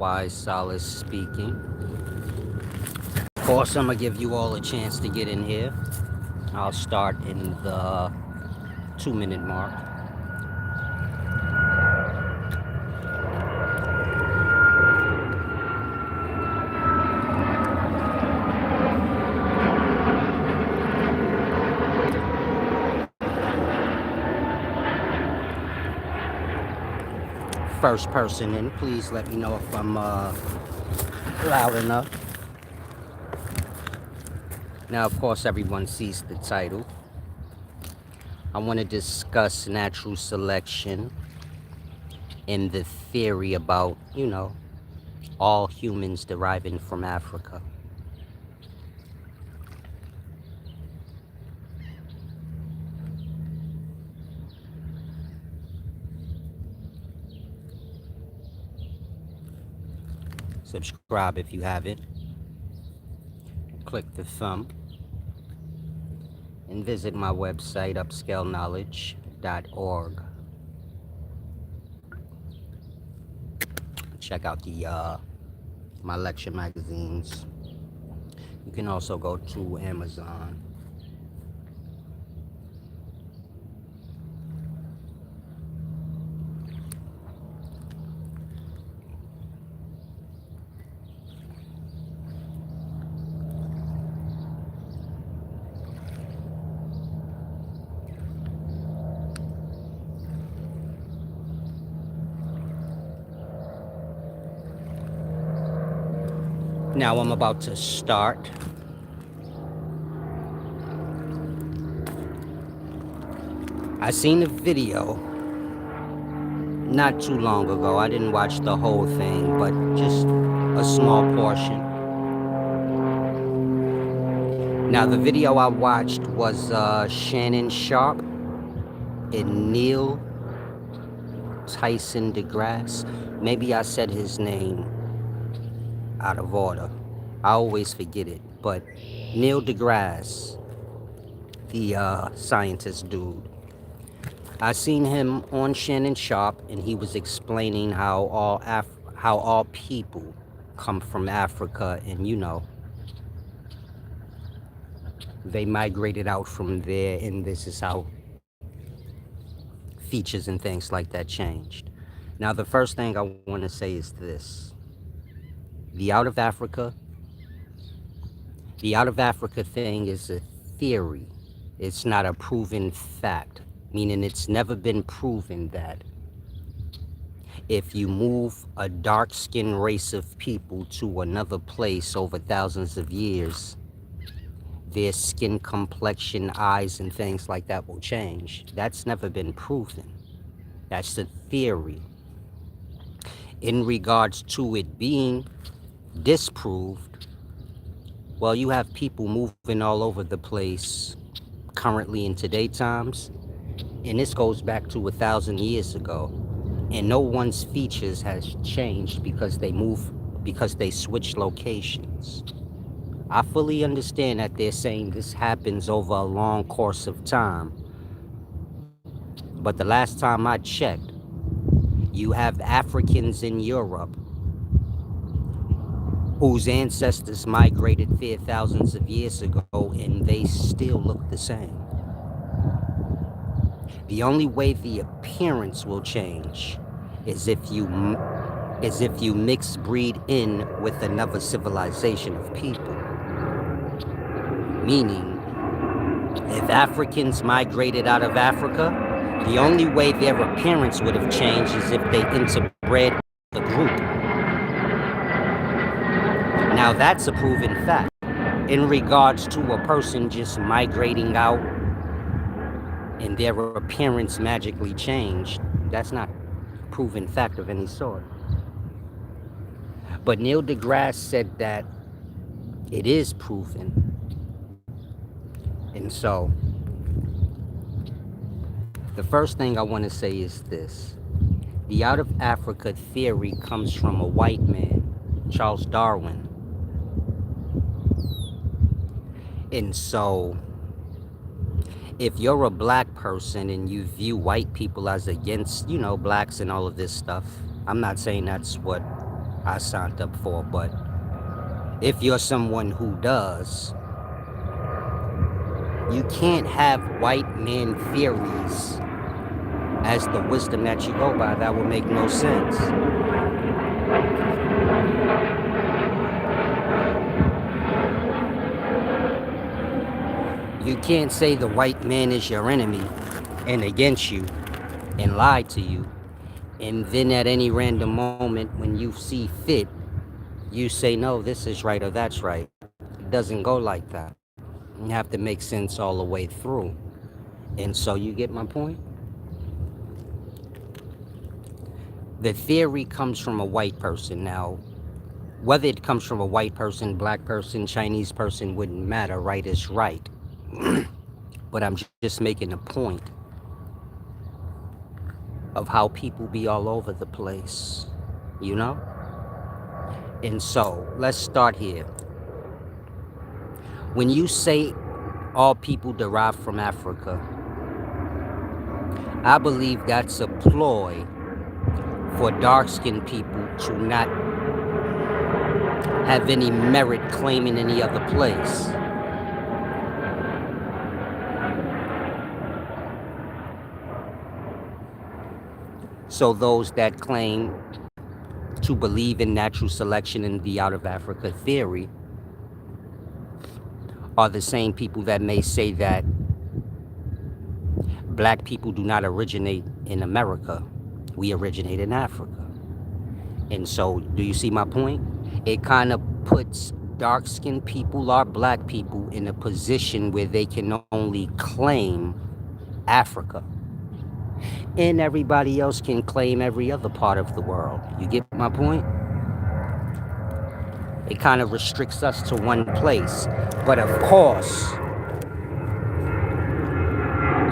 Wise Solace speaking. Of course, I'm gonna give you all a chance to get in here. I'll start in the 2 minute mark. First person in, please let me know if I'm loud enough. Now, of course, everyone sees the title. I want to discuss natural selection and the theory about, all humans deriving from Africa. Subscribe if you haven't. Click the thumb and visit my website, upscaleknowledge.org. Check out my lecture magazines. You can also go to Amazon. Now I'm about to start. I seen a video not too long ago. I didn't watch the whole thing, but just a small portion. Now the video I watched was Shannon Sharp and Neil Tyson Degrasse. Maybe I said his name out of order. I always forget it, but Neil Degrasse, the scientist dude. I seen him on Shannon Sharp, and he was explaining how all people come from Africa, and they migrated out from there, and this is how features and things like that changed. Now, the first thing I want to say is this: the out of Africa thing is a theory. It's not a proven fact, meaning it's never been proven that if you move a dark-skinned race of people to another place over thousands of years, their skin complexion, eyes, and things like that will change. That's never been proven. That's a theory. In regards to it being disproved, well, you have people moving all over the place currently in today's times, and this goes back to 1,000 years ago, and no one's features has changed because they switch locations. I fully understand that they're saying this happens over a long course of time, but the last time I checked, you have Africans in Europe whose ancestors migrated there thousands of years ago, and they still look the same. The only way the appearance will change is if you mix breed in with another civilization of people. Meaning, if Africans migrated out of Africa, the only way their appearance would have changed is if they interbred the group. Now that's a proven fact. In regards to a person just migrating out and their appearance magically changed, that's not a proven fact of any sort. But Neil deGrasse said that it is proven. And so, the first thing I want to say is this. The out of Africa theory comes from a white man, Charles Darwin. And so, if you're a black person and you view white people as against, blacks and all of this stuff, I'm not saying that's what I signed up for. But if you're someone who does, you can't have white man theories as the wisdom that you go by. That would make no sense. You can't say the white man is your enemy and against you and lie to you, and then at any random moment when you see fit, you say, no, this is right or that's right. It doesn't go like that. You have to make sense all the way through. And so you get my point? The theory comes from a white person. Now, whether it comes from a white person, black person, Chinese person, wouldn't matter. Right is right. But I'm just making a point of how people be all over the place, you know? And so, let's start here. When you say all people derive from Africa, I believe that's a ploy for dark-skinned people to not have any merit claiming any other place. So those that claim to believe in natural selection and the out of Africa theory are the same people that may say that black people do not originate in America. We originate in Africa. And so, do you see my point? It kind of puts dark-skinned people or black people in a position where they can only claim Africa. And everybody else can claim every other part of the world. You get my point? It kind of restricts us to one place. But of course,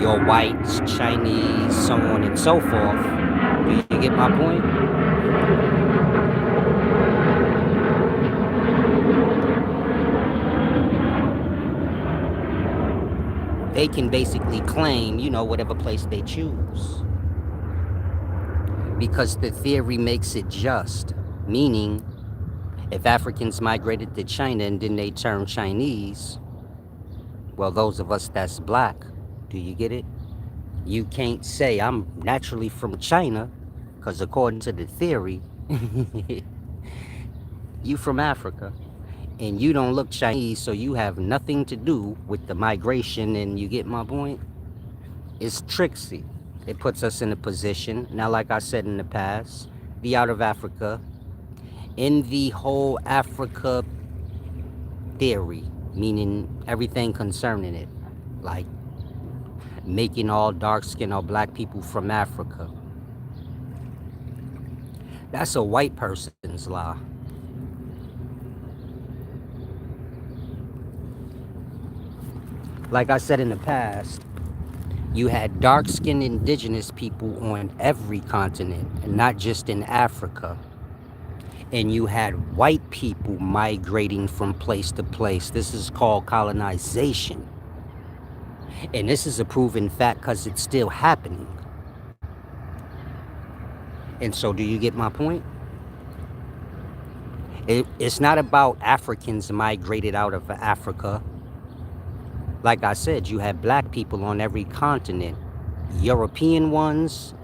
you're whites, Chinese, so on and so forth. Do you get my point? They can basically claim, whatever place they choose. Because the theory makes it just. Meaning, if Africans migrated to China and then they turned Chinese, well, those of us that's black, do you get it? You can't say I'm naturally from China, because according to the theory, you from Africa, and you don't look Chinese, so you have nothing to do with the migration, and you get my point? It's tricksy. It puts us in a position, now like I said in the past, the out of Africa, in the whole Africa theory, meaning everything concerning it, like making all dark skin or black people from Africa. That's a white person's lie. Like I said in the past, you had dark-skinned indigenous people on every continent, and not just in Africa. And you had white people migrating from place to place. This is called colonization. And this is a proven fact because it's still happening. And so do you get my point? It's not about Africans migrated out of Africa. Like I said, you have black people on every continent. European ones,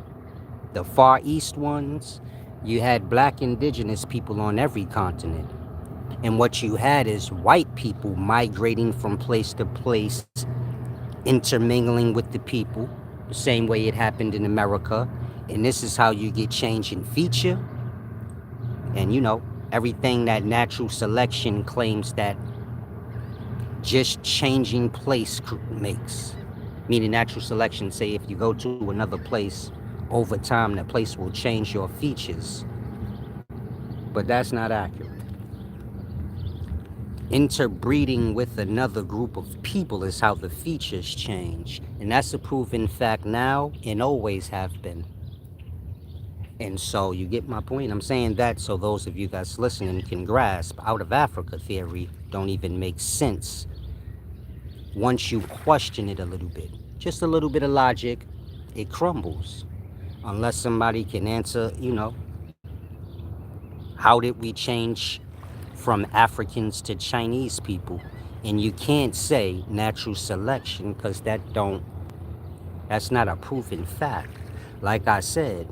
the Far East ones. You had black indigenous people on every continent. And what you had is white people migrating from place to place, intermingling with the people, the same way it happened in America. And this is how you get change in feature. And everything that natural selection claims that just changing place makes. Meaning natural selection, say if you go to another place, over time the place will change your features. But that's not accurate. Interbreeding with another group of people is how the features change. And that's a proven fact now and always have been. And so you get my point? I'm saying that so those of you that's listening can grasp out of Africa theory don't even make sense once you question it a little bit. Just a little bit of logic, it crumbles. Unless somebody can answer, How did we change from Africans to Chinese people? And you can't say natural selection because that's not a proven fact. Like I said,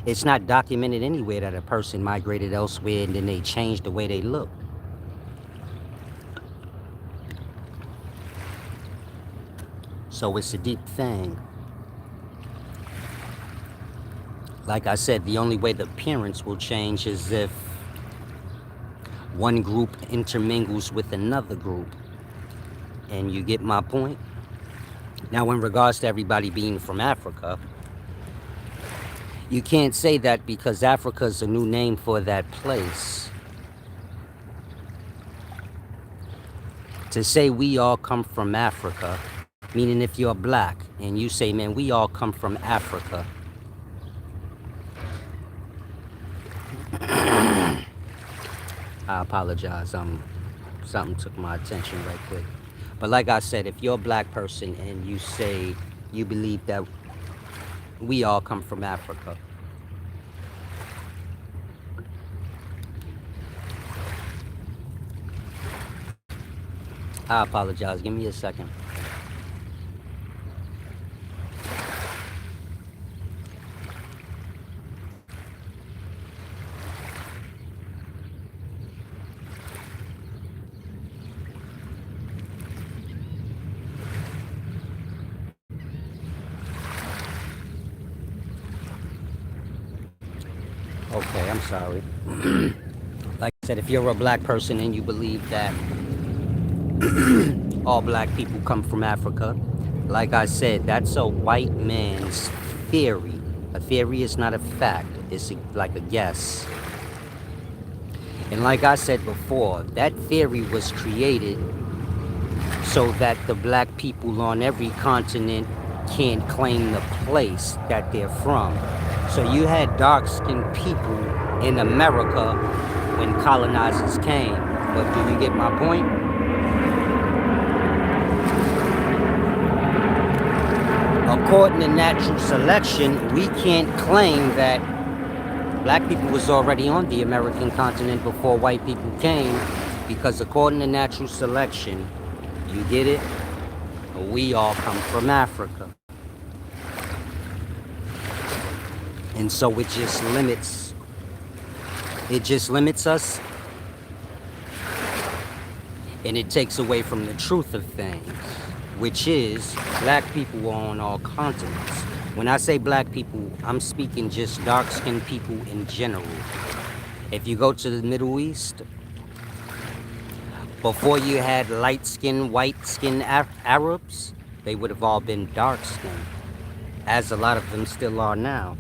it's not documented anywhere that a person migrated elsewhere and then they changed the way they look. So it's a deep thing. Like I said, the only way the appearance will change is if one group intermingles with another group. And you get my point? Now, in regards to everybody being from Africa, you can't say that because Africa is a new name for that place. To say we all come from Africa, meaning if you're black and you say, man, we all come from Africa. I apologize. Something took my attention right quick. But like I said, if you're a black person and you say you believe that we all come from Africa, I apologize. Give me a second. Okay, I'm sorry. Like I said, if you're a black person and you believe that all black people come from Africa, like I said, that's a white man's theory. A theory is not a fact. It's like a guess. And like I said before, that theory was created so that the black people on every continent can't claim the place that they're from. So you had dark-skinned people in America when colonizers came. But do you get my point? According to natural selection, we can't claim that black people was already on the American continent before white people came, because according to natural selection, you get it? We all come from Africa. And so it just limits us, and it takes away from the truth of things, which is black people are on all continents. When I say black people, I'm speaking just dark-skinned people in general. If you go to the Middle East, before you had light-skinned, white-skinned Arabs, they would have all been dark-skinned, as a lot of them still are now.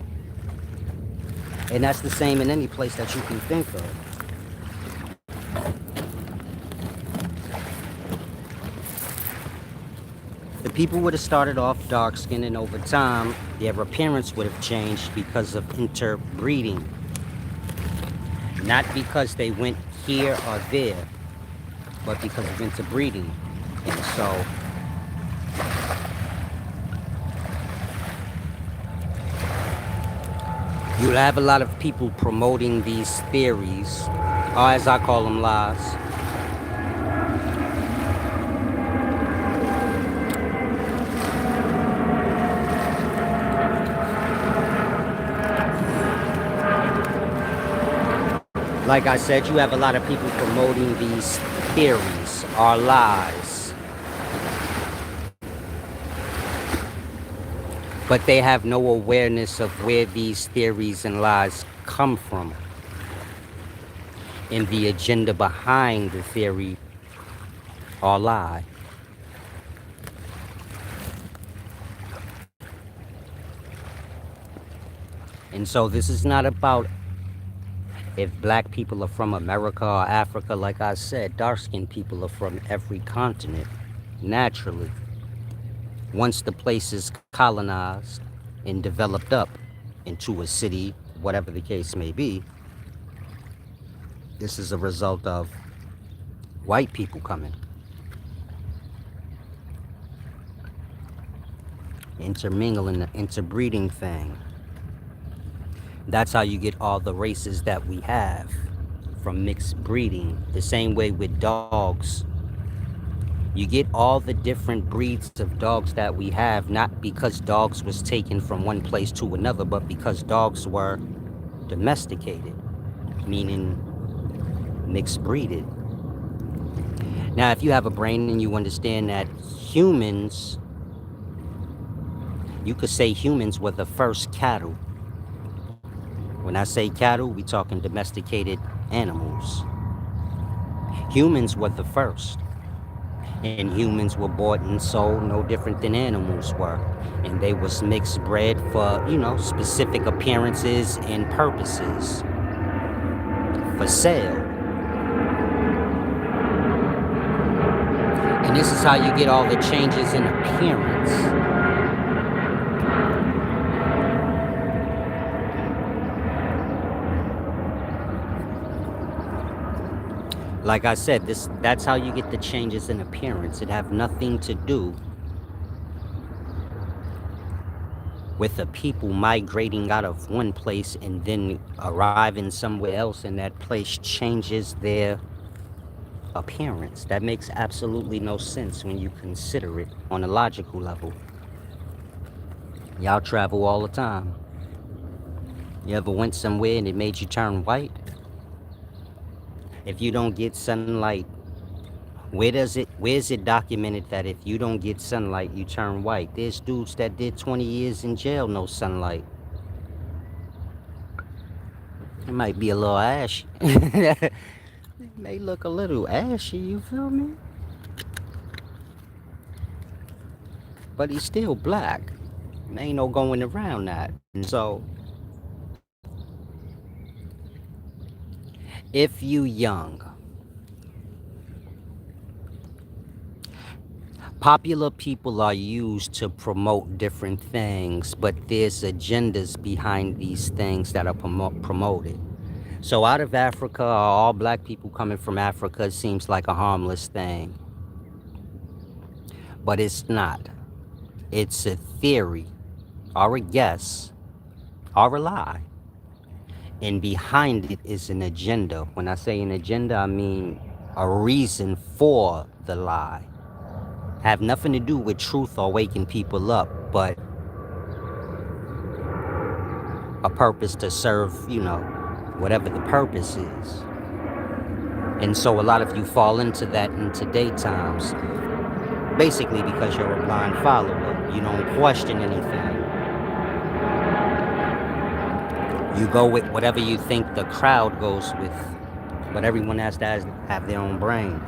And that's the same in any place that you can think of. The people would have started off dark-skinned, and over time, their appearance would have changed because of interbreeding. Not because they went here or there, but because of interbreeding. And so you'll have a lot of people promoting these theories, or as I call them, lies. Like I said, you have a lot of people promoting these theories or lies. But they have no awareness of where these theories and lies come from, and the agenda behind the theory or lie. And so this is not about if black people are from America or Africa. Like I said, dark-skinned people are from every continent, naturally. Once the place is colonized and developed up into a city, whatever the case may be, this is a result of white people coming. Intermingling, the interbreeding thing. That's how you get all the races that we have from mixed breeding. The same way with dogs. You get all the different breeds of dogs that we have, not because dogs was taken from one place to another, but because dogs were domesticated, meaning mixed breeded. Now, if you have a brain and you understand that humans, you could say humans were the first cattle. When I say cattle, we talking domesticated animals. Humans were the first. And humans were bought and sold no different than animals were. And they was mixed bred for, specific appearances and purposes for sale. And this is how you get all the changes in appearance. Like I said, that's how you get the changes in appearance. It have nothing to do with the people migrating out of one place and then arriving somewhere else, and that place changes their appearance. That makes absolutely no sense when you consider it on a logical level. Y'all travel all the time. You ever went somewhere and it made you turn white? If you don't get sunlight, where's it documented that if you don't get sunlight, you turn white? There's dudes that did 20 years in jail, no sunlight. It might be a little ashy. It may look a little ashy, you feel me? But he's still black. Ain't no going around that. And so, if you young, popular people are used to promote different things, but there's agendas behind these things that are promoted. So out of Africa, all black people coming from Africa seems like a harmless thing. But it's not. It's a theory, or a guess, or a lie. And behind it is an agenda. When I say an agenda, I mean a reason for the lie. Have nothing to do with truth or waking people up, but a purpose to serve, whatever the purpose is. And so a lot of you fall into that in today times, basically because you're a blind follower. You don't question anything. You go with whatever you think the crowd goes with, but everyone has to have their own brain,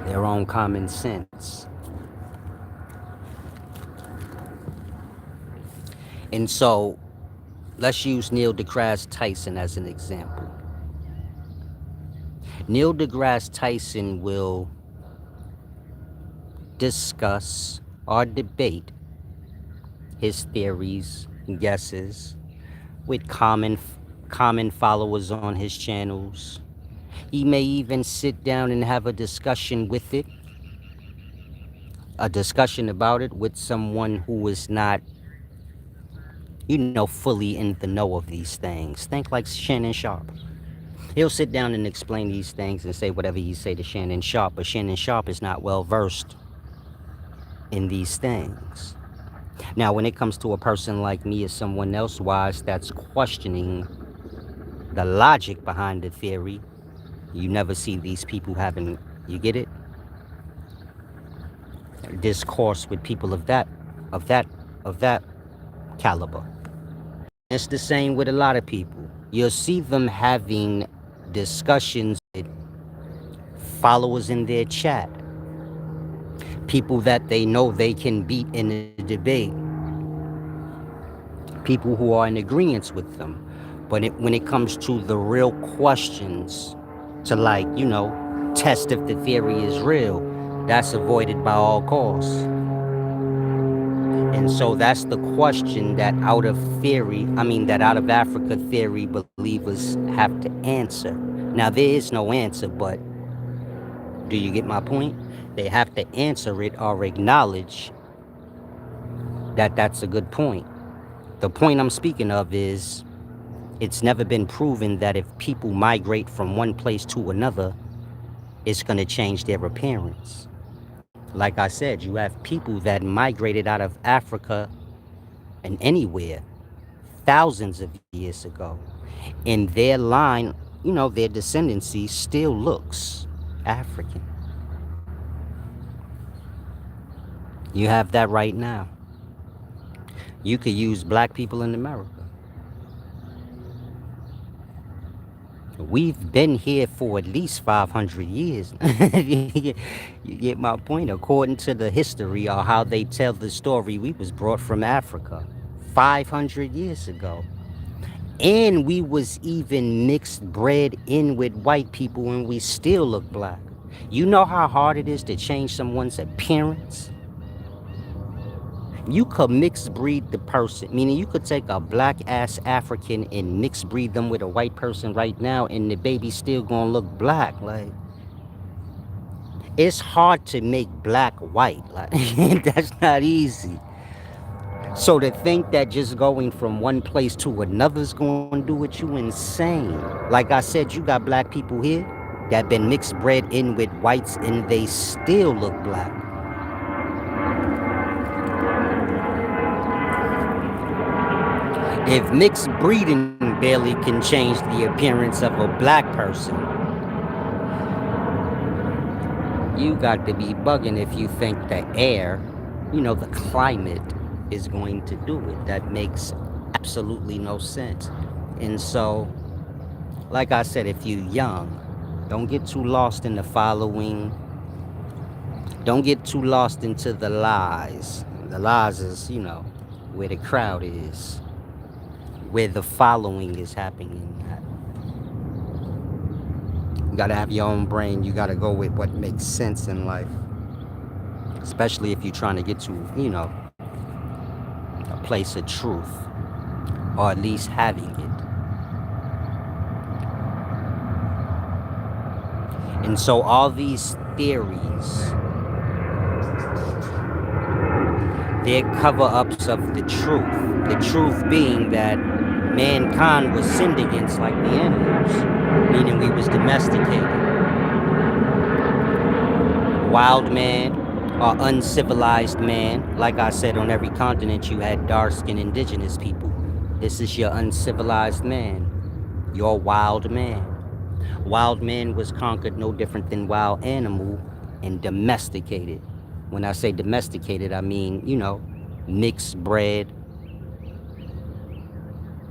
their own common sense. And so, let's use Neil deGrasse Tyson as an example. Neil deGrasse Tyson will discuss or debate his theories and guesses with common followers on his channels. He may even sit down and have a discussion with it, a discussion about it with someone who is not, fully in the know of these things. Think like Shannon Sharp. He'll sit down and explain these things and say whatever he say to Shannon Sharp, but Shannon Sharp is not well versed in these things. Now, when it comes to a person like me or someone else wise that's questioning the logic behind the theory, you never see these people having, you get it? Discourse with people of that caliber. It's the same with a lot of people. You'll see them having discussions with followers in their chat, people that they know they can beat in a debate, people who are in agreement with them. But when it comes to the real questions, to test if the theory is real, that's avoided by all costs. And so that's the question that out of Africa theory believers have to answer. Now, there is no answer, but do you get my point? They have to answer it or acknowledge that that's a good point. The point I'm speaking of is It's never been proven that if people migrate from one place to another, it's going to change their appearance. Like I said, you have people that migrated out of Africa and anywhere thousands of years ago. And their line, their descendancy still looks African. You have that right now. You could use black people in America. We've been here for at least 500 years. You get my point? According to the history or how they tell the story, we was brought from Africa 500 years ago. And we was even mixed bred in with white people and we still look black. You know how hard it is to change someone's appearance? You could mix breed the person, meaning you could take a black ass African and mix breed them with a white person right now and the baby's still gonna look black. Like, it's hard to make black white. Like, that's not easy. So to think that just going from one place to another is going to do it, you insane. Like I said, you got black people here that been mixed bred in with whites and they still look black. If mixed breeding barely can change the appearance of a black person, you got to be bugging if you think the air, the climate is going to do it. That makes absolutely no sense. And so, like I said, if you're young, don't get too lost in the following. Don't get too lost into the lies. The lies is, where the crowd is, where the following is happening at. You gotta have your own brain. You gotta go with what makes sense in life. Especially if you're trying to get to, a place of truth. Or at least having it. And so all these theories, they're cover-ups of the truth. The truth being that mankind was sinned against like the animals, meaning we was domesticated. Wild man or uncivilized man. Like I said, on every continent you had dark-skinned indigenous people. This is your uncivilized man, your wild man. Wild man was conquered no different than wild animal and domesticated. When I say domesticated, I mean, mixed bred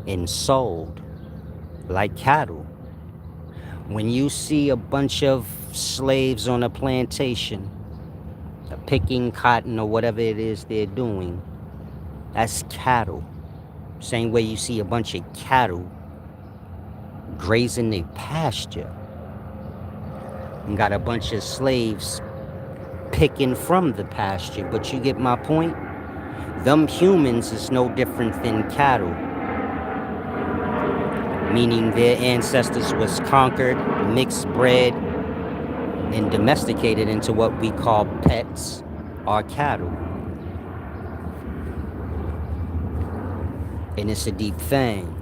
and sold like cattle. When you see a bunch of slaves on a plantation, picking cotton or whatever it is they're doing, that's cattle. Same way you see a bunch of cattle grazing their pasture. And got a bunch of slaves picking from the pasture. But you get my point? Them humans is no different than cattle. Meaning their ancestors was conquered, mixed bred, and domesticated into what we call pets or cattle. And it's a deep thing.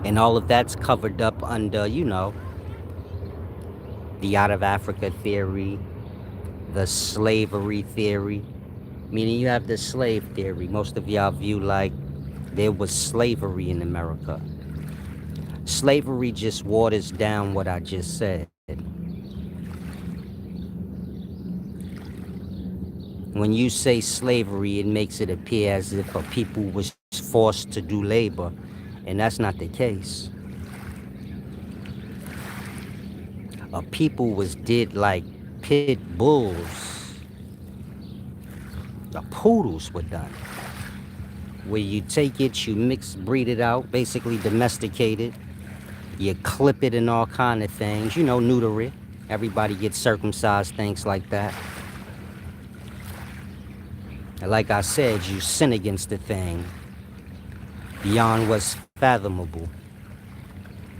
And all of that's covered up under, the out of Africa theory, the slavery theory. Meaning you have the slave theory. Most of y'all view like there was slavery in America. Slavery just waters down what I just said. When you say slavery, it makes it appear as if a people was forced to do labor, and that's not the case. A people was did like pit bulls. The poodles were done. Where you take it, you mix, breed it out, basically domesticate it. You clip it and all kind of things, neuter it. Everybody gets circumcised, things like that. And like I said, you sin against the thing beyond what's fathomable.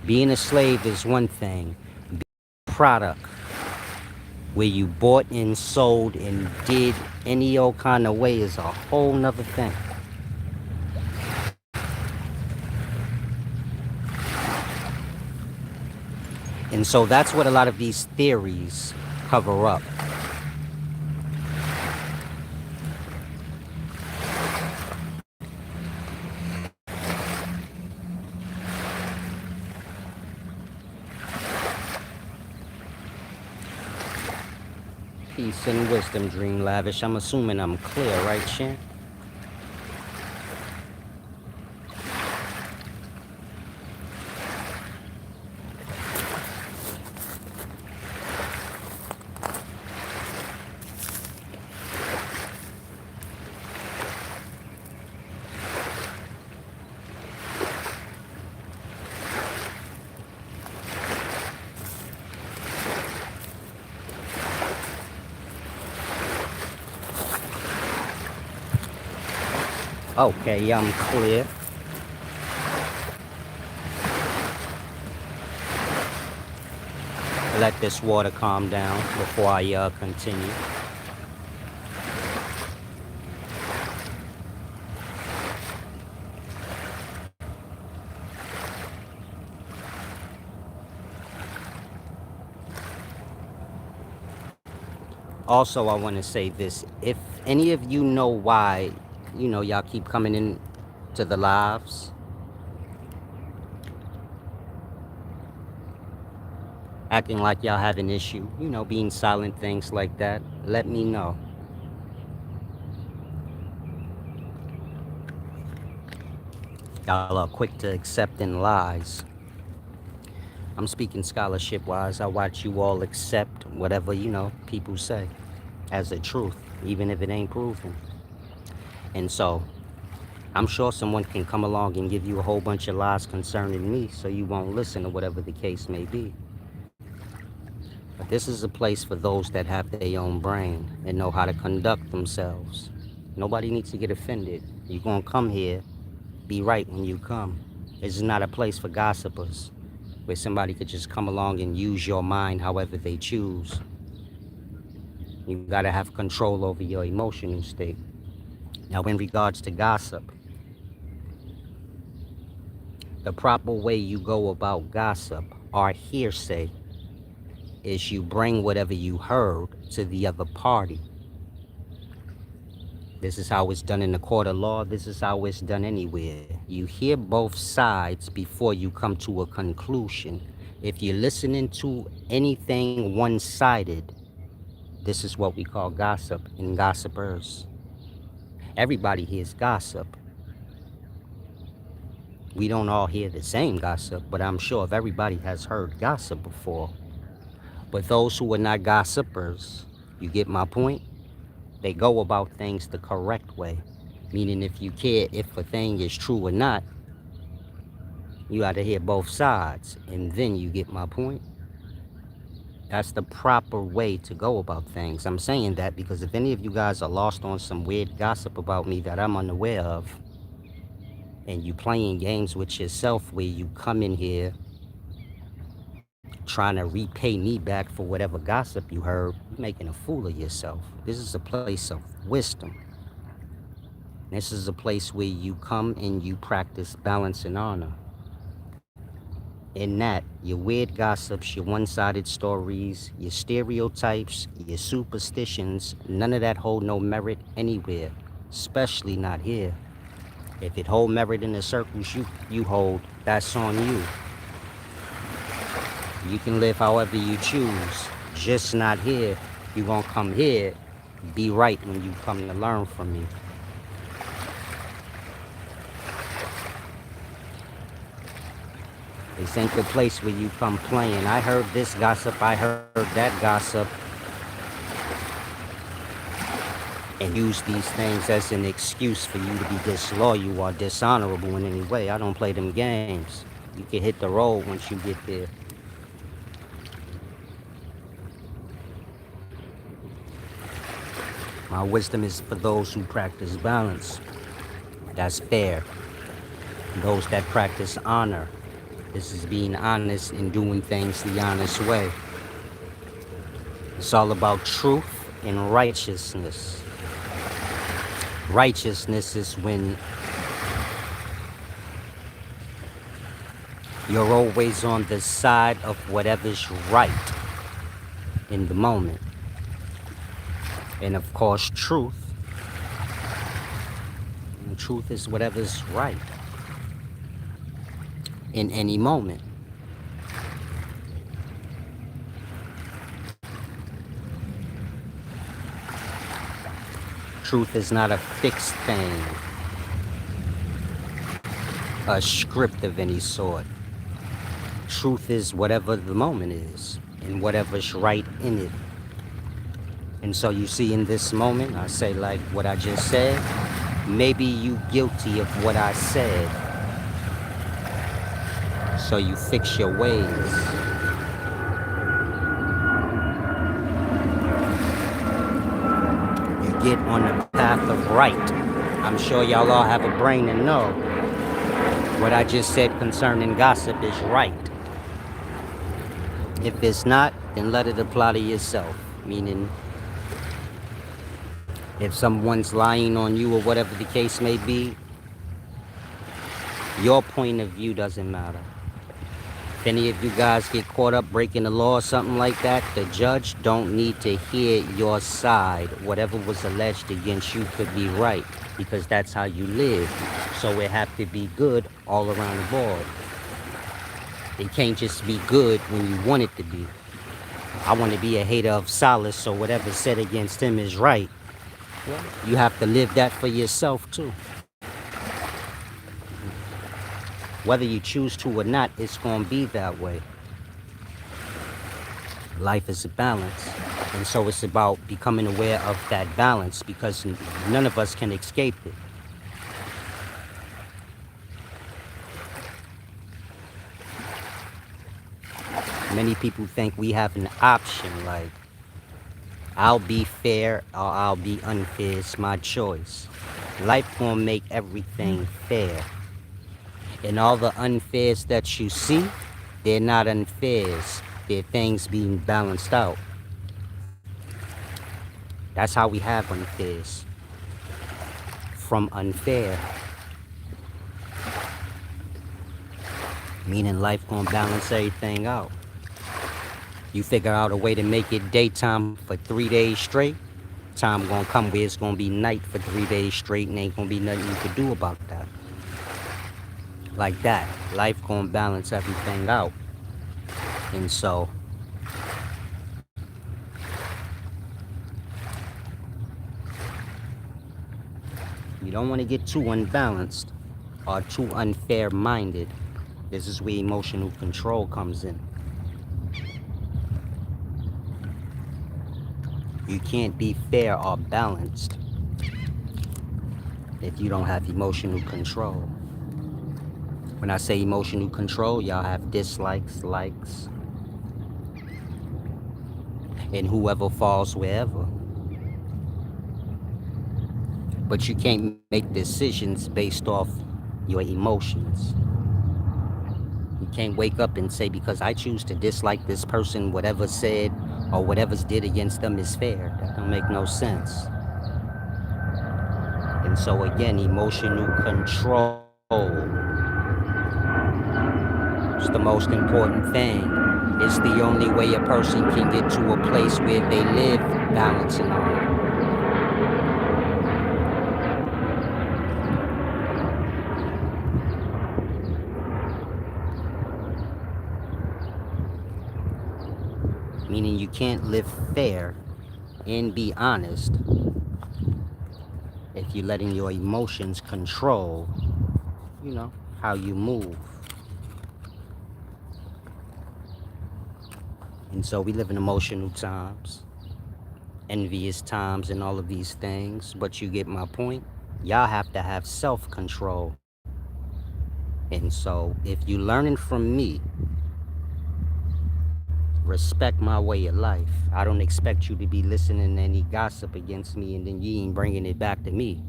Being a slave is one thing. Being a product where you bought and sold and did any old kind of way is a whole nother thing. And so that's what a lot of these theories cover up. Peace and wisdom, Dream Lavish. I'm assuming I'm clear, right, Shan? Okay, I'm clear. Let this water calm down before I continue. Also, I want to say this. If any of you know why, y'all keep coming in to the lives, acting like y'all have an issue, being silent, things like that, let me know. Y'all are quick to accepting lies. I'm speaking scholarship wise. I watch you all accept whatever, people say as a truth, even if it ain't proven. And so I'm sure someone can come along and give you a whole bunch of lies concerning me so you won't listen, or whatever the case may be. But this is a place for those that have their own brain and know how to conduct themselves. Nobody needs to get offended. You're going to come here, be right when you come. This is not a place for gossipers where somebody could just come along and use your mind however they choose. You got to have control over your emotional state. Now, in regards to gossip, the proper way you go about gossip or hearsay is you bring whatever you heard to the other party. This is how it's done in the court of law. This is how it's done anywhere. You hear both sides before you come to a conclusion. If you're listening to anything one-sided, this is what we call gossip and gossipers. Everybody hears gossip. We don't all hear the same gossip, but I'm sure if everybody has heard gossip before. But those who are not gossipers, you get my point? They go about things the correct way. Meaning if you care if a thing is true or not, you got to hear both sides. And then you get my point? That's the proper way to go about things. I'm saying that because if any of you guys are lost on some weird gossip about me that I'm unaware of, and you playing games with yourself where you come in here trying to repay me back for whatever gossip you heard, you're making a fool of yourself. This is a place of wisdom. This is a place where you come and you practice balance and honor. In that, your weird gossips, your one-sided stories, your stereotypes, your superstitions, none of that hold no merit anywhere, especially not here. If it hold merit in the circles you hold, that's on you. You can live however you choose, just not here. You're gonna come here, be right when you come to learn from me. This ain't the place where you come playing. I heard this gossip, I heard that gossip, and use these things as an excuse for you to be disloyal or dishonorable in any way. I don't play them games. You can hit the road once you get there. My wisdom is for those who practice balance. That's fair. Those that practice honor. This is being honest and doing things the honest way. It's all about truth and righteousness. Righteousness is when You're always on the side of whatever's right in the moment. And of course, truth. And truth is whatever's right in any moment. Truth is not a fixed thing, a script of any sort. Truth is whatever the moment is and whatever's right in it. And so you see in this moment, I say like what I just said, maybe you guilty of what I said. So you fix your ways. You get on the path of right. I'm sure y'all all have a brain to know what I just said concerning gossip is right. If it's not, then let it apply to yourself. Meaning, if someone's lying on you or whatever the case may be, your point of view doesn't matter. If any of you guys get caught up breaking the law or something like that, the judge don't need to hear your side. Whatever was alleged against you could be right, because that's how you live. So it have to be good all around the board. It can't just be good when you want it to be. I want to be a hater of Solace, so whatever's said against him is right. Well, you have to live that for yourself too. Whether you choose to or not, it's going to be that way. Life is a balance. And so it's about becoming aware of that balance, because none of us can escape it. Many people think we have an option, like, I'll be fair or I'll be unfair. It's my choice. Life gonna make everything fair. And all the unfairs that you see, they're not unfairs. They're things being balanced out. That's how we have unfairs. From unfair. Meaning life gonna balance everything out. You figure out a way to make it daytime for 3 days straight, time gonna come where it's gonna be night for 3 days straight and ain't gonna be nothing you could do about that. Like that, life gonna balance everything out. And so, you don't wanna get too unbalanced or too unfair-minded. This is where emotional control comes in. You can't be fair or balanced if you don't have emotional control. When I say emotional control, y'all have dislikes, likes, and whoever falls wherever. But you can't make decisions based off your emotions. You can't wake up and say, because I choose to dislike this person, whatever said or whatever's did against them is fair. That don't make no sense. And so again, emotional control is the most important thing. It's the only way a person can get to a place where they live balance and harmony. Meaning you can't live fair and be honest if you're letting your emotions control, how you move. And so we live in emotional times, envious times, and all of these things. But you get my point? Y'all have to have self-control. And so if you're learning from me, respect my way of life. I don't expect you to be listening to any gossip against me and then you ain't bringing it back to me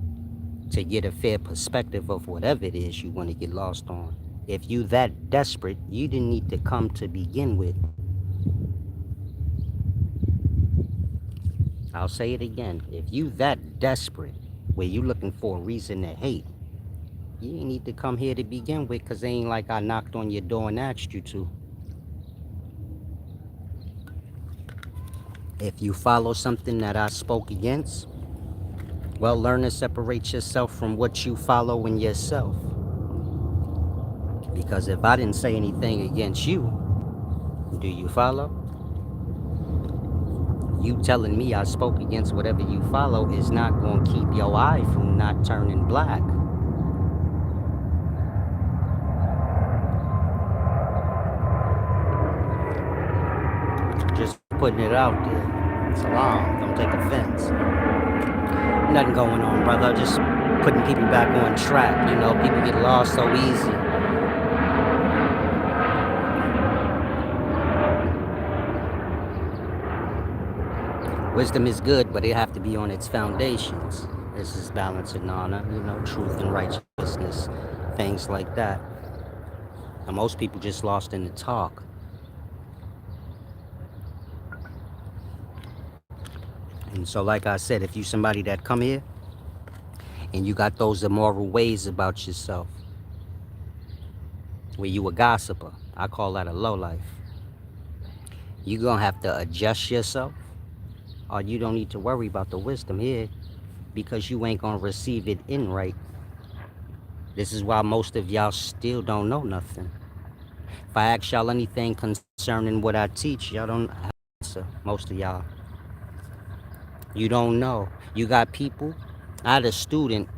to get a fair perspective of whatever it is you want to get lost on. If you that desperate, you didn't need to come to begin with. I'll say it again. If you that desperate, where you looking for a reason to hate, You ain't need to come here to begin with, because it ain't like I knocked on your door and asked you to. If you follow something that I spoke against, well, learn to separate yourself from what you follow in yourself. Because if I didn't say anything against you, do you follow? You telling me I spoke against whatever you follow is not going to keep your eye from not turning black. Just putting it out there. Salam, don't take offense. Nothing going on, brother. Just putting people back on track. You know, people get lost so easy. Wisdom is good, but it have to be on its foundations. This is balance and honor, you know, truth and righteousness, things like that. And most people just lost in the talk. And so, like I said, if you somebody that come here and you got those immoral ways about yourself, where you a gossiper, I call that a lowlife. You gonna have to adjust yourself, or you don't need to worry about the wisdom here, because you ain't gonna receive it in right. This is why most of y'all still don't know nothing. If I ask y'all anything concerning what I teach, y'all don't have an answer. Most of y'all, you don't know. You got people. I had a student.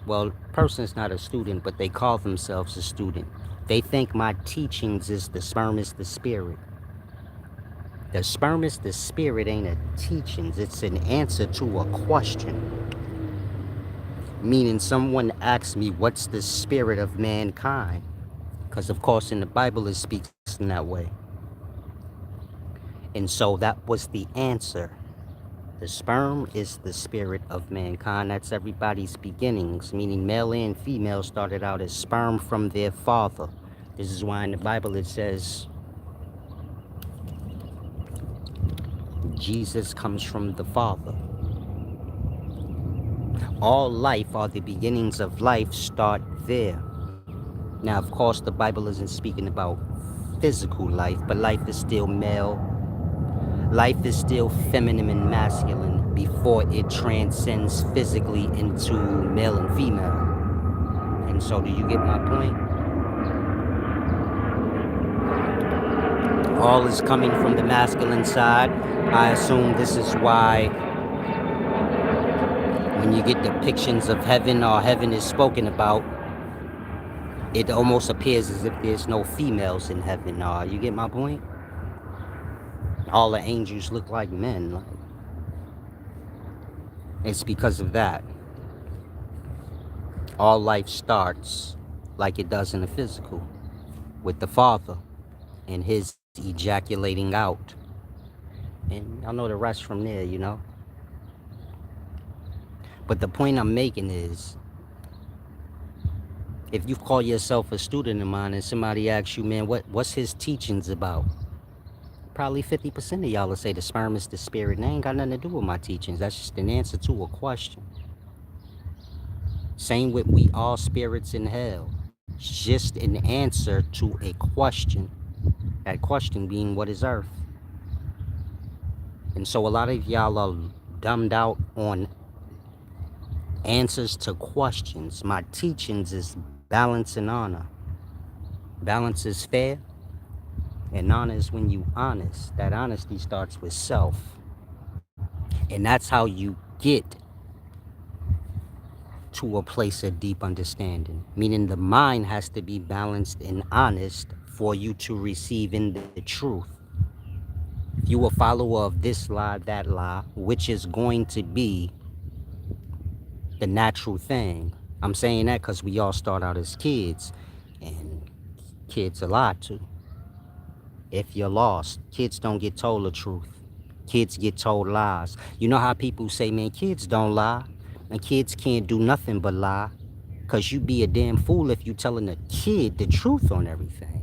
Well, person's not a student, but they call themselves a student. They think my teachings is the sperm is the spirit. The sperm is the spirit ain't a teachings. It's an answer to a question. Meaning someone asked me, what's the spirit of mankind? Because, of course, in the Bible it speaks in that way. And so that was the answer. The sperm is the spirit of mankind. That's everybody's beginnings, meaning male and female started out as sperm from their father. This is why in the Bible it says Jesus comes from the Father. All life, or the beginnings of life, start there. Now, of course, the Bible isn't speaking about physical life, but life is still male. Life is still feminine and masculine before it transcends physically into male and female. And so, do you get my point? All is coming from the masculine side. I assume this is why when you get depictions of heaven, or heaven is spoken about, it almost appears as if there's no females in heaven. You get my point? All the angels look like men. It's because of that. All life starts like it does in the physical, with the Father and his ejaculating out. And I know the rest from there, you know. But the point I'm making is, if you call yourself a student of mine and somebody asks you, man, what's his teachings about? Probably 50% of y'all will say the sperm is the spirit, and they ain't got nothing to do with my teachings. That's just an answer to a question. Same with we all spirits in hell. It's just an answer to a question. That question being, what is earth? And so a lot of y'all are dumbed out on answers to questions. My teachings is balance and honor. Balance is fair, and honor is when you honest. That honesty starts with self. And that's how you get to a place of deep understanding. Meaning the mind has to be balanced and honest for you to receive in the truth. If you a follower of this lie, that lie, which is going to be the natural thing. I'm saying that because we all start out as kids, and kids a lie too. If you're lost, kids don't get told the truth. Kids get told lies. You know how people say, man, kids don't lie, and kids can't do nothing but lie, because you be a damn fool if you telling a kid the truth on everything.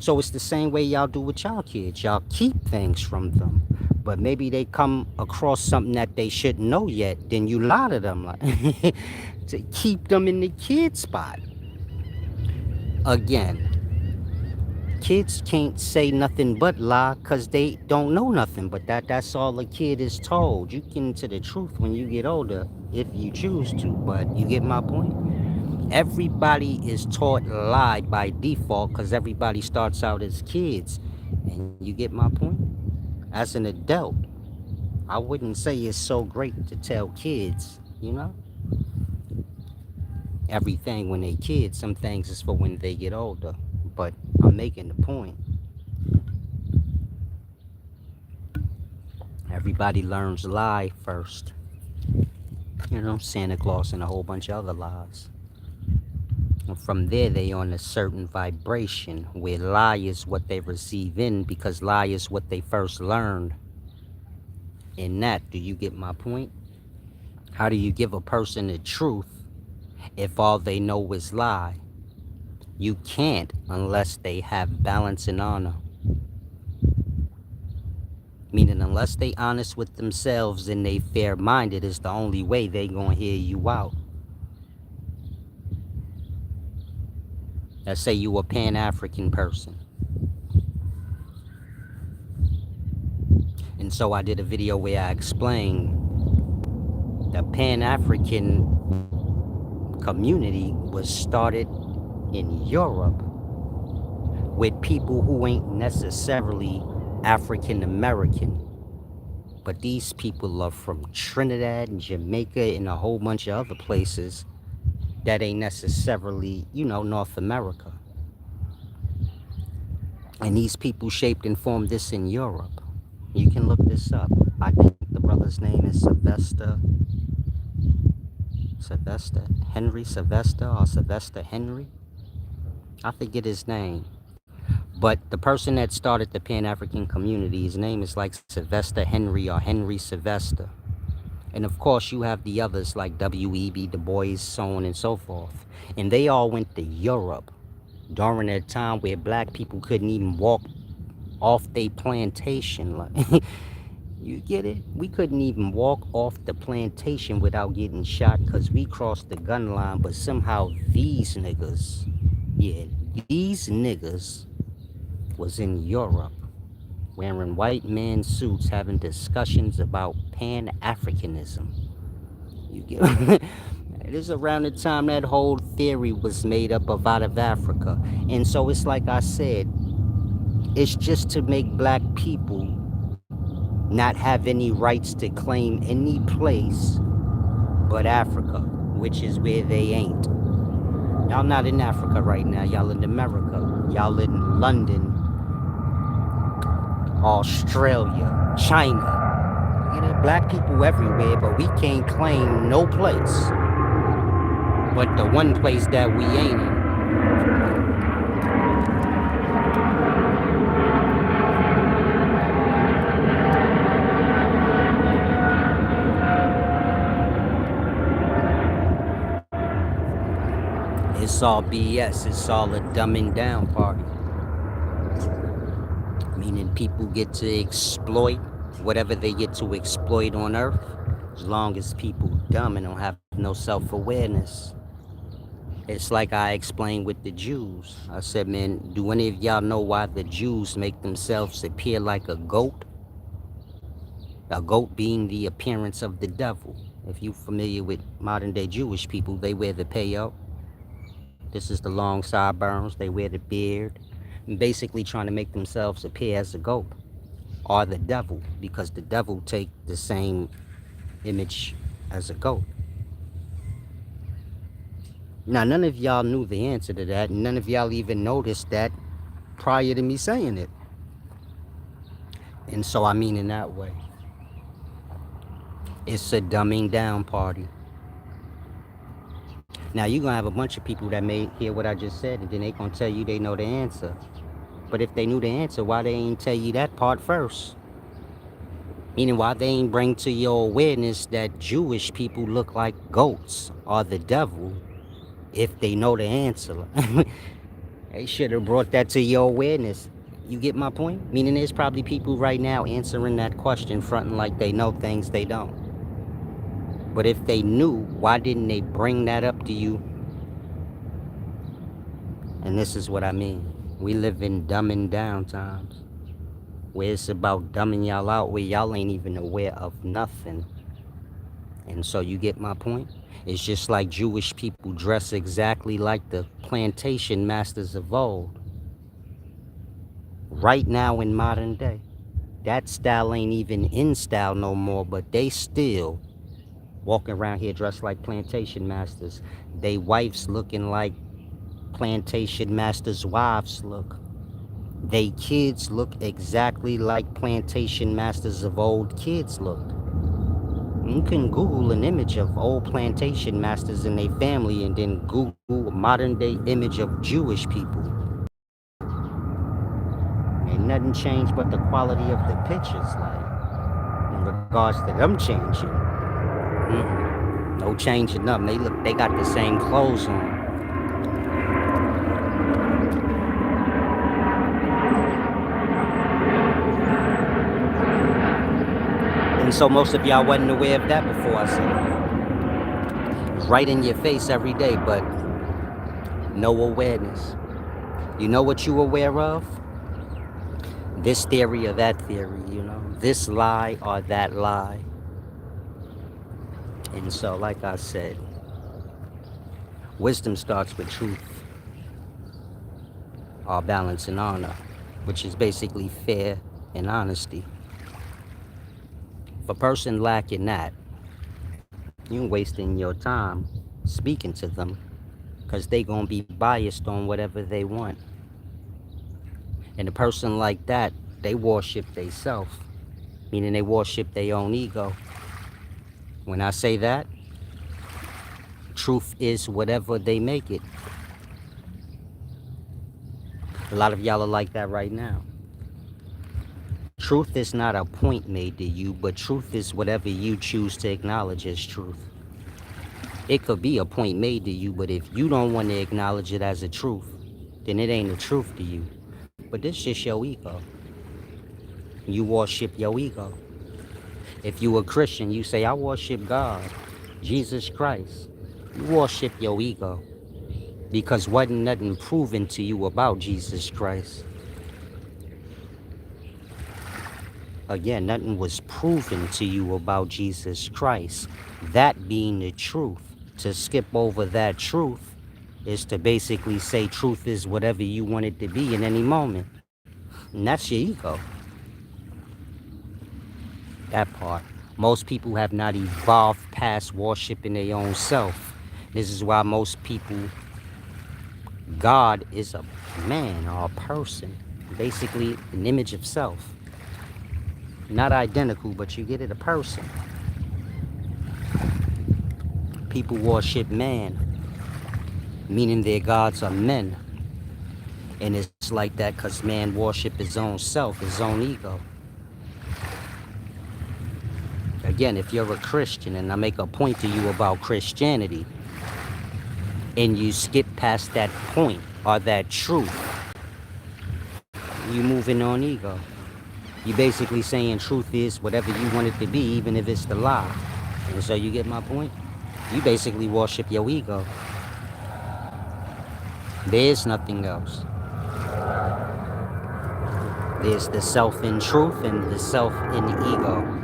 So it's the same way y'all do with y'all kids. Y'all keep things from them, but maybe they come across something that they shouldn't know yet, then you lie to them, like to keep them in the kid spot. Again, kids can't say nothing but lie because they don't know nothing. But that's all a kid is told. You get into the truth when you get older if you choose to. But you get my point? Everybody is taught lie by default because everybody starts out as kids. And you get my point? As an adult, I wouldn't say it's so great to tell kids, everything when they kids. Some things is for when they get older. But I'm making the point. Everybody learns lie first. Santa Claus and a whole bunch of other lies. And from there, they on a certain vibration where lie is what they receive in because lie is what they first learned. In that, do you get my point? How do you give a person the truth if all they know is lie? You can't unless they have balance and honor. Meaning, unless they honest with themselves and they fair-minded is the only way they gonna hear you out. Let's say you a Pan-African person. And so I did a video where I explained the Pan-African community was started in Europe with people who ain't necessarily African American. But these people are from Trinidad and Jamaica and a whole bunch of other places that ain't necessarily, North America. And these people shaped and formed this in Europe. You can look this up. I think the brother's name is Sylvester Henry. I forget his name. But the person that started the Pan-African community, his name is like Sylvester Henry or Henry Sylvester. And of course, you have the others like W.E.B. Du Bois, so on and so forth. And they all went to Europe during a time where black people couldn't even walk off their plantation. Like, you get it? We couldn't even walk off the plantation without getting shot because we crossed the gun line. But somehow these niggas was in Europe wearing white man suits having discussions about Pan-Africanism. You get it? It is around the time that whole theory was made up of out of Africa. And so it's like I said, it's just to make black people not have any rights to claim any place but Africa, which is where they ain't. Y'all not in Africa right now. Y'all in America. Y'all in London, Australia, China. You know, black people everywhere, but we can't claim no place. But the one place that we ain't in. It's all BS. It's all a dumbing down party. Meaning people get to exploit whatever they get to exploit on earth, as long as people dumb and don't have no self-awareness. It's like I explained with the Jews. I said, man, do any of y'all know why the Jews make themselves appear like a goat? A goat being the appearance of the devil. If you're familiar with modern day Jewish people, they wear the peyot. This is the long sideburns. They wear the beard. And basically trying to make themselves appear as a goat or the devil, because the devil take the same image as a goat. Now, none of y'all knew the answer to that, and none of y'all even noticed that prior to me saying it. And so I mean in that way. It's a dumbing down party. Now, you're going to have a bunch of people that may hear what I just said, and then they going to tell you they know the answer. But if they knew the answer, why they ain't tell you that part first? Meaning, why they ain't bring to your awareness that Jewish people look like goats or the devil if they know the answer? They should have brought that to your awareness. You get my point? Meaning there's probably people right now answering that question, fronting like they know things they don't. But if they knew, why didn't they bring that up to you And this is what I mean. We live in dumbing down times where it's about dumbing y'all out where y'all ain't even aware of nothing. And so you get my point? It's just like Jewish people dress exactly like the plantation masters of old. Right now in modern day. That style ain't even in style no more, but they still walking around here dressed like plantation masters. They wives looking like plantation masters' wives look. They kids look exactly like plantation masters of old kids looked. You can Google an image of old plantation masters and their family and then Google a modern day image of Jewish people. Ain't nothing changed but the quality of the pictures, like, in regards to them changing. No change in them. They got the same clothes on. And so most of y'all wasn't aware of that before I said it. Right in your face every day, but no awareness. You know what you aware of? This theory or that theory, this lie or that lie. And so, like I said, wisdom starts with truth, or balance and honor, which is basically fair and honesty. If a person lacking that, you're wasting your time speaking to them because they going to be biased on whatever they want. And a person like that, they worship theyself, meaning they worship their own ego. When I say that, truth is whatever they make it. A lot of y'all are like that right now. Truth is not a point made to you, but truth is whatever you choose to acknowledge as truth. It could be a point made to you, but if you don't want to acknowledge it as a truth, then it ain't a truth to you. But this just your ego. You worship your ego. If you a Christian, you say, I worship God, Jesus Christ. You worship your ego because wasn't nothing proven to you about Jesus Christ. Again, nothing was proven to you about Jesus Christ. That being the truth. To skip over that truth is to basically say truth is whatever you want it to be in any moment. And that's your ego. That part. Most people have not evolved past worshiping their own self. This is why most people, God is a man or a person. Basically an image of self. Not identical, but you get it, a person. People worship man, meaning their gods are men. And it's like that because man worship his own self, his own ego. Again, if you're a Christian and I make a point to you about Christianity and you skip past that point or that truth, you moving on ego. You basically saying truth is whatever you want it to be, even if it's the lie. And so you get my point? You basically worship your ego. There's nothing else. There's the self in truth and the self in ego.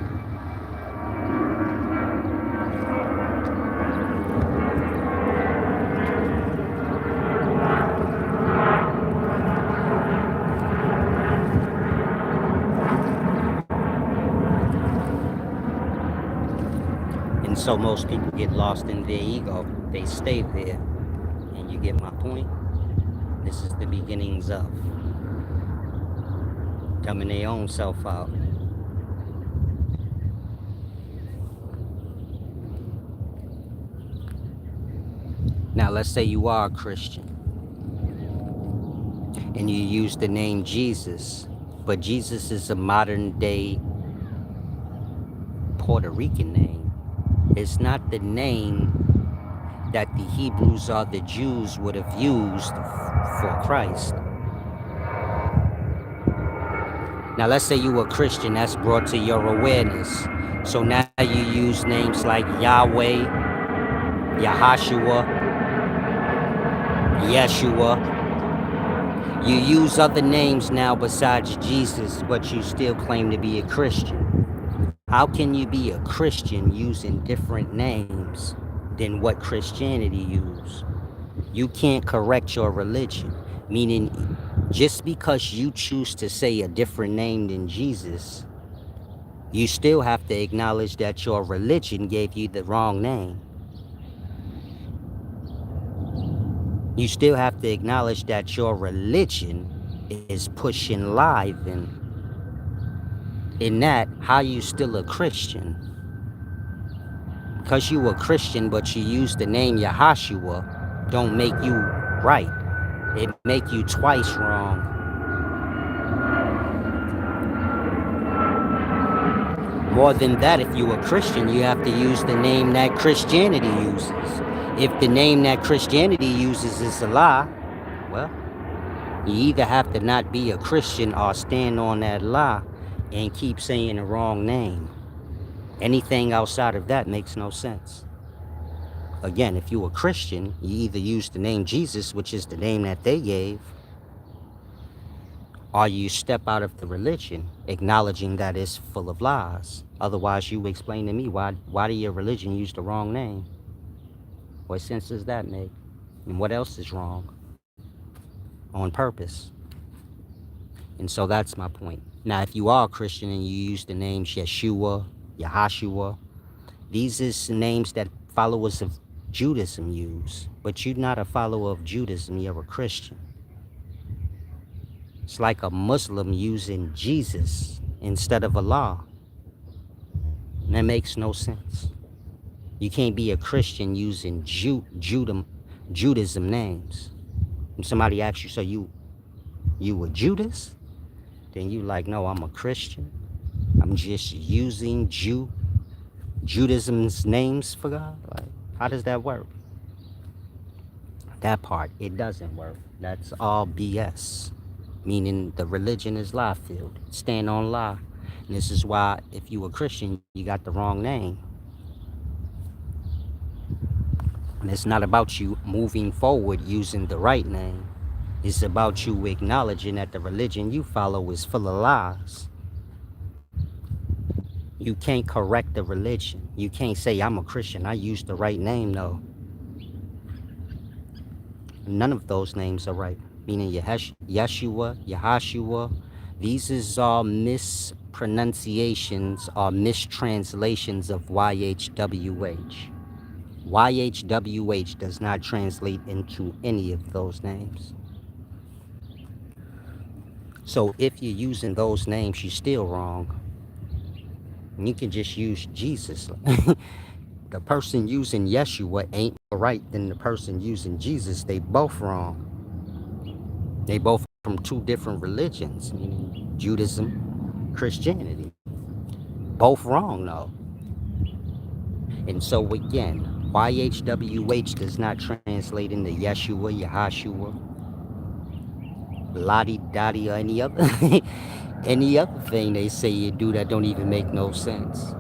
And so most people get lost in their ego. They stay there. And you get my point? This is the beginnings of dumbing their own self out. Now let's say you are a Christian and you use the name Jesus, but Jesus is a modern day Puerto Rican name. It's not the name that the Hebrews or the Jews would have used for Christ. Now let's say you were a Christian, that's brought to your awareness. So now you use names like Yahweh, Yahashua, Yeshua, You use other names now besides Jesus, but you still claim to be a Christian. How can you be a Christian using different names than what Christianity used? You can't correct your religion, meaning just because you choose to say a different name than Jesus, you still have to acknowledge that your religion gave you the wrong name. You still have to acknowledge that your religion is pushing live, and in that, how you still a Christian? Because you a Christian, but you use the name Yahashua, don't make you right. It make you twice wrong. More than that, if you a Christian, you have to use the name that Christianity uses. If the name that Christianity uses is a lie, well, you either have to not be a Christian or stand on that lie and keep saying the wrong name. Anything outside of that makes no sense. Again, if you're a Christian, you either use the name Jesus, which is the name that they gave, or you step out of the religion, acknowledging that it's full of lies. Otherwise, you explain to me why do your religion use the wrong name? What sense does that make? And what else is wrong? On purpose. And so that's my point. Now, if you are a Christian and you use the names Yeshua, Yahashua, these is names that followers of Judaism use. But you're not a follower of Judaism, you're a Christian. It's like a Muslim using Jesus instead of Allah. And that makes no sense. You can't be a Christian using Judaism names. When somebody asks you, so you a Judas? Then you like, no, I'm a Christian. I'm just using Judaism's names for God. Like, how does that work? That part, it doesn't work. That's all BS. Meaning the religion is lie filled. Stand on lie. And this is why if you a Christian, you got the wrong name. And it's not about you moving forward using the right name. It's about you acknowledging that the religion you follow is full of lies. You can't correct the religion. You can't say, I'm a Christian, I use the right name. No. None of those names are right. Meaning Yeshua, Yahashua. These is all mispronunciations or mistranslations of YHWH. YHWH does not translate into any of those names. So if you're using those names, you're still wrong. And you can just use Jesus. The person using Yeshua ain't right than the person using Jesus. They both wrong. They both from two different religions, meaning Judaism, Christianity. Both wrong though. And so again, YHWH does not translate into Yeshua, Yahashua, Lottie Dottie, or any other any other thing they say you do that don't even make no sense.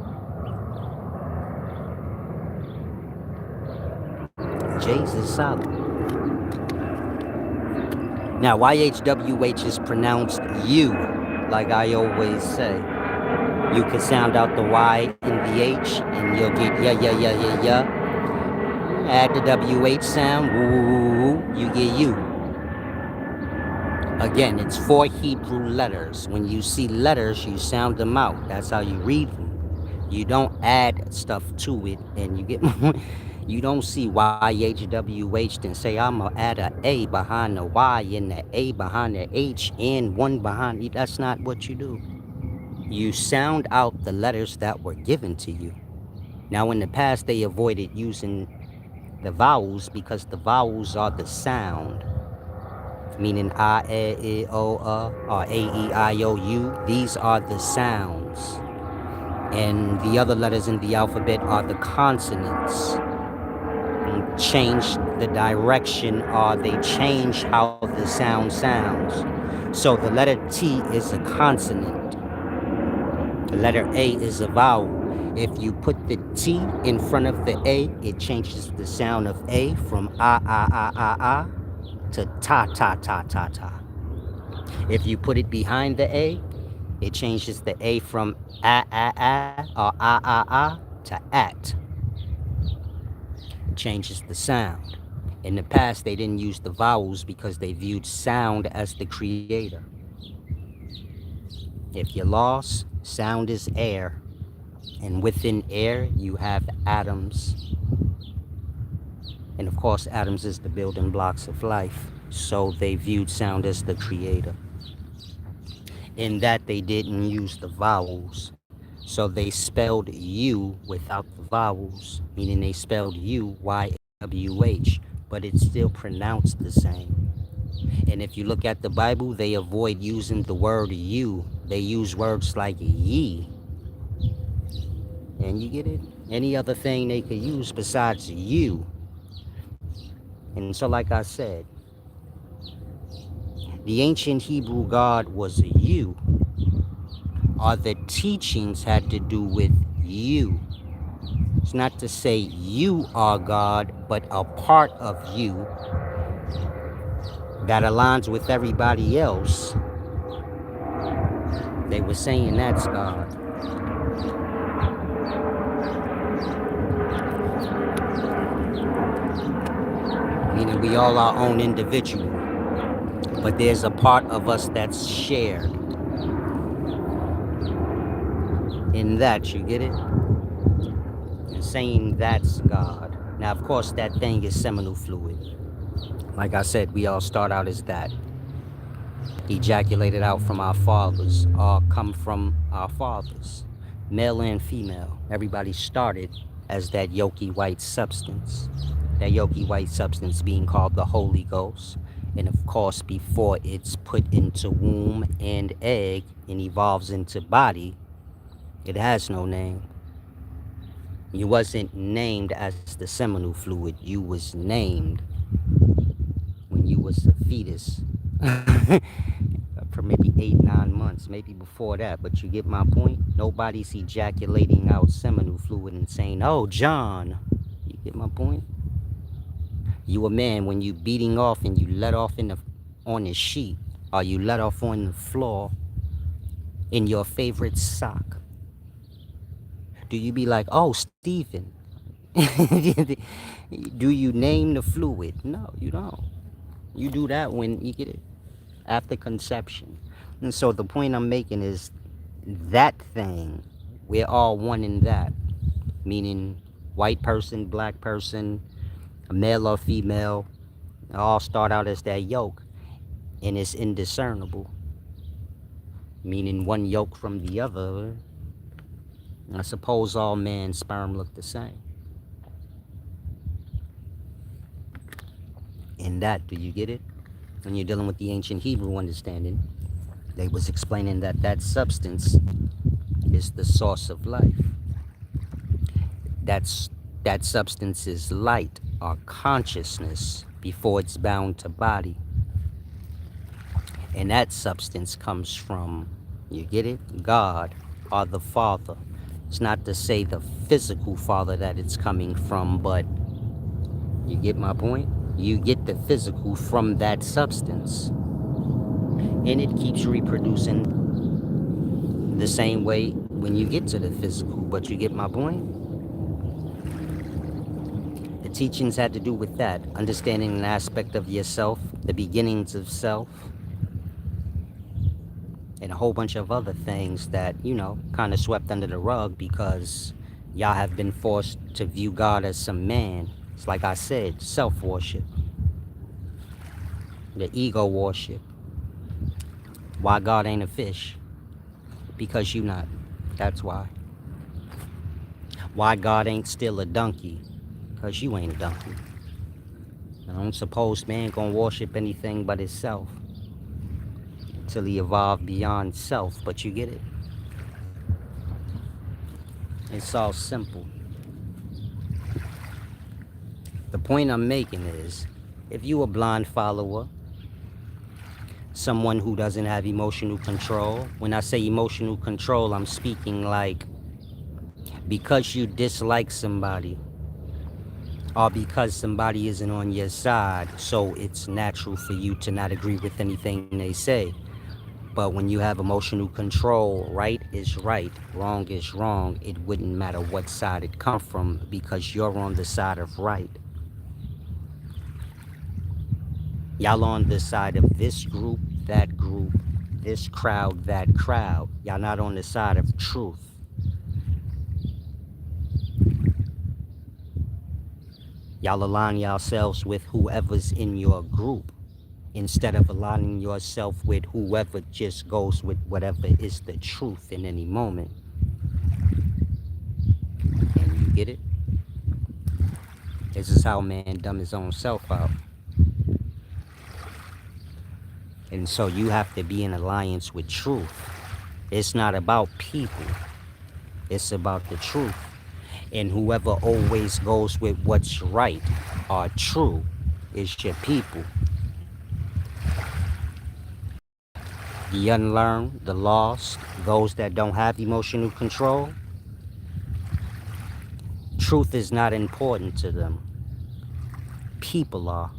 Jesus solid. Now YHWH is pronounced you, like I always say. You can sound out the Y and the H, and you'll get yeah. Add the WH sound, woo, you get you. Again, it's 4 Hebrew letters. When you see letters, you sound them out. That's how you read them. You don't add stuff to it, and you get. You don't see YHWH and say, I'm going to add an A behind the Y and the A behind the H and one behind it. That's not what you do. You sound out the letters that were given to you. Now, in the past, they avoided using the vowels because the vowels are the sound. Meaning I, E, I, O, or A, E, I, O, U. These are the sounds. And the other letters in the alphabet are the consonants. Change the direction or they change how the sound sounds. So the letter T is a consonant. The letter A is a vowel. If you put the T in front of the A, it changes the sound of A from ah to ta. If you put it behind the A, it changes the A from a or to at. It changes the sound. In the past, they didn't use the vowels because they viewed sound as the creator. If you're lost, sound is air. And within air, you have atoms. And of course, atoms is the building blocks of life. So they viewed sound as the creator. In that, they didn't use the vowels. So they spelled you without the vowels, meaning they spelled you, Y-W-H, but it's still pronounced the same. And if you look at the Bible, they avoid using the word you. They use words like ye. And you get it? Any other thing they could use besides you. And so, like I said, the ancient Hebrew God was you. Or the teachings had to do with you. It's not to say you are God, but a part of you that aligns with everybody else. They were saying that's God. Meaning we all our own individual, but there's a part of us that's shared. In that, you get it? And saying that's God. Now, of course, that thing is seminal fluid. Like I said, we all start out as that. Ejaculated out from our fathers, or come from our fathers. Male and female. Everybody started as that yolky white substance. That yolky white substance being called the Holy Ghost. And of course, before it's put into womb and egg and evolves into body, it has no name. You wasn't named as the seminal fluid. You was named when you was a fetus. For maybe 8, 9 months, maybe before that. But you get my point? Nobody's ejaculating out seminal fluid and saying, oh, John. You get my point? You a man when you beating off and you let off on the sheet, or you let off on the floor in your favorite sock. Do you be like, oh, Stephen? Do you name the fluid? No, you don't. You do that when you get it after conception. And so the point I'm making is that thing, we're all one in that. Meaning white person, black person, a male or female, all start out as that yolk. And it's indiscernible. Meaning one yolk from the other. I suppose all man's sperm look the same. In that, do you get it? When you're dealing with the ancient Hebrew understanding, they was explaining that that substance is the source of life. That substance is light or consciousness before it's bound to body. And that substance comes from, you get it? God or the Father. It's not to say the physical Father that it's coming from, but you get my point? You get the physical from that substance. And it keeps reproducing the same way when you get to the physical, but you get my point? The teachings had to do with that, understanding an aspect of yourself, the beginnings of self, and a whole bunch of other things that, kind of swept under the rug because y'all have been forced to view God as some man. It's like I said, self-worship, the ego worship. Why God ain't a fish? Because you not. That's why. Why God ain't still a donkey? Because you ain't a donkey. I don't suppose man gonna worship anything but himself till he evolved beyond self, but you get it? It's all simple. The point I'm making is, if you a blind follower, someone who doesn't have emotional control, when I say emotional control, I'm speaking like because you dislike somebody or because somebody isn't on your side, so it's natural for you to not agree with anything they say. But when you have emotional control, right is right, wrong is wrong. It wouldn't matter what side it come from because you're on the side of right. Y'all on the side of this group, this crowd, that crowd. Y'all not on the side of truth. Y'all align yourselves with whoever's in your group instead of aligning yourself with whoever just goes with whatever is the truth in any moment. And you get it? This is how man dumb his own self out. And so you have to be in alliance with truth. It's not about people. It's about the truth. And whoever always goes with what's right or true is your people. The unlearned, the lost, those that don't have emotional control, truth is not important to them. People are.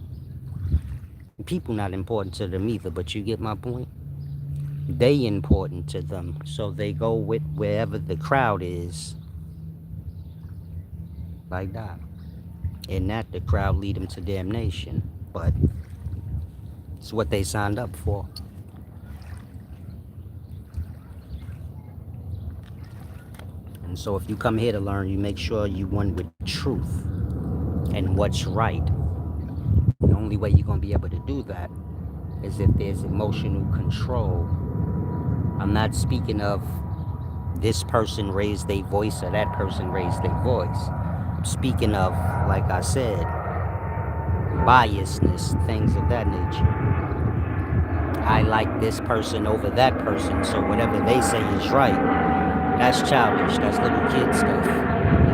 People not important to them either, but you get my point? They important to them, so they go with wherever the crowd is. Like that. And that the crowd lead them to damnation. But it's what they signed up for. And so if you come here to learn, you make sure you one with truth and what's right. The only way you're going to be able to do that is if there's emotional control. I'm not speaking of this person raised their voice or that person raised their voice. I'm speaking of, like I said, biasness, things of that nature. I like this person over that person, so whatever they say is right. That's childish. That's little kid stuff.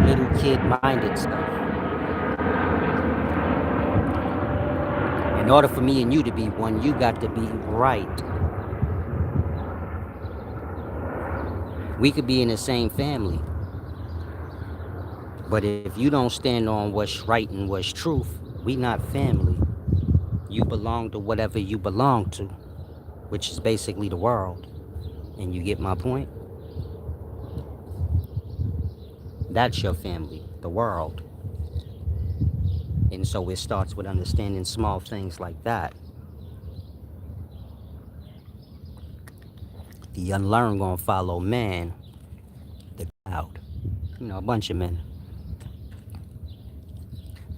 Little kid-minded stuff. In order for me and you to be one, you got to be right. We could be in the same family. But if you don't stand on what's right and what's truth, we not family. You belong to whatever you belong to, which is basically the world. And you get my point? That's your family, the world. And so it starts with understanding small things like that. The unlearned gonna follow man, the crowd, a bunch of men.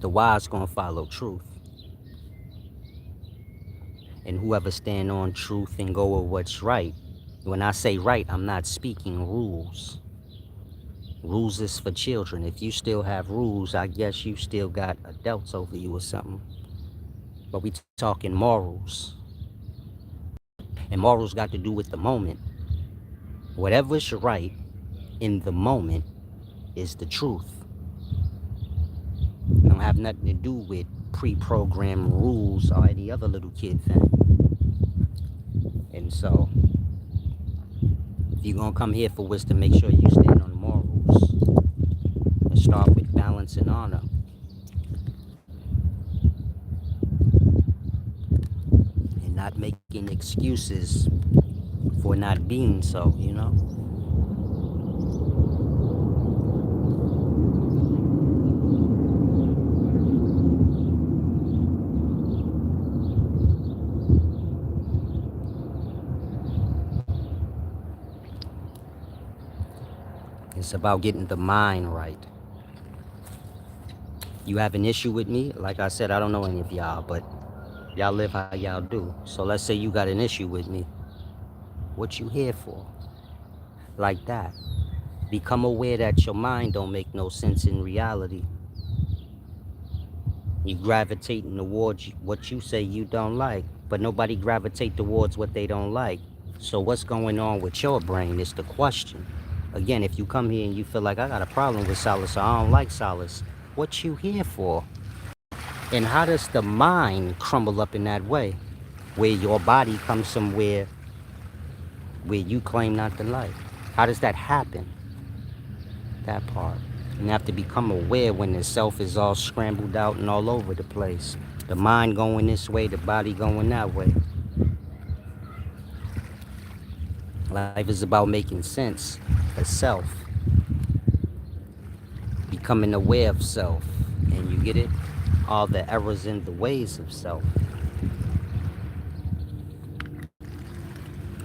The wise gonna follow truth. And whoever stand on truth and go with what's right. When I say right, I'm not speaking rules. Rules is for children. If you still have rules, I guess you still got adults over you or something. But we talking morals. And morals got to do with the moment. Whatever's right in the moment is the truth. It don't have nothing to do with pre-programmed rules or any other little kid thing. And so, if you're going to come here for wisdom, make sure you stand on morals. And start with balance and honor. And not making excuses for not being so, It's about getting the mind right. You have an issue with me? Like I said, I don't know any of y'all, but y'all live how y'all do. So let's say you got an issue with me. What you here for? Like that. Become aware that your mind don't make no sense in reality. You gravitating towards what you say you don't like, but nobody gravitate towards what they don't like. So what's going on with your brain is the question. Again, if you come here and you feel like I got a problem with solace or I don't like solace, what you here for? And how does the mind crumble up in that way? Where your body comes somewhere where you claim not to like. How does that happen? That part. You have to become aware when the self is all scrambled out and all over the place. The mind going this way, the body going that way. Life is about making sense of self, becoming aware of self, and you get it? All the errors and the ways of self.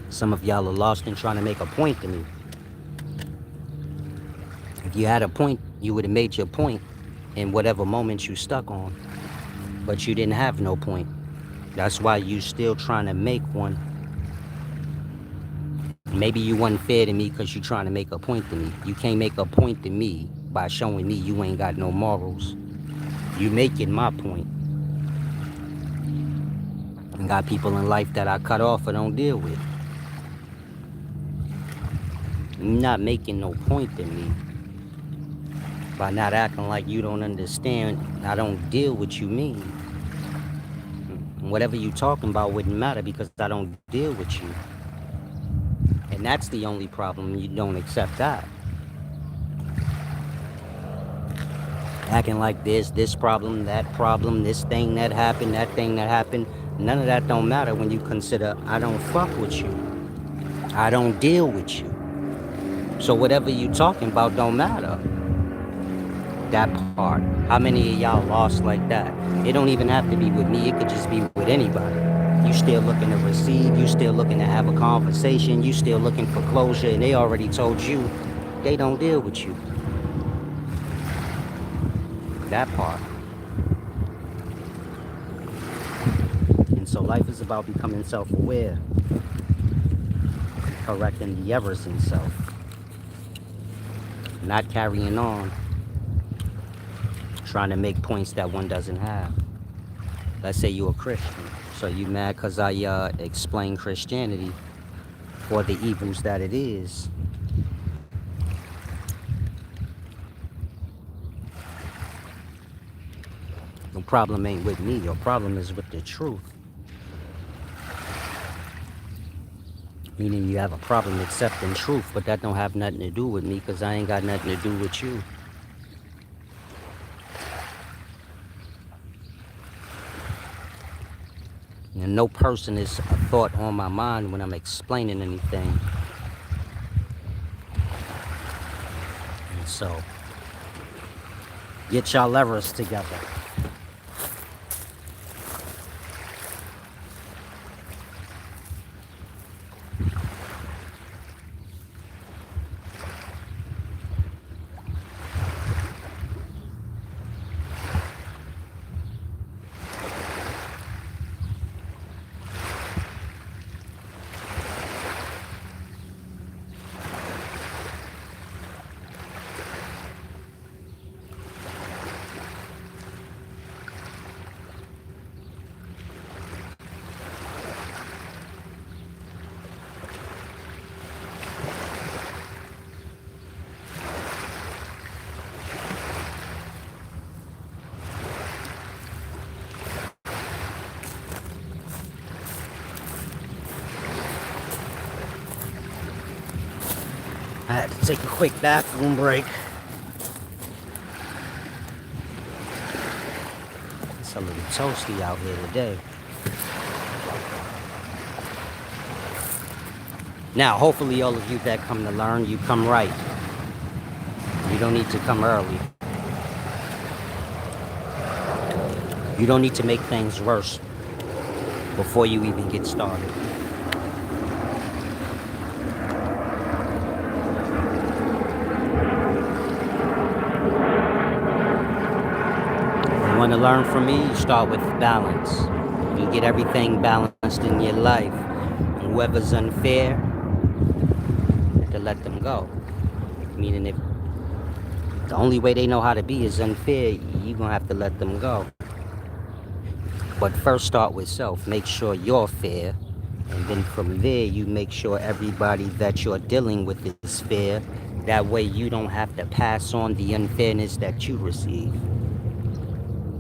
Some of y'all are lost in trying to make a point to me. If you had a point, you would have made your point in whatever moment you stuck on. But you didn't have no point. That's why you still trying to make one. Maybe you unfair to me because you trying to make a point to me. You can't make a point to me by showing me you ain't got no morals. You making my point. And got people in life that I cut off or don't deal with. You're not making no point to me by not acting like you don't understand. I don't deal what you mean. Whatever you talking about wouldn't matter because I don't deal with you. And that's the only problem. You don't accept that. Acting like this problem, this thing that happened, that thing that happened. None of that don't matter when you consider I don't fuck with you. I don't deal with you. So whatever you talking about don't matter. That part. How many of y'all lost like that? It don't even have to be with me. It could just be with anybody. You still looking to receive. You still looking to have a conversation. You still looking for closure. And they already told you they don't deal with you. That part. And so life is about becoming self-aware. Correcting the errors in self. Not carrying on. Trying to make points that one doesn't have. Let's say you're a Christian. So you mad because I explain Christianity for the evils that it is. Your problem ain't with me. Your problem is with the truth. Meaning you have a problem accepting truth, but that don't have nothing to do with me because I ain't got nothing to do with you. And no person is a thought on my mind when I'm explaining anything. And so, get y'all levers together. I had to take a quick bathroom break. It's a little toasty out here today. Now, hopefully all of you that come to learn, you come right. You don't need to come early. You don't need to make things worse before you even get started. You want to learn from me? You start with balance. You get everything balanced in your life. And whoever's unfair, you have to let them go. Meaning if the only way they know how to be is unfair, you're going to have to let them go. But first start with self. Make sure you're fair. And then from there, you make sure everybody that you're dealing with is fair. That way you don't have to pass on the unfairness that you receive.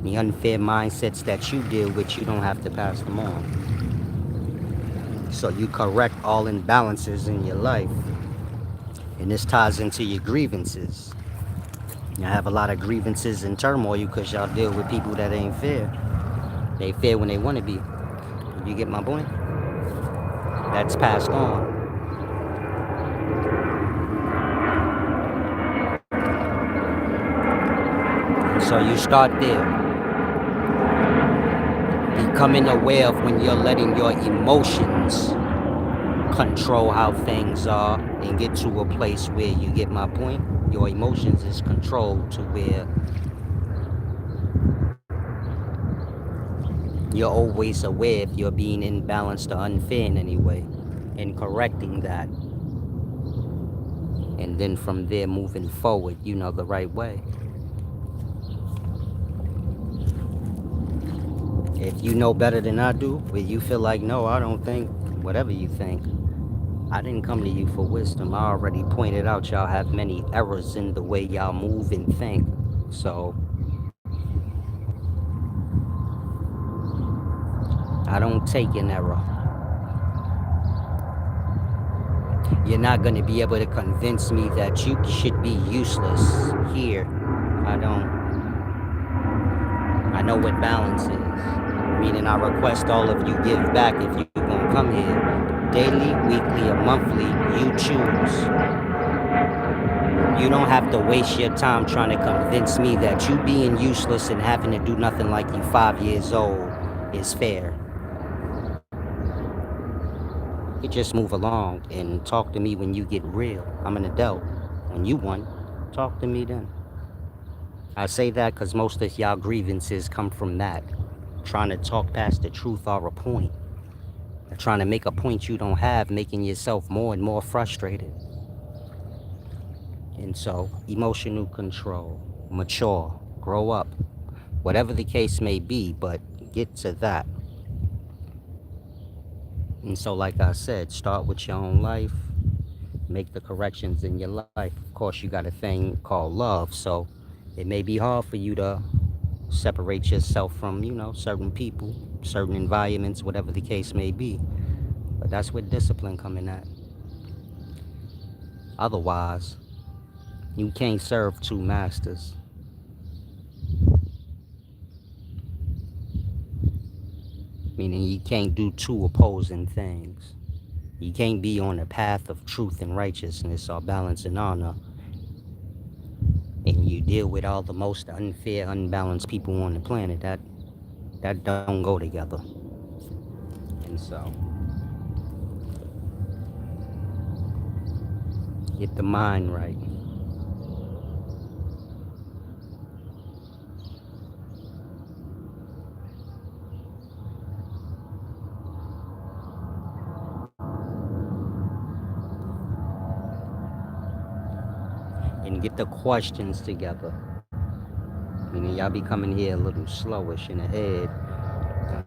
The unfair mindsets that you deal with, you don't have to pass them on. So you correct all imbalances in your life. And this ties into your grievances. You have a lot of grievances and turmoil because y'all deal with people that ain't fair. They fair when they want to be. You get my point? That's passed on. So you start there, becoming aware of when you're letting your emotions control how things are and get to a place where you get my point. Your emotions is controlled to where you're always aware if you're being imbalanced or unfair in any way and correcting that. And then from there, moving forward, you know, the right way. If you know better than I do, where you feel like, no, I don't think, whatever you think, I didn't come to you for wisdom. I already pointed out y'all have many errors in the way y'all move and think. So I don't take an error. You're not going to be able to convince me that you should be useless here. I don't. I know what balance is. Meaning I request all of you give back if you're going to come here. Daily, weekly, or monthly, you choose. You don't have to waste your time trying to convince me that you being useless and having to do nothing like you 5 years old is fair. You just move along and talk to me when you get real. I'm an adult. When you want, talk to me then. I say that because most of y'all grievances come from that. Trying to talk past the truth or a point. Trying to make a point you don't have, making yourself more and more frustrated. And so, emotional control, mature, grow up, whatever the case may be, but get to that. And so, like I said, start with your own life, make the corrections in your life. Of course, you got a thing called love, so it may be hard for you to separate yourself from, you know, certain people, certain environments, whatever the case may be. But that's where discipline coming at. Otherwise, you can't serve two masters. Meaning you can't do two opposing things. You can't be on the path of truth and righteousness or balance and honor, and you deal with all the most unfair, unbalanced people on the planet. That don't go together. And so, get the mind right. And get the questions together. Meaning y'all be coming here a little slowish in the head.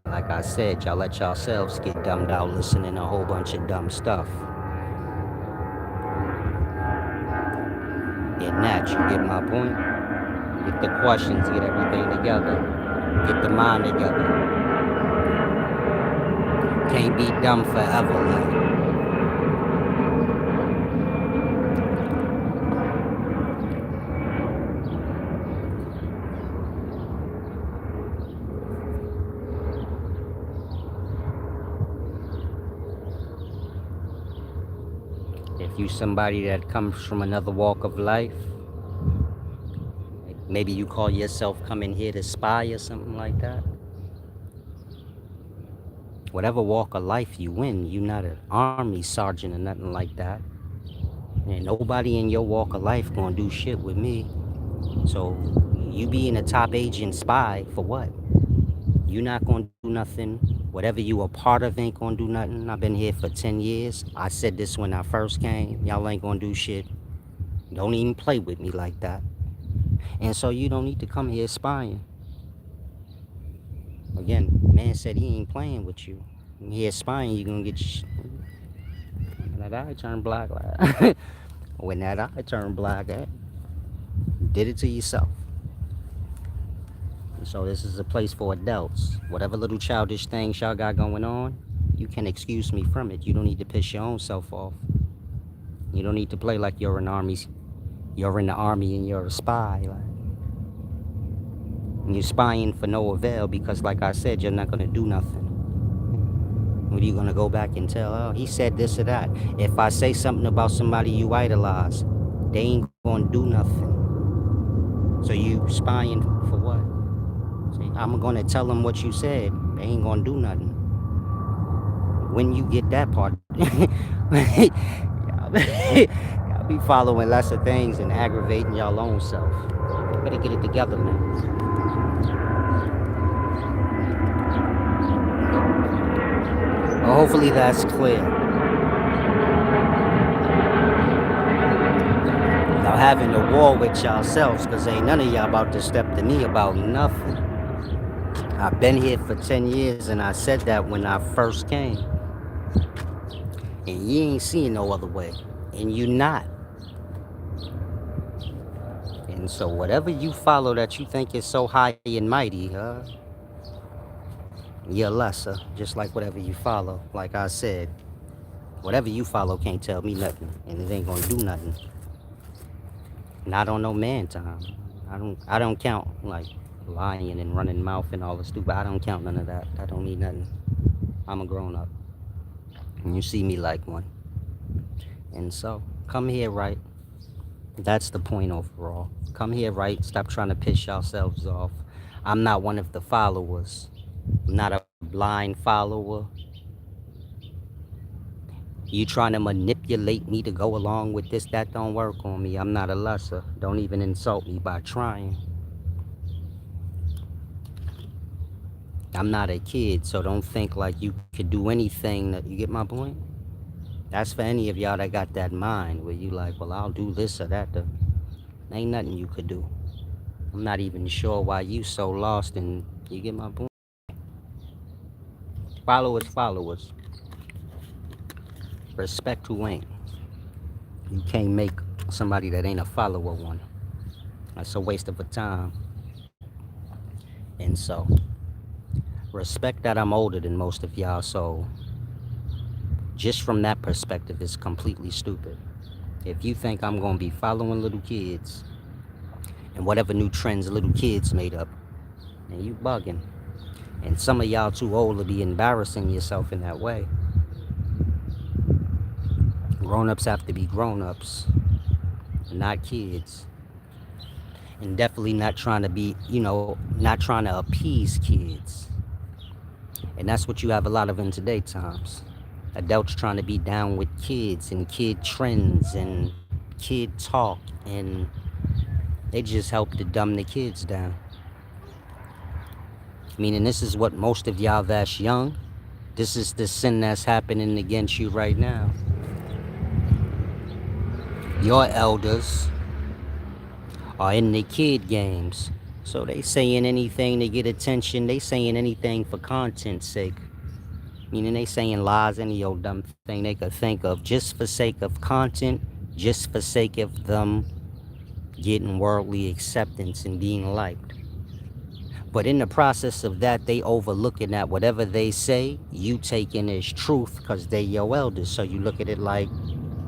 Like I said, y'all let yourselves get dumbed out listening to a whole bunch of dumb stuff. In that, you get my point? Get the questions, get everything together. Get the mind together. Can't be dumb forever, like. If you somebody that comes from another walk of life, maybe you call yourself coming here to spy or something like that. Whatever walk of life you in, you're not an army sergeant or nothing like that. And nobody in your walk of life gonna do shit with me. So you being a top agent spy for what? You're not gonna do nothing. Whatever you a part of ain't gonna do nothing. I've been here for 10 years. I said this when I first came. Y'all ain't gonna do shit. Don't even play with me like that. And so you don't need to come here spying. Again, man said he ain't playing with you. Here spying, you gonna get that eye turn black. When that eye turned black, did it to yourself. And so this is a place for adults. Whatever little childish things y'all got going on, you can excuse me from it. You don't need to piss your own self off. You don't need to play like you're in the army and you're a spy. Like, and you're spying for no avail because, like I said, you're not gonna do nothing. What are you gonna go back and tell? Oh, he said this or that. If I say something about somebody you idolize, they ain't gonna do nothing. So you spying for what? See, I'm gonna tell them what you said. They ain't gonna do nothing. When you get that part, y'all be following lesser things and aggravating y'all own self. Better get it together, man. Well, hopefully that's clear. Y'all having a war with yourselves, cause ain't none of y'all about to step to me about nothing. I've been here for 10 years and I said that when I first came. And you ain't seeing no other way. And you not. And so whatever you follow that you think is so high and mighty, you're lesser. Just like whatever you follow. Like I said, whatever you follow can't tell me nothing. And it ain't gonna do nothing. Not on no man time. I don't count like lying and running mouth and all the stupid. I don't count none of that. That don't mean nothing. I'm a grown up. And you see me like one. And so come here right. That's the point overall. Come here right. Stop trying to piss yourselves off. I'm not one of the followers. I'm not a blind follower. You trying to manipulate me to go along with this, that don't work on me. I'm not a lesser. Don't even insult me by trying. I'm not a kid, so don't think like you could do anything that you get my point? That's for any of y'all that got that mind where you like, well, I'll do this or that. Ain't nothing you could do. I'm not even sure why you so lost and you get my point. Followers. Respect who ain't. You can't make somebody that ain't a follower one. That's a waste of a time. And so, respect that I'm older than most of y'all, so just from that perspective, it's completely stupid. If you think I'm gonna be following little kids and whatever new trends little kids made up, and you bugging. And some of y'all too old to be embarrassing yourself in that way. Grown-ups have to be grown-ups, not kids. And definitely not trying to be, not trying to appease kids. And that's what you have a lot of in today times. Adults trying to be down with kids and kid trends and kid talk, and they just help to dumb the kids down. Meaning this is what most of y'all that's young, this is the sin that's happening against you right now. Your elders are in the kid games. So they saying anything to get attention. They saying anything for content's sake. Meaning they saying lies, any old dumb thing they could think of just for sake of content, just for sake of them getting worldly acceptance and being liked. But in the process of that, they overlooking that whatever they say, you taking as truth because they your elders. So you look at it like,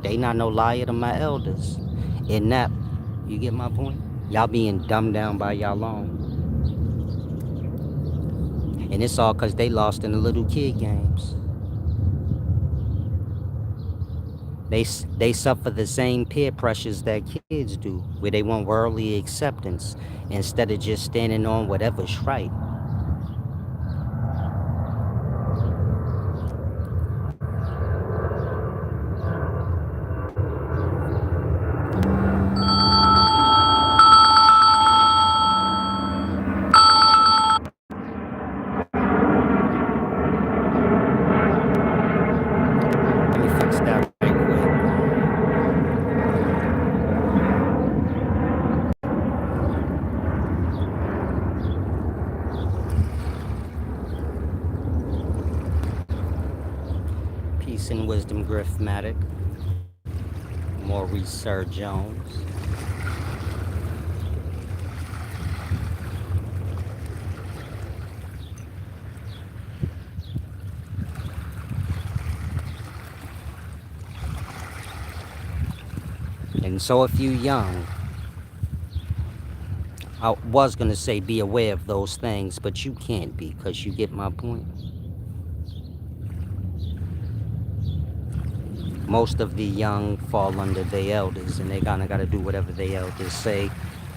they not no liar to my elders. In that, you get my point? Y'all being dumbed down by y'all own. And it's all because they lost in the little kid games. They suffer the same peer pressures that kids do, where they want worldly acceptance instead of just standing on whatever's right. Let me fix that right quick. Peace and wisdom, Griffmatic. Maurice Sir Jones. And so if you young, I was going to say be aware of those things, but you can't be because you get my point. Most of the young fall under their elders and they kind of got to do whatever their elders say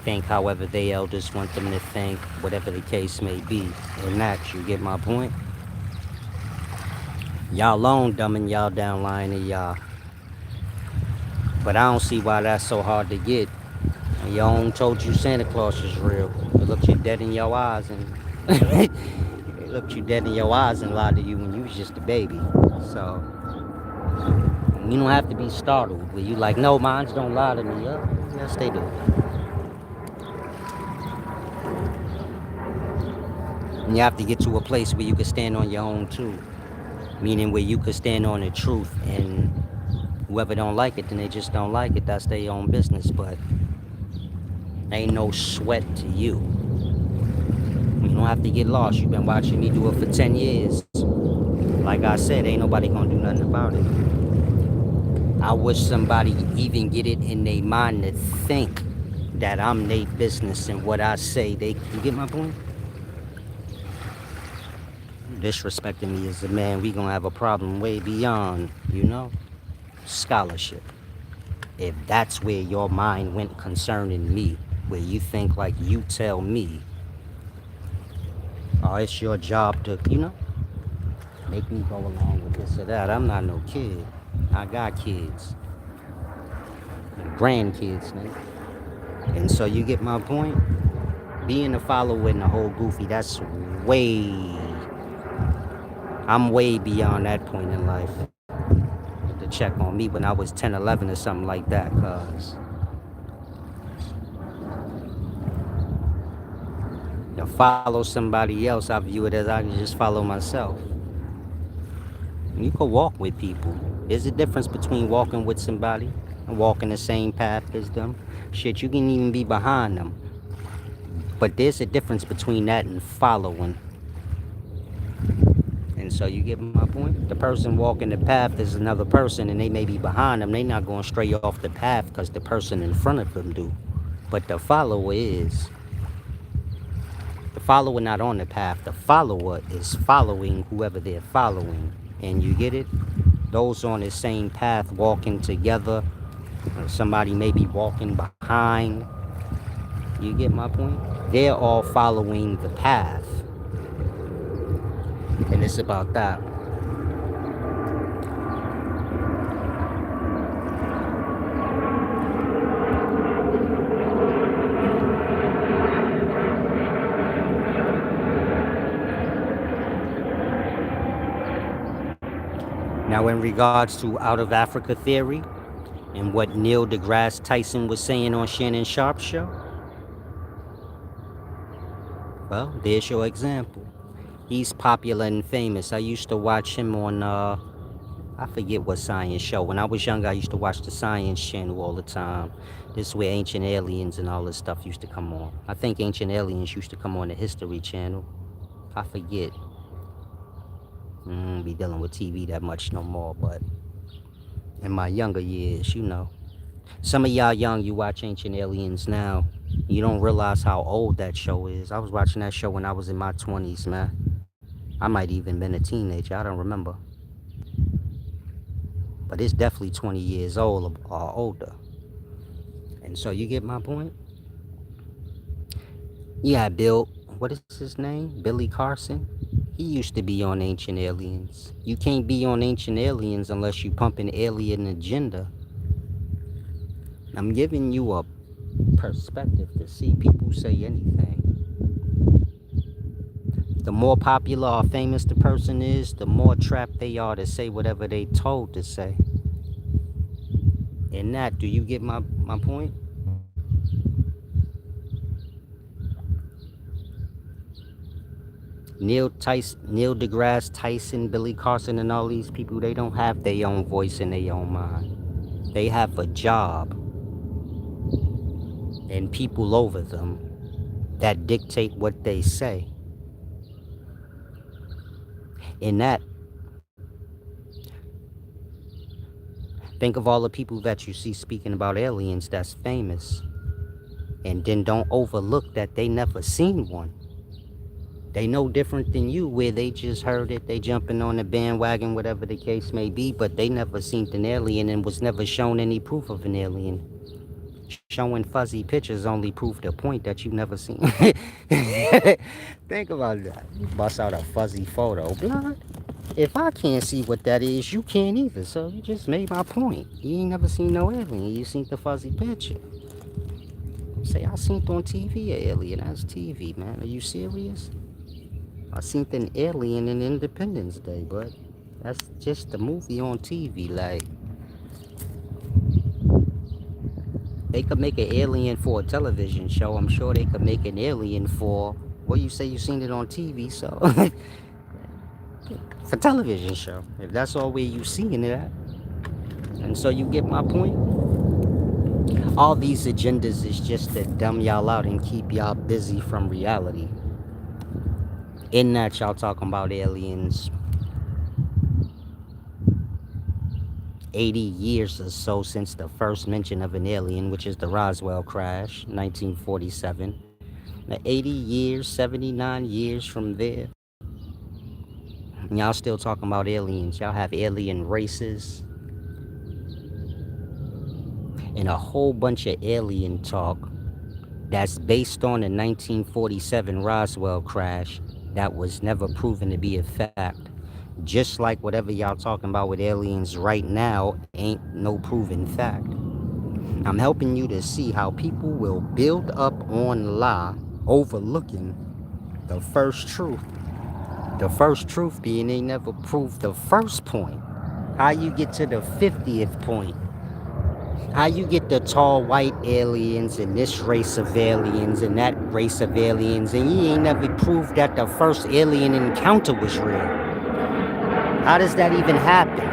think however they elders want them to think, whatever the case may be. And that, you get my point? Y'all alone dumbing y'all down lying to y'all. But I don't see why that's so hard to get. And your own told you Santa Claus is real. It looked you dead in your eyes and it looked you dead in your eyes and lied to you when you was just a baby. So you don't have to be startled where you like, no, mines don't lie to me. Yes, they do. And you have to get to a place where you can stand on your own too. Meaning where you could stand on the truth, and whoever don't like it, then they just don't like it. That's their own business. But ain't no sweat to you. You don't have to get lost. You've been watching me do it for 10 years. Like I said, ain't nobody gonna do nothing about it. I wish somebody even get it in their mind to think that I'm their business and what I say. You get my point? Disrespecting me as a man, we gonna have a problem way beyond, scholarship. If that's where your mind went concerning me, where you think like you tell me, oh, it's your job to, make me go along with this or that. I'm not no kid. I got kids. Grandkids, nigga. And so you get my point? Being a follower and the whole goofy, that's I'm way beyond that point in life. To check on me when I was 10, 11 or something like that, cause to follow somebody else, I view it as I can just follow myself. You can walk with people. There's a difference between walking with somebody and walking the same path as them. Shit, you can even be behind them. But there's a difference between that and following. And so you get my point? The person walking the path is another person and they may be behind them. They not going stray off the path because the person in front of them do. But the follower is. The follower not on the path. The follower is following whoever they're following. And you get it? Those on the same path walking together. Somebody may be walking behind. You get my point? They're all following the path. And it's about that. Now, in regards to out of Africa theory and what Neil deGrasse Tyson was saying on Shannon Sharp's show, well, there's your example. He's popular and famous. I used to watch him on, I forget what science show. When I was young, I used to watch the Science Channel all the time. This is where Ancient Aliens and all this stuff used to come on. I think Ancient Aliens used to come on the History Channel. I forget. Be dealing with TV that much no more, but in my younger years, Some of y'all young, you watch Ancient Aliens now. You don't realize how old that show is. I was watching that show when I was in my 20s, man. I might even been a teenager. I don't remember. But it's definitely 20 years old or older. And so you get my point? Yeah, what is his name? Billy Carson? He used to be on Ancient Aliens. You can't be on Ancient Aliens unless you pump an alien agenda. I'm giving you a perspective to see people say anything. The more popular or famous the person is, the more trapped they are to say whatever they told to say. And that, do you get my point? Neil deGrasse Tyson, Billy Carson, and all these people, they don't have their own voice in their own mind. They have a job and people over them that dictate what they say. In that, think of all the people that you see speaking about aliens that's famous. And then don't overlook that they never seen one. They no different than you, where they just heard it, they jumping on the bandwagon, whatever the case may be, but they never seen an alien and was never shown any proof of an alien. Showing fuzzy pictures only prove the point that you never seen. Think about that. You bust out a fuzzy photo. Blood. If I can't see what that is, you can't either. So you just made my point. You ain't never seen no alien. You seen the fuzzy picture. Say I seen it on TV a alien. That's TV, man. Are you serious? I seen an alien in Independence Day, but that's just a movie on TV. Like they could make an alien for a television show. I'm sure they could make an alien for. Well, you say you seen it on TV, so for television show. If that's all where you seeing it at, and so you get my point. All these agendas is just to dumb y'all out and keep y'all busy from reality. In that y'all talking about aliens 80 years or so since the first mention of an alien, which is the Roswell crash, 1947. Now 80 years, 79 years from there, y'all still talking about aliens. Y'all have alien races and a whole bunch of alien talk that's based on the 1947 Roswell crash that was never proven to be a fact. Just like whatever y'all talking about with aliens right now ain't no proven fact. I'm helping you to see how people will build up on lie, overlooking the first truth. The first truth being they never proved the first point. How you get to the 50th point? How you get the tall white aliens and this race of aliens and that race of aliens and you ain't never proved that the first alien encounter was real? How does that even happen?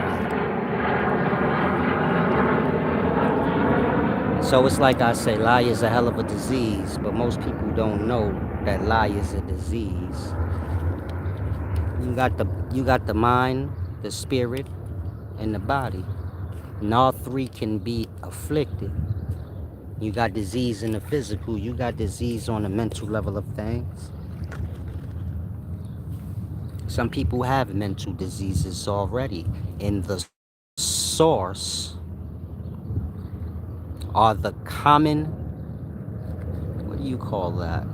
So it's like I say, lie is a hell of a disease, but most people don't know that lie is a disease. You got the mind, the spirit, and the body. And all three can be afflicted. You got disease in the physical, you got disease on the mental level of things. Some people have mental diseases already, and the source are the common, what do you call that?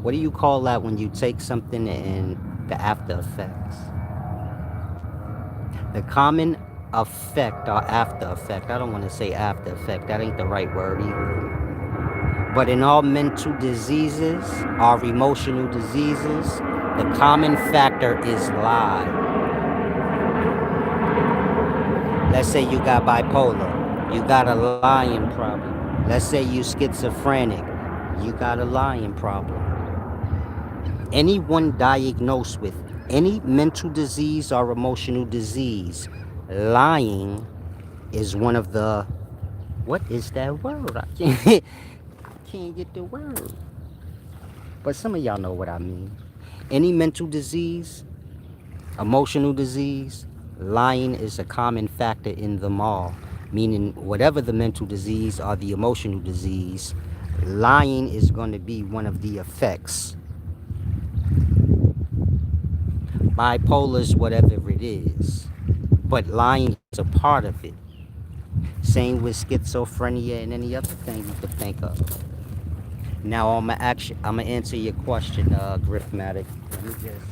What do you call that when you take something and the after effects? The common effect or after effect. I don't want to say after effect. That ain't the right word either. But in all mental diseases or emotional diseases, the common factor is lie. Let's say you got bipolar. You got a lying problem. Let's say you schizophrenic. You got a lying problem. Anyone diagnosed with any mental disease or emotional disease, lying is one of the, what is that word? I can't get the word. But some of y'all know what I mean. Any mental disease, emotional disease, lying is a common factor in them all. Meaning whatever the mental disease or the emotional disease, lying is going to be one of the effects. Bipolar's whatever it is, but lying is a part of it. Same with schizophrenia and any other thing you could think of. Now I'm gonna answer your question, Griffmatic. Let me just.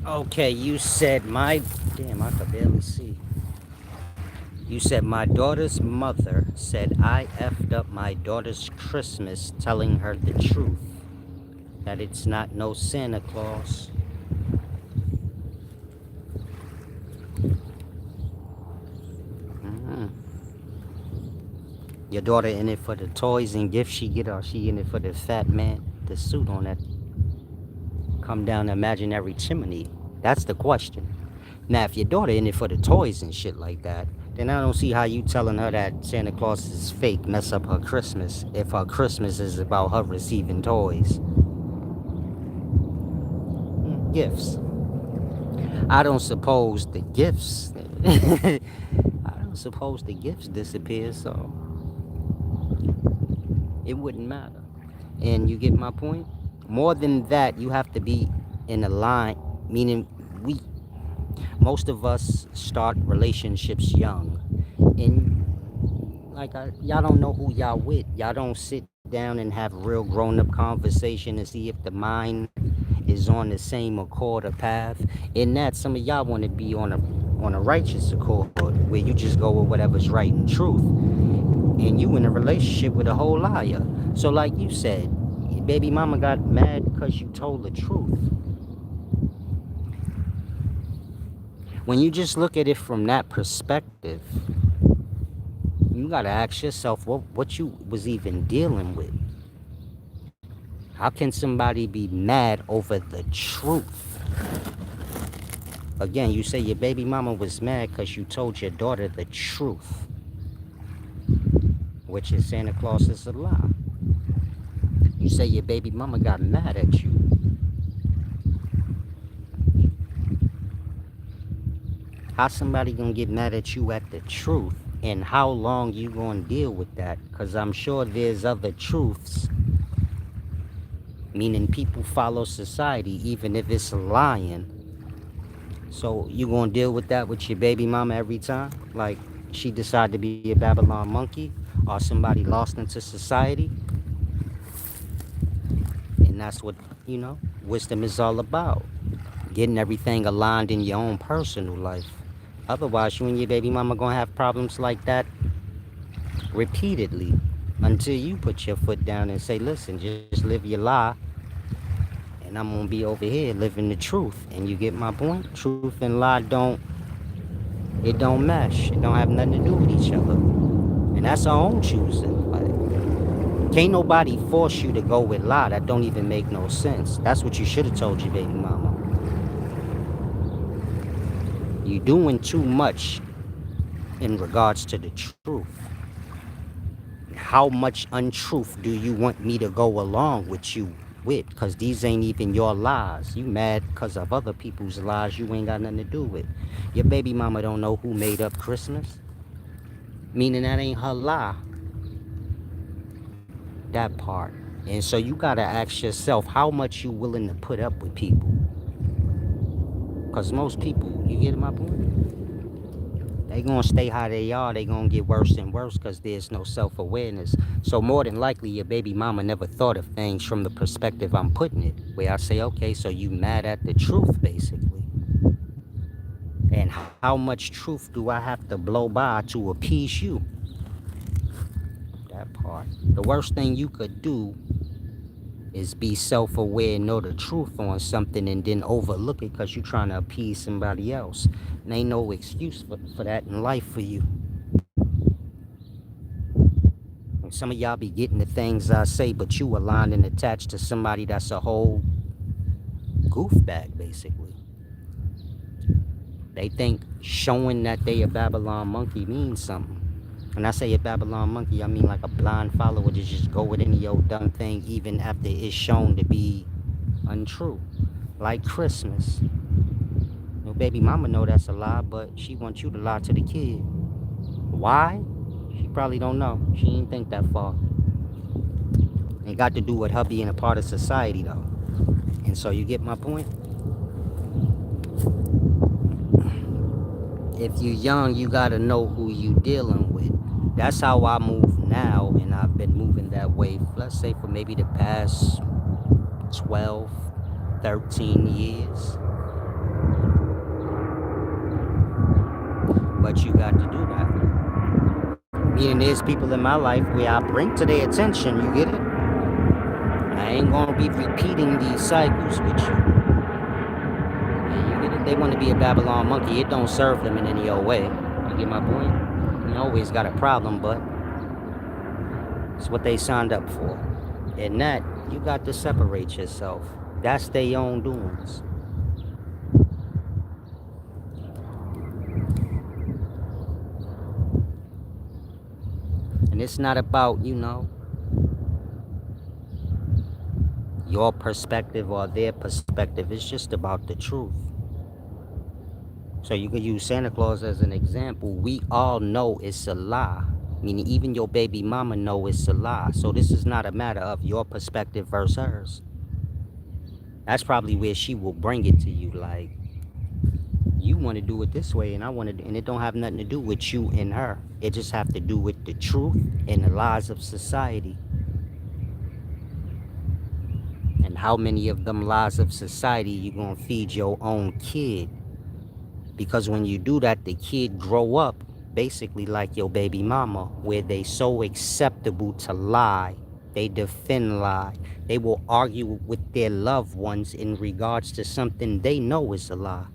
Okay, you said my, damn, I could barely see. You said my daughter's mother said I effed up my daughter's Christmas telling her the truth. that it's not no Santa Claus. Mm. Your daughter in it for the toys and gifts she get, or she in it for the fat man, the suit on that come down the imaginary chimney? That's the question. Now, if your daughter in it for the toys and shit like that, then I don't see how you telling her that Santa Claus is fake mess up her Christmas if her Christmas is about her receiving toys. Gifts. I don't suppose the gifts I don't suppose the gifts disappear, so it wouldn't matter. And you get my point? More than that, you have to be in a line, meaning we most of us start relationships young. And like y'all don't know who y'all with. Y'all don't sit down and have real grown up conversation to see if the mind is on the same accord or path. In that, some of y'all want to be on a righteous accord where you just go with whatever's right and truth. And you in a relationship with a whole liar. So like you said, your baby mama got mad because you told the truth. When you just look at it from that perspective, you gotta ask yourself what you was even dealing with. How can somebody be mad over the truth? Again, you say your baby mama was mad because you told your daughter the truth, which is Santa Claus is a lie. You say your baby mama got mad at you. How somebody gonna get mad at you at the truth? And how long you gonna deal with that? Because I'm sure there's other truths. Meaning people follow society even if it's lying. So you gonna deal with that with your baby mama every time? Like she decided to be a Babylon monkey or somebody lost into society? And that's what, wisdom is all about. Getting everything aligned in your own personal life. Otherwise, you and your baby mama gonna have problems like that repeatedly until you put your foot down and say, listen, just live your lie and I'm gonna be over here living the truth. And you get my point? Truth and lie don't mesh. It don't have nothing to do with each other. And that's our own choosing. Like, can't nobody force you to go with lie. That don't even make no sense. That's what you should have told your baby mama. You doing too much in regards to the truth. How much untruth do you want me to go along with you with? Because these ain't even your lies. You mad because of other people's lies you ain't got nothing to do with. Your baby mama don't know who made up Christmas. Meaning that ain't her lie. That part. And so you gotta ask yourself how much you willing to put up with people. Because most people, you get my point? They gonna stay how they are. They gonna get worse and worse because there's no self-awareness. So more than likely, your baby mama never thought of things from the perspective I'm putting it. Where I say, okay, so you mad at the truth, basically. And how much truth do I have to blow by to appease you? That part. The worst thing you could do is be self-aware, know the truth on something, and then overlook it because you're trying to appease somebody else. And ain't no excuse for that in life for you. And some of y'all be getting the things I say, but you aligned and attached to somebody that's a whole goofbag, basically. They think showing that they a Babylon monkey means something. When I say a Babylon monkey, I mean like a blind follower to just go with any old dumb thing even after it's shown to be untrue. Like Christmas. Your baby mama know that's a lie, but she wants you to lie to the kid. Why? She probably don't know. She ain't think that far. It got to do with her being a part of society though. And so you get my point? If you're young, you gotta know who you dealing with. That's how I move now, and I've been moving that way, let's say for maybe the past 12, 13 years. But you got to do that. Meaning there's people in my life where I bring to their attention, you get it? I ain't gonna be repeating these cycles with you. Yeah, you get it? They want to be a Babylon monkey. It don't serve them in any old way. You get my point? You always got a problem, but it's what they signed up for. And that, you got to separate yourself. That's their own doings. And it's not about, your perspective or their perspective. It's just about the truth. So you could use Santa Claus as an example. We all know it's a lie. Meaning even your baby mama know it's a lie. So this is not a matter of your perspective versus hers. That's probably where she will bring it to you. Like, you want to do it this way, and I want to, and it don't have nothing to do with you and her. It just have to do with the truth and the lies of society. And how many of them lies of society you gonna feed your own kid? Because when you do that, the kid grow up basically like your baby mama, where they so acceptable to lie. They defend lie. They will argue with their loved ones in regards to something they know is a lie.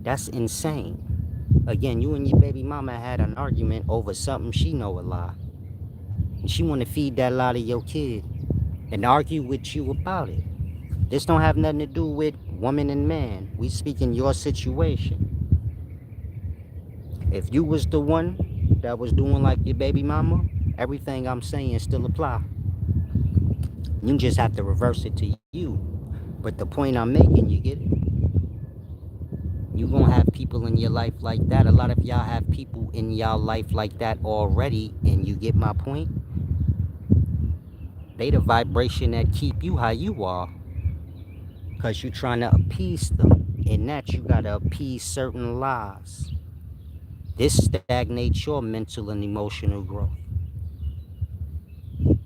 That's insane. Again, you and your baby mama had an argument over something she know a lie. And she want to feed that lie to your kid and argue with you about it. This don't have nothing to do with woman and man. We speak in your situation. If you was the one that was doing like your baby mama, everything I'm saying still apply. You just have to reverse it to you. But the point I'm making, you get it? You gonna have people in your life like that. A lot of y'all have people in y'all life like that already, and you get my point? They the vibration that keep you how you are. Because you trying to appease them. In that, you got to appease certain lies. This stagnates your mental and emotional growth.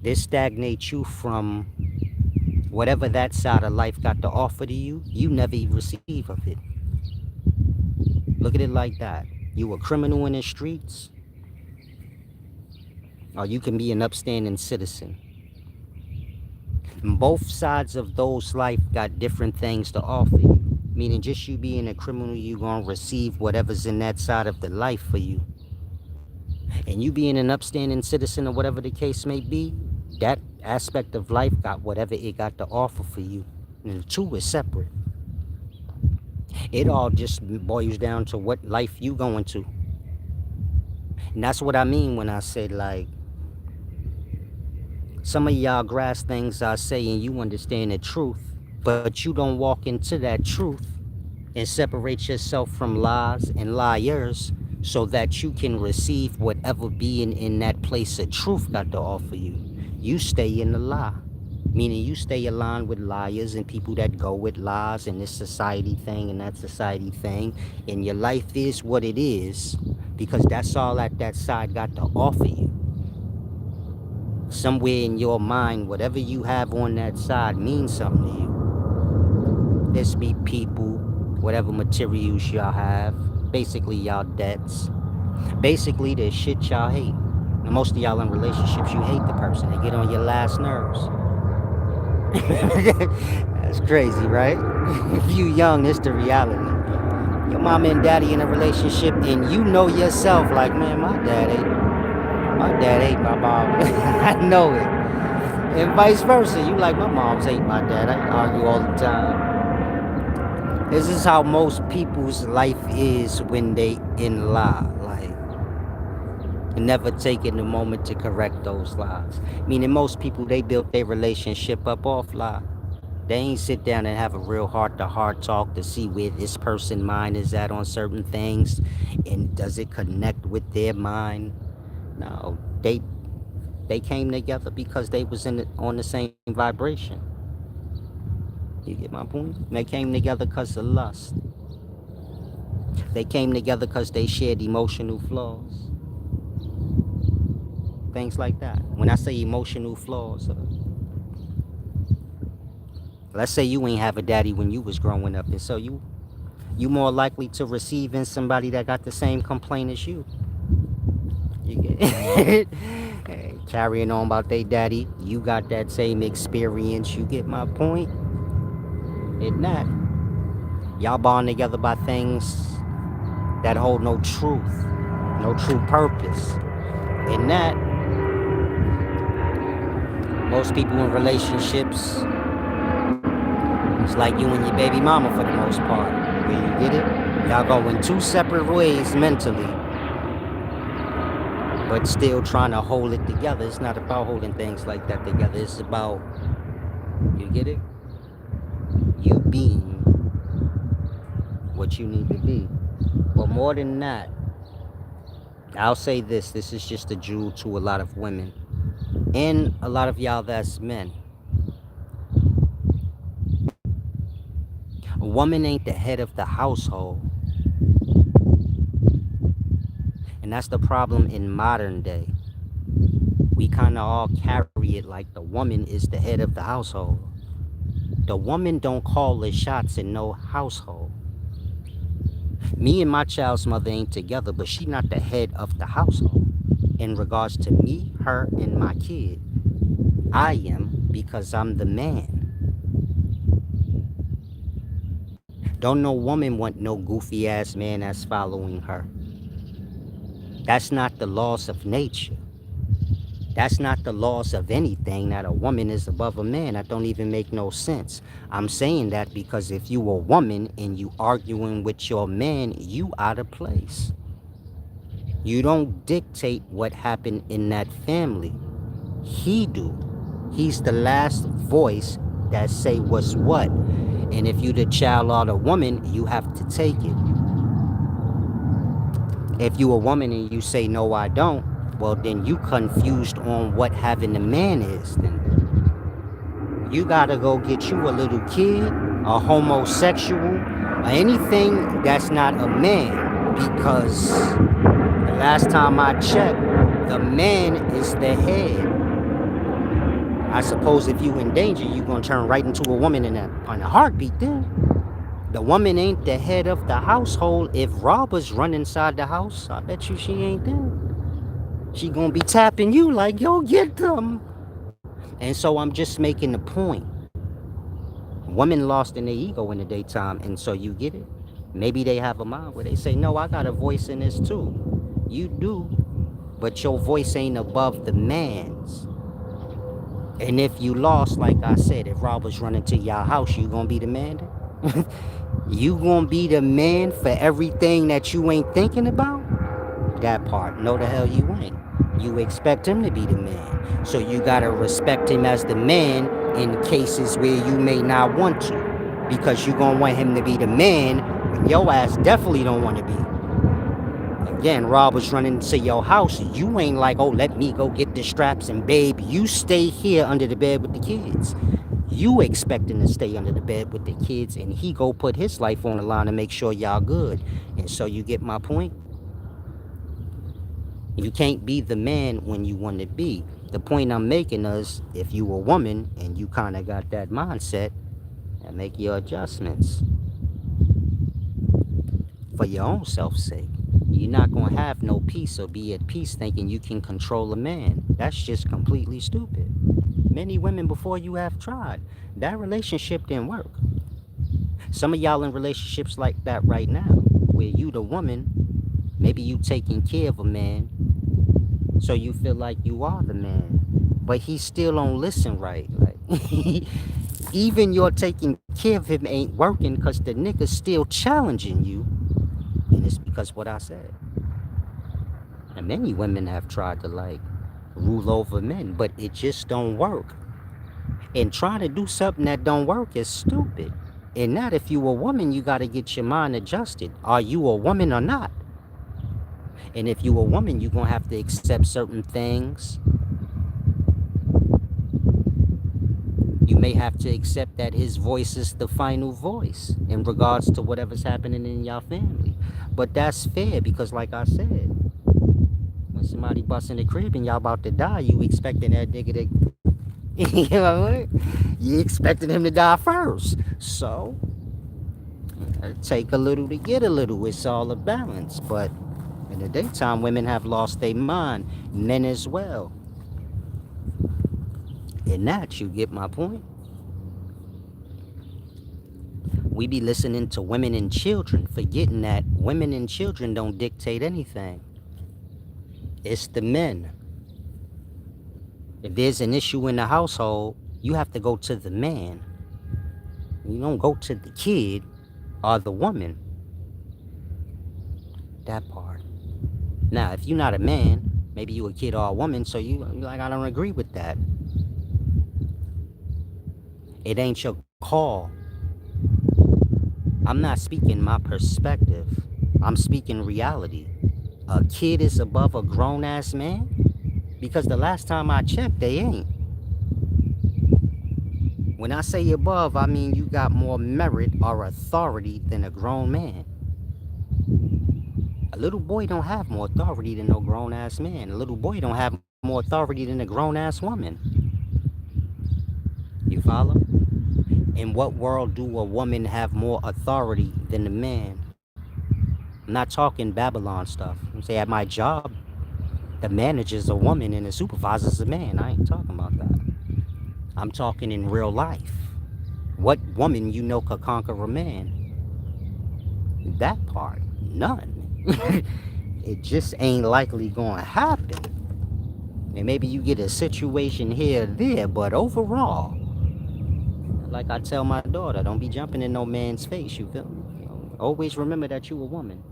This stagnates you from whatever that side of life got to offer to you. You never even receive of it. Look at it like that. You a criminal in the streets, or you can be an upstanding citizen. And both sides of those life got different things to offer you. Meaning just you being a criminal, you gonna receive whatever's in that side of the life for you. And you being an upstanding citizen or whatever the case may be, that aspect of life got whatever it got to offer for you. And the two is separate. It all just boils down to what life you going to. And that's what I mean when I say, like, some of y'all grasp things I say and you understand the truth, but you don't walk into that truth and separate yourself from lies and liars so that you can receive whatever being in that place of truth got to offer you. You stay in the lie, meaning you stay aligned with liars and people that go with lies and this society thing and that society thing, and your life is what it is because that's all that side got to offer you. Somewhere in your mind, whatever you have on that side means something to you. This be people, whatever materials y'all have, basically y'all debts, basically the shit y'all hate. And most of y'all in relationships, you hate the person. They get on your last nerves. That's crazy, right? If you young, it's the reality. Your mama and daddy in a relationship, and you know yourself, like, man, my dad ate my mom. I know it. And vice versa. You like, my mom's ate my dad. I argue all the time. This is how most people's life is when they in lie. Like, never taking the moment to correct those lies. Meaning most people, they built their relationship up off lie. They ain't sit down and have a real heart-to-heart talk to see where this person's mind is at on certain things. And does it connect with their mind? No, they came together because they was on the same vibration. You get my point? They came together because of lust. They came together because they shared emotional flaws. Things like that. When I say emotional flaws, let's say you ain't have a daddy when you was growing up, and so you more likely to receive in somebody that got the same complaint as you. You get it? carrying on about they daddy. You got that same experience. You get my point? In that, y'all bond together by things that hold no truth, no true purpose. In that, most people in relationships, it's like you and your baby mama for the most part. Where you get it? Y'all go in two separate ways mentally, but still trying to hold it together. It's not about holding things like that together. It's about, you get it? You being what you need to be. But more than that, I'll say this. This is just a jewel to a lot of women. And a lot of y'all that's men. A woman ain't the head of the household. And that's the problem in modern day. We kind of all carry it like the woman is the head of the household. The woman don't call the shots in no household. Me and my child's mother ain't together, but she not the head of the household. In regards to me, her, and my kid, I am because I'm the man. Don't no woman want no goofy ass man that's following her. That's not the laws of nature. That's not the laws of anything, that a woman is above a man. That don't even make no sense. I'm saying that because if you a woman and you arguing with your man, you out of place. You don't dictate what happened in that family. He do. He's the last voice that say what's what. And if you the child or the woman, you have to take it. If you a woman and you say, no, I don't, well, then you confused on what having a man is. Then you gotta go get you a little kid, a homosexual, or anything that's not a man. Because the last time I checked, the man is the head. I suppose if you in danger, you gonna turn right into a woman on a heartbeat then. The woman ain't the head of the household. If robbers run inside the house, I bet you she ain't there. She gonna be tapping you like, yo, get them. And so I'm just making the point. Women lost in their ego in the daytime, and so you get it. Maybe they have a mind where they say, no, I got a voice in this too. You do, but your voice ain't above the man's. And if you lost, like I said, if robbers run into your house, you gonna be the man? You gonna be the man for everything that you ain't thinking about? That part, no the hell you ain't. You expect him to be the man. So you gotta respect him as the man in cases where you may not want to. Because you gonna want him to be the man when your ass definitely don't want to be. Again, robbers running into your house, you ain't like, oh, let me go get the straps and babe, you stay here under the bed with the kids. You expecting to stay under the bed with the kids, and he go put his life on the line to make sure y'all good. And so you get my point? You can't be the man when you want to be. The point I'm making is, if you a woman and you kind of got that mindset, and make your adjustments for your own self's sake. You're not going to have no peace or be at peace thinking you can control a man. That's just completely stupid. Many women before you have tried. That relationship didn't work. Some of y'all in relationships like that right now, where you the woman, maybe you taking care of a man, so you feel like you are the man, but he still don't listen right. Like, even your taking care of him ain't working because the nigga's still challenging you. And it's because what I said. And many women have tried to like rule over men, but it just don't work. And trying to do something that don't work is stupid. And not if you a woman, you got to get your mind adjusted. Are you a woman or not? And if you a woman, you're going to have to accept certain things. You may have to accept that his voice is the final voice in regards to whatever's happening in your family. But that's fair because like I said, when somebody busts in the crib and y'all about to die, you expecting that nigga to, you know what? You expecting him to die first. So, take a little to get a little. It's all a balance. But in the daytime, women have lost their mind. Men as well. In that, you get my point. We be listening to women and children, forgetting that women and children don't dictate anything. It's the men. If there's an issue in the household, you have to go to the man. You don't go to the kid or the woman. That part. Now, if you're not a man, maybe you a kid or a woman, so you like, I don't agree with that. It ain't your call. I'm not speaking my perspective. I'm speaking reality. A kid is above a grown ass man? Because the last time I checked, they ain't. When I say above, I mean you got more merit or authority than a grown man. A little boy don't have more authority than no grown ass man. A little boy don't have more authority than a grown ass woman. You follow? In what world do a woman have more authority than a man? I'm not talking Babylon stuff. I'm saying at my job, the manager's a woman and the supervisor's a man. I ain't talking about that. I'm talking in real life. What woman you know could conquer a man? That part, none. It just ain't likely gonna happen. And maybe you get a situation here or there, but overall, like I tell my daughter, don't be jumping in no man's face, you feel me? Always remember that you a woman.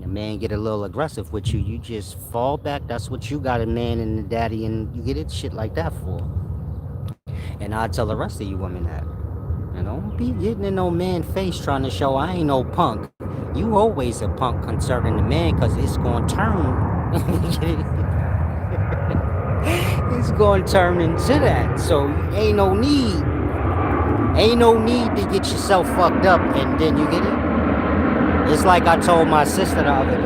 A man get a little aggressive with you, you just fall back. That's what you got a man and a daddy and you get it shit like that for. And I tell the rest of you women that. And don't be getting in no man face trying to show I ain't no punk. You always a punk concerning the man because it's going to turn. It's going to turn into that. So ain't no need. Ain't no need to get yourself fucked up and then you get it. It's like I told my sister the other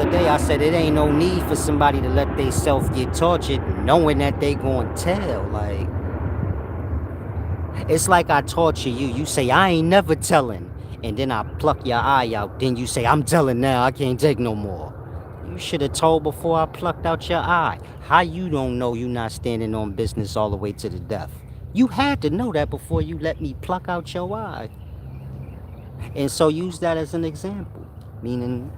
day. I said it ain't no need for somebody to let they self get tortured knowing that they gonna tell. Like, it's like I torture you. You say, I ain't never telling. And then I pluck your eye out. Then you say, I'm telling now. I can't take no more. You should have told before I plucked out your eye. How you don't know you not standing on business all the way to the death? You had to know that before you let me pluck out your eye. And so use that as an example. Meaning,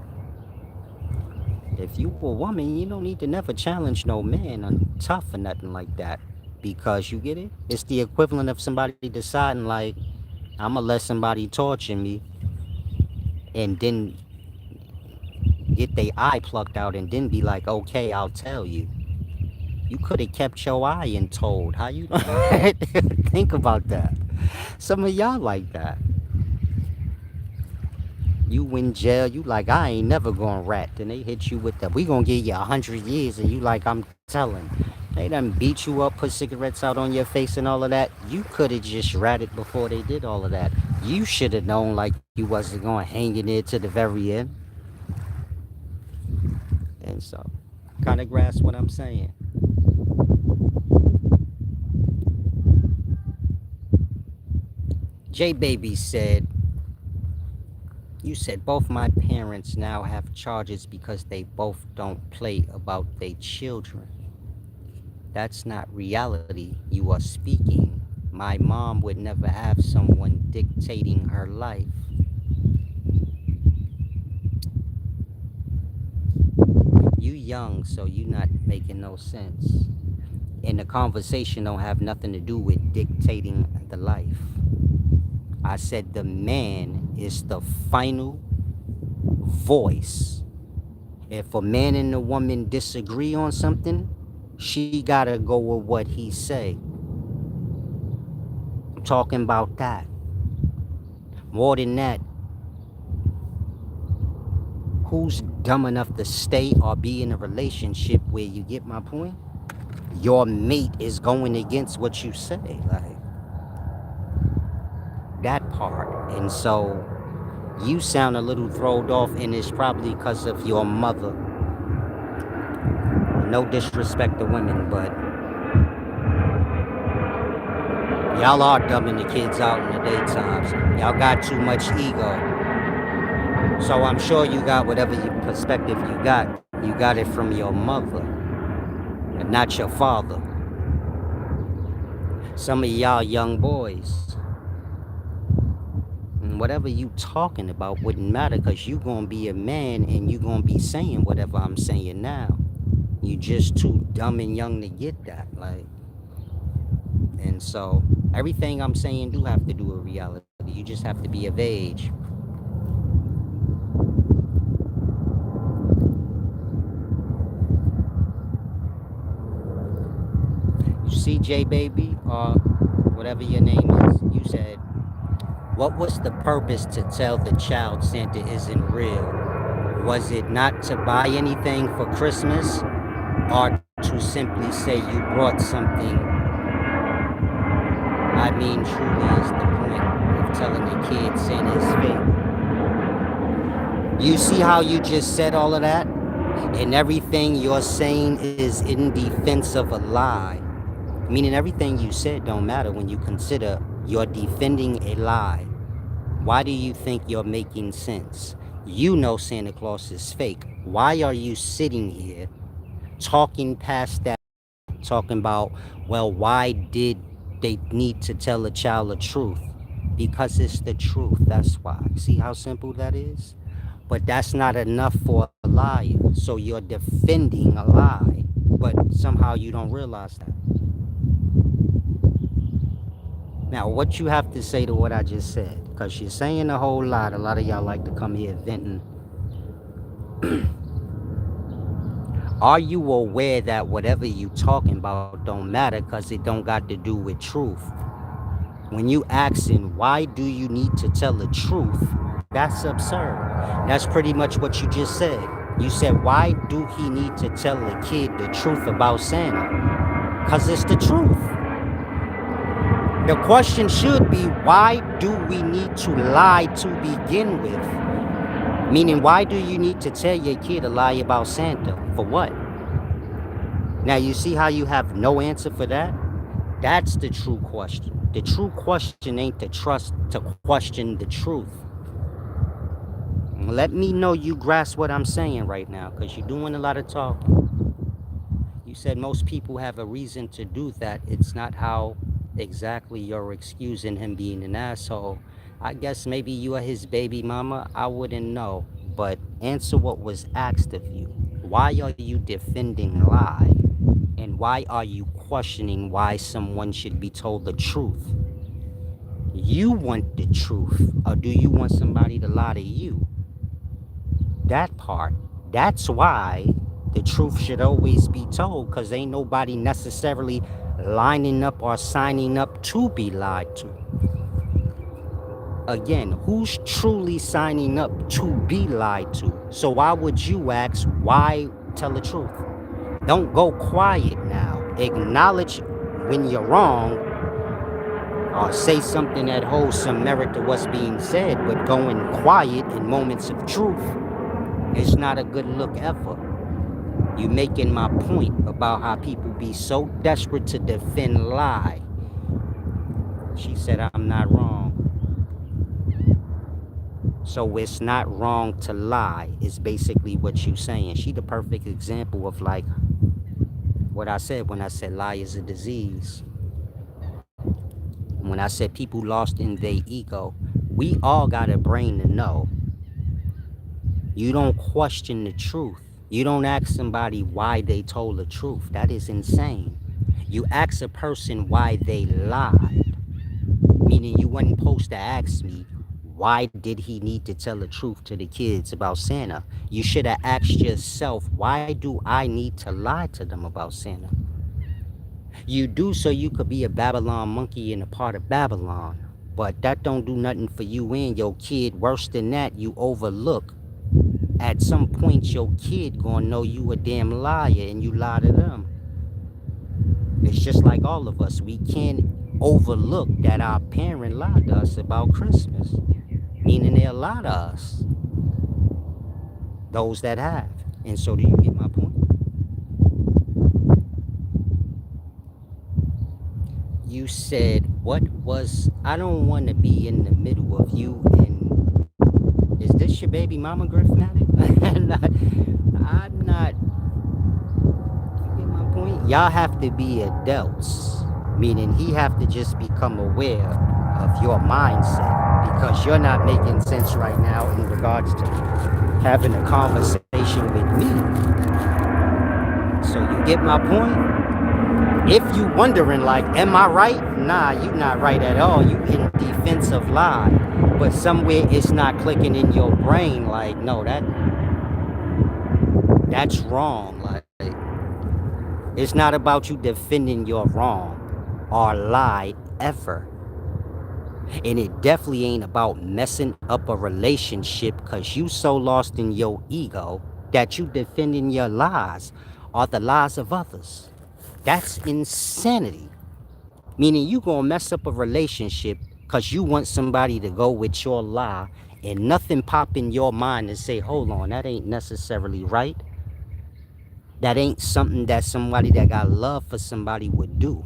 if you a woman, you don't need to never challenge no man on tough or nothing like that. Because you get it? It's the equivalent of somebody deciding like, I'ma let somebody torture me and then get their eye plucked out and then be like, okay, I'll tell you. You could have kept your eye and told. How you think about that? Some of y'all like that. You in jail, you like, I ain't never gonna rat. Then they hit you with that. We gonna give you 100 years and you like, I'm telling. They done beat you up, put cigarettes out on your face and all of that. You could have just ratted before they did all of that. You should have known like you wasn't gonna hang in there to the very end. And so, kind of grasp what I'm saying. J Baby said, you said both my parents now have charges because they both don't play about their children. That's not reality you are speaking. My mom would never have someone dictating her life. You young, so you not making no sense. And the conversation don't have nothing to do with dictating the life. I said the man is the final voice. If a man and a woman disagree on something, she gotta go with what he say. I'm talking about that. More than that, who's dumb enough to stay or be in a relationship where, you get my point? Your mate is going against what you say, like that part. And so you sound a little thrown off, and it's probably because of your mother. No disrespect to women, but y'all are dumbing the kids out in the daytimes. Y'all got too much ego. So I'm sure you got whatever perspective you got it from your mother, and not your father. Some of y'all young boys, and whatever you talking about wouldn't matter because you gonna be a man and you gonna be saying whatever I'm saying now. You just too dumb and young to get that. Like, and so everything I'm saying do have to do with reality. You just have to be of age. You see, J baby, or whatever your name is, you said, what was the purpose to tell the child Santa isn't real? Was it not to buy anything for Christmas or to simply say you brought something? I mean, truly is the point of telling the kid Santa's fake. You see how you just said all of that? And everything you're saying is in defense of a lie. Meaning everything you said don't matter when you consider you're defending a lie. Why do you think you're making sense? You know Santa Claus is fake. Why are you sitting here talking past that, talking about, well, why did they need to tell a child the truth? Because it's the truth, that's why. See how simple that is? But that's not enough for a liar. So you're defending a lie, but somehow you don't realize that. Now, what you have to say to what I just said, because you're saying a whole lot. A lot of y'all like to come here venting. Are you aware that whatever you talking about don't matter because it don't got to do with truth? When you asking why do you need to tell the truth, that's absurd. That's pretty much what you just said. You said, why do he need to tell the kid the truth about Santa? Because it's the truth. The question should be, why do we need to lie to begin with? Meaning, why do you need to tell your kid a lie about Santa? For what? Now, you see how you have no answer for that? That's the true question. The true question ain't to question the truth. Let me know you grasp what I'm saying right now, because you're doing a lot of talking. You said most people have a reason to do that. It's not how exactly you're excusing him being an asshole. I guess maybe you are his baby mama. I wouldn't know. But answer what was asked of you. Why are you defending lie? And why are you questioning why someone should be told the truth? You want the truth, or do you want somebody to lie to you? That part. That's why the truth should always be told, because ain't nobody necessarily lining up or signing up to be lied to. Again, who's truly signing up to be lied to? So why would you ask, why tell the truth? Don't go quiet now. Acknowledge when you're wrong, or say something that holds some merit to what's being said, but going quiet in moments of truth is not a good look ever. You making my point about how people be so desperate to defend lie. She said I'm not wrong. So it's not wrong to lie is basically what you saying. She the perfect example of like what I said when I said lie is a disease. When I said people lost in their ego, we all got a brain to know. You don't question the truth. You don't ask somebody why they told the truth. That is insane. You ask a person why they lied. Meaning you wasn't supposed to ask me, why did he need to tell the truth to the kids about Santa? You should have asked yourself, why do I need to lie to them about Santa? You do so you could be a Babylon monkey and a part of Babylon. But that don't do nothing for you and your kid. Worse than that, you overlook. At some point, your kid gonna know you a damn liar and you lie to them. It's just like all of us. We can't overlook that our parent lied to us about Christmas. Meaning they'll lie to us. Those that have. And so do you get my point? You said, what was, I don't want to be in the middle of you and, is this your your baby mama Griffnatic? I'm not. You get my point? Y'all have to be adults, meaning he have to just become aware of your mindset because you're not making sense right now in regards to having a conversation with me. So you get my point? If you wondering like, am I right? Nah, you not right at all. You in defensive lie. But somewhere it's not clicking in your brain like, no, that's wrong. Like it's not about you defending your wrong or lie ever. And it definitely ain't about messing up a relationship because you so lost in your ego that you defending your lies or the lies of others. That's insanity. Meaning you gonna mess up a relationship because you want somebody to go with your lie and nothing pop in your mind and say, hold on, that ain't necessarily right. That ain't something that somebody that got love for somebody would do.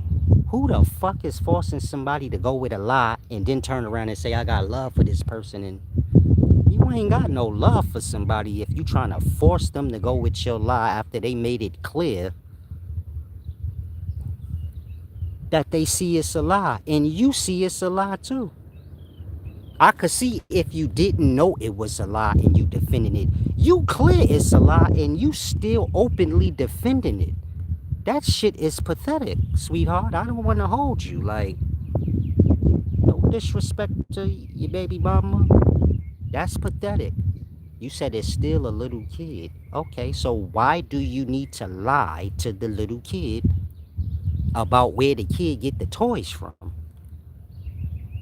Who the fuck is forcing somebody to go with a lie and then turn around and say, I got love for this person? And you ain't got no love for somebody if you trying to force them to go with your lie after they made it clear that they see it's a lie and you see it's a lie too. I could see if you didn't know it was a lie and you defending it. You clear it's a lie and you still openly defending it. That shit is pathetic, sweetheart. I don't want to hold you. Like, no disrespect to your baby mama. That's pathetic. You said it's still a little kid. Okay, so why do you need to lie to the little kid about where the kid get the toys from?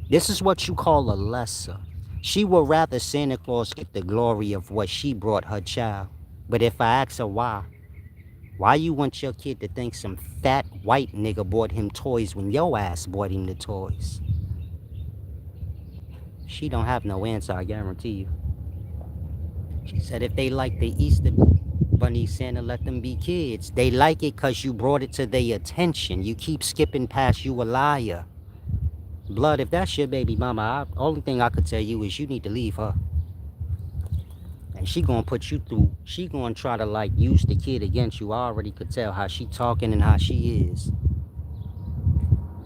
This is what you call a lesser. She would rather Santa Claus get the glory of what she brought her child. But if I ask her why you want your kid to think some fat white nigga bought him toys when your ass bought him the toys? She don't have no answer, I guarantee you. She said if they like the Easter Bunny, Santa let them be kids. They like it because you brought it to their attention. You keep skipping past, you a liar. Blood, if that's your baby mama, only thing I could tell you is you need to leave her. And she gonna put you through, she gonna try to like use the kid against you. I already could tell how she talking and how she is.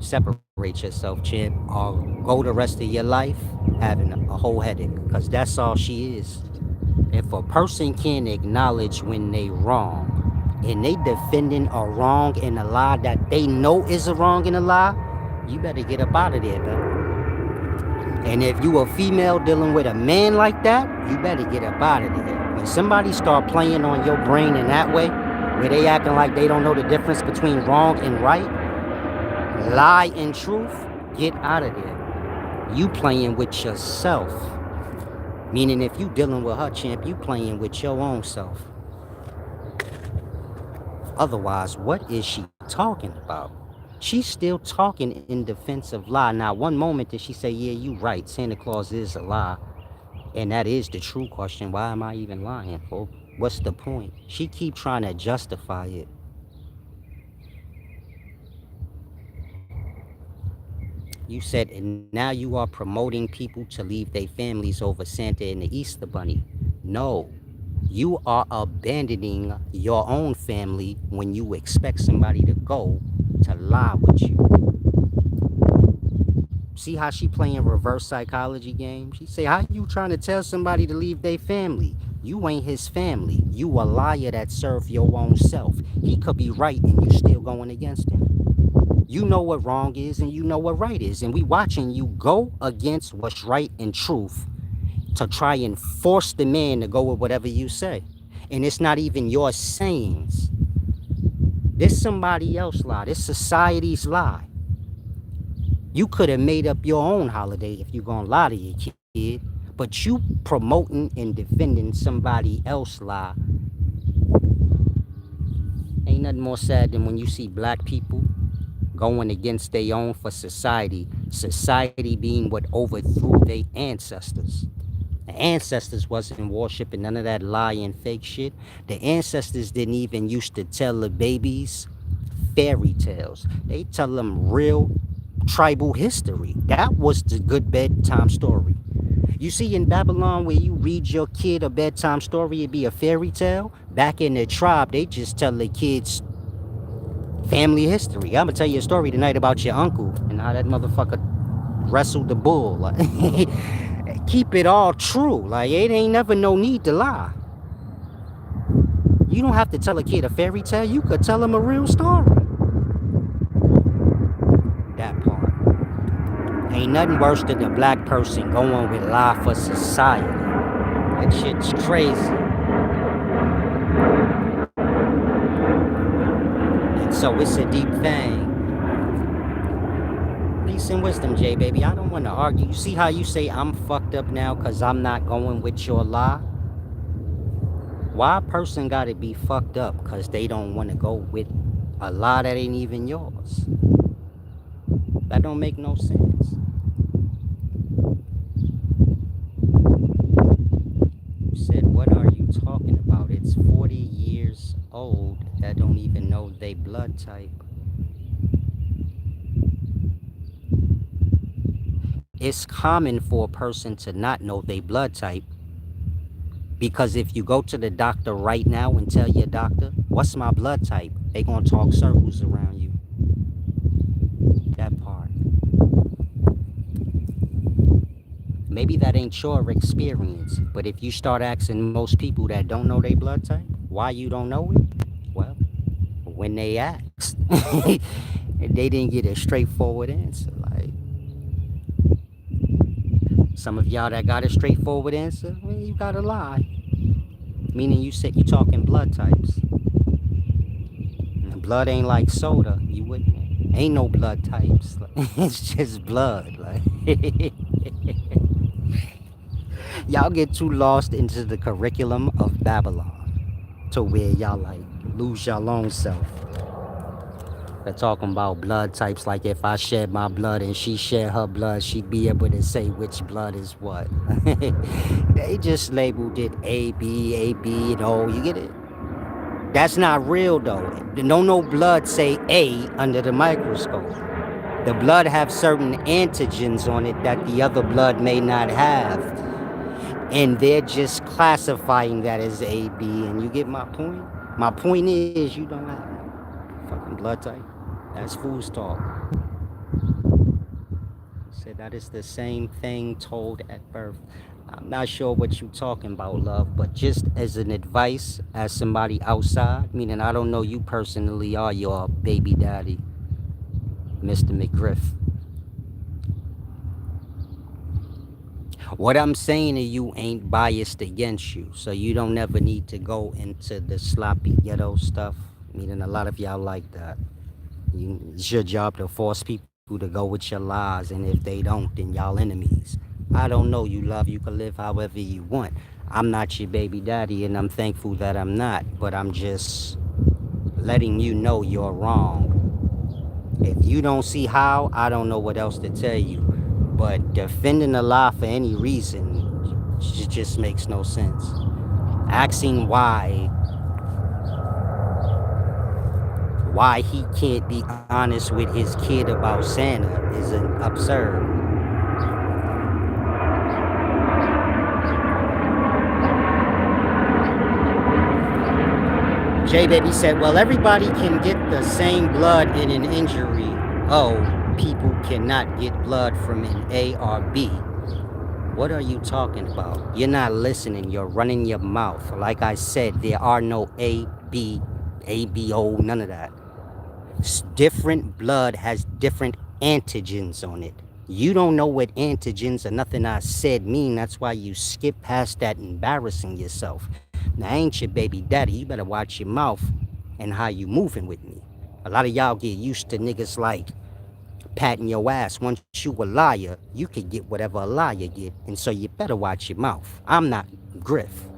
Separate yourself, champ, or go the rest of your life having a whole headache. Because that's all she is. If a person can't acknowledge when they wrong and they defending a wrong and a lie that they know is a wrong and a lie, you better get up out of there, man. And if you a female dealing with a man like that, you better get up out of there. When somebody start playing on your brain in that way, where they acting like they don't know the difference between wrong and right, lie and truth, get out of there. You playing with yourself. Meaning if you dealing with her, champ, you playing with your own self. Otherwise, what is she talking about? She's still talking in defense of lie. Now, one moment did she say, yeah, you right, Santa Claus is a lie. And that is the true question. Why am I even lying, folks? What's the point? She keep trying to justify it. You said, and now you are promoting people to leave their families over Santa and the Easter Bunny. No, you are abandoning your own family when you expect somebody to go to lie with you. See how she playing reverse psychology game? She say, how you trying to tell somebody to leave their family? You ain't his family. You a liar that serve your own self. He could be right and you still going against him. You know what wrong is and you know what right is. And we watching you go against what's right and truth to try and force the man to go with whatever you say. And it's not even your sayings. This somebody else lie. This society's lie. You could have made up your own holiday if you're going to lie to your kid. But you promoting and defending somebody else lie. Ain't nothing more sad than when you see black people going against their own for society. Society being what overthrew their ancestors. The ancestors wasn't worshiping none of that lying fake shit. The ancestors didn't even used to tell the babies fairy tales. They tell them real tribal history. That was the good bedtime story. You see in Babylon where you read your kid a bedtime story, it be a fairy tale. Back in the tribe, they just tell the kids family history. I'm gonna tell you a story tonight about your uncle and how that motherfucker wrestled the bull. Like, keep it all true. Like it ain't never no need to lie. You don't have to tell a kid a fairy tale. You could tell him a real story. That part. Ain't nothing worse than a black person going with lie for society. That shit's crazy. And so it's a deep thing. Peace and wisdom, J baby. I don't want to argue. You see how you say I'm fucked up now because I'm not going with your lie? Why a person gotta be fucked up because they don't want to go with a lie that ain't even yours? That don't make no sense. You said, what are you talking about? It's 40 years old that don't even know they blood type. It's common for a person to not know they blood type because if you go to the doctor right now and tell your doctor, what's my blood type? They gonna talk circles around you. That part. Maybe that ain't your experience, but if you start asking most people that don't know their blood type, why you don't know it? Well, when they asked, they didn't get a straightforward answer. Like some of y'all that got a straightforward answer, well, you gotta lie. Meaning you said you talking blood types. And blood ain't like soda. You wouldn't. Ain't no blood types. It's just blood. Like y'all get too lost into the curriculum of Babylon to where y'all like lose your own self. They're talking about blood types like if I shed my blood and she shed her blood, she'd be able to say which blood is what. They just labeled it A, B, A, B, and O. You get it? That's not real though. No blood say A under the microscope. The blood have certain antigens on it that the other blood may not have. And they're just classifying that as A, B, and you get my point? My point is you don't have no fucking blood type. That's fool's talk. Said that is the same thing told at birth. I'm not sure what you talking about, love, but just as an advice, as somebody outside, meaning I don't know you personally or your baby daddy, Mr. McGriff. What I'm saying to you ain't biased against you, so you don't ever need to go into the sloppy ghetto stuff, meaning a lot of y'all like that. It's your job to force people to go with your lies, and if they don't, then y'all enemies. I don't know you, love. You can live however you want. I'm not your baby daddy, and I'm thankful that I'm not, but I'm just letting you know you're wrong. If you don't see how, I don't know what else to tell you. But defending a lie for any reason just makes no sense. Asking why he can't be honest with his kid about Santa is absurd. J Baby said, well, everybody can get the same blood in an injury. Oh, people cannot get blood from an A or B. What are you talking about? You're not listening. You're running your mouth. Like I said, there are no A, B, ABO, none of that. Different blood has different antigens on it. You don't know what antigens or nothing I said mean. That's why you skip past that embarrassing yourself. Now, I ain't your baby daddy. You better watch your mouth and how you moving with me. A lot of y'all get used to niggas like patting your ass. Once you a liar, you can get whatever a liar get. And so you better watch your mouth. I'm not Griff.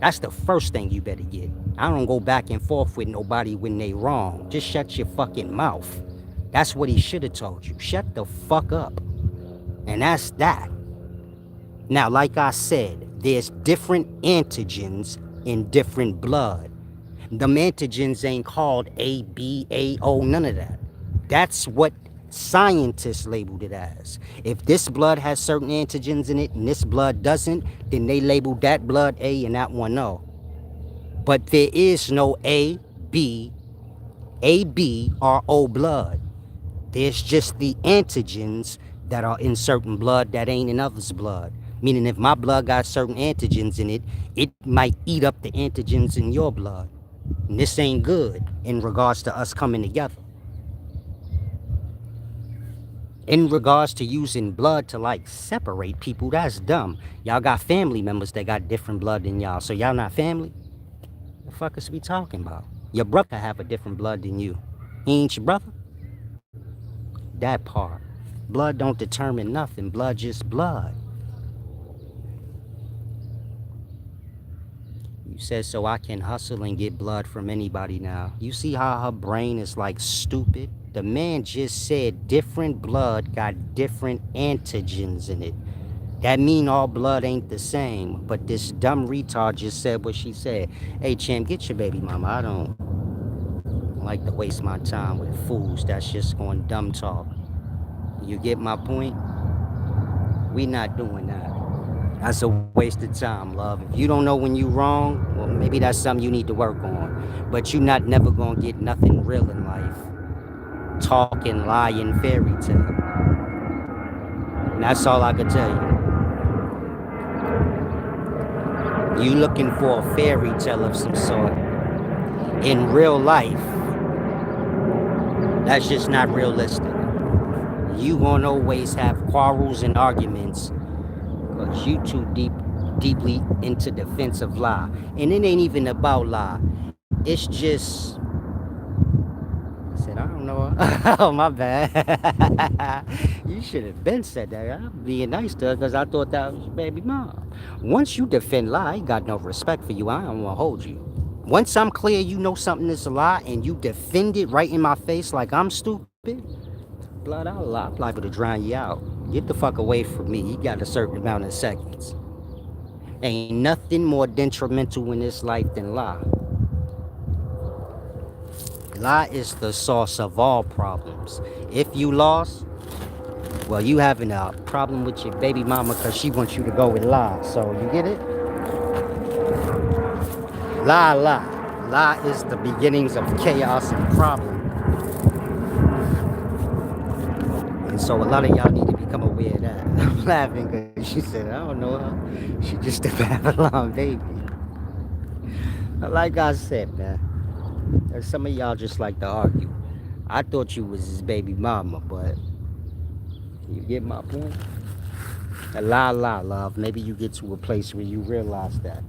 That's the first thing you better get. I don't go back and forth with nobody when they wrong. Just shut your fucking mouth. That's what he should have told you. Shut the fuck up. And that's that. Now, like I said, there's different antigens in different blood. Them antigens ain't called A, B, A, O, none of that. That's what scientists labeled it as. If this blood has certain antigens in it and this blood doesn't, then they labeled that blood A and that one O. But there is no AB or O blood. There's just the antigens that are in certain blood that ain't in others' blood. Meaning if my blood got certain antigens in it, it might eat up the antigens in your blood. And this ain't good in regards to us coming together. In regards to using blood to like separate people, that's dumb. Y'all got family members that got different blood than y'all, so y'all not family? The fuck is we talking about? Your brother have a different blood than you. He ain't your brother? That part. Blood don't determine nothing. Blood just blood. You said so I can hustle and get blood from anybody now. You see how her brain is like stupid? The man just said different blood got different antigens in it. That mean all blood ain't the same. But this dumb retard just said what she said. Hey, champ, get your baby mama. I don't like to waste my time with fools that's just going dumb talk. You get my point? We not doing that. That's a waste of time, love. If you don't know when you wrong, well, maybe that's something you need to work on. But you not never gonna get nothing real in life. Talking, lying, fairy tale. And that's all I can tell you. You looking for a fairy tale of some sort. In real life, that's just not realistic. You gonna always have quarrels and arguments because you too deeply into defensive lie. And it ain't even about lie. It's just, I said, I don't know. Oh, my bad. You should have been said that. I'm being nice to her because I thought that was your baby mom. Once you defend lie, I ain't got no respect for you. I don't want to hold you. Once I'm clear you know something is a lie and you defend it right in my face like I'm stupid, blood, I'm liable to drown you out. Get the fuck away from me. You got a certain amount of seconds. Ain't nothing more detrimental in this life than lie. Lie is the source of all problems. If you lost, well, you having a problem with your baby mama because she wants you to go with lie. So you get it? Lie. Lie is the beginnings of chaos and problem. And so a lot of y'all need to become aware of that. I'm laughing because she said, I don't know her. She just a Babylon baby. Like I said, man, some of y'all just like to argue. I thought you was his baby mama, but you get my point? A lie, love. Maybe you get to a place where you realize that.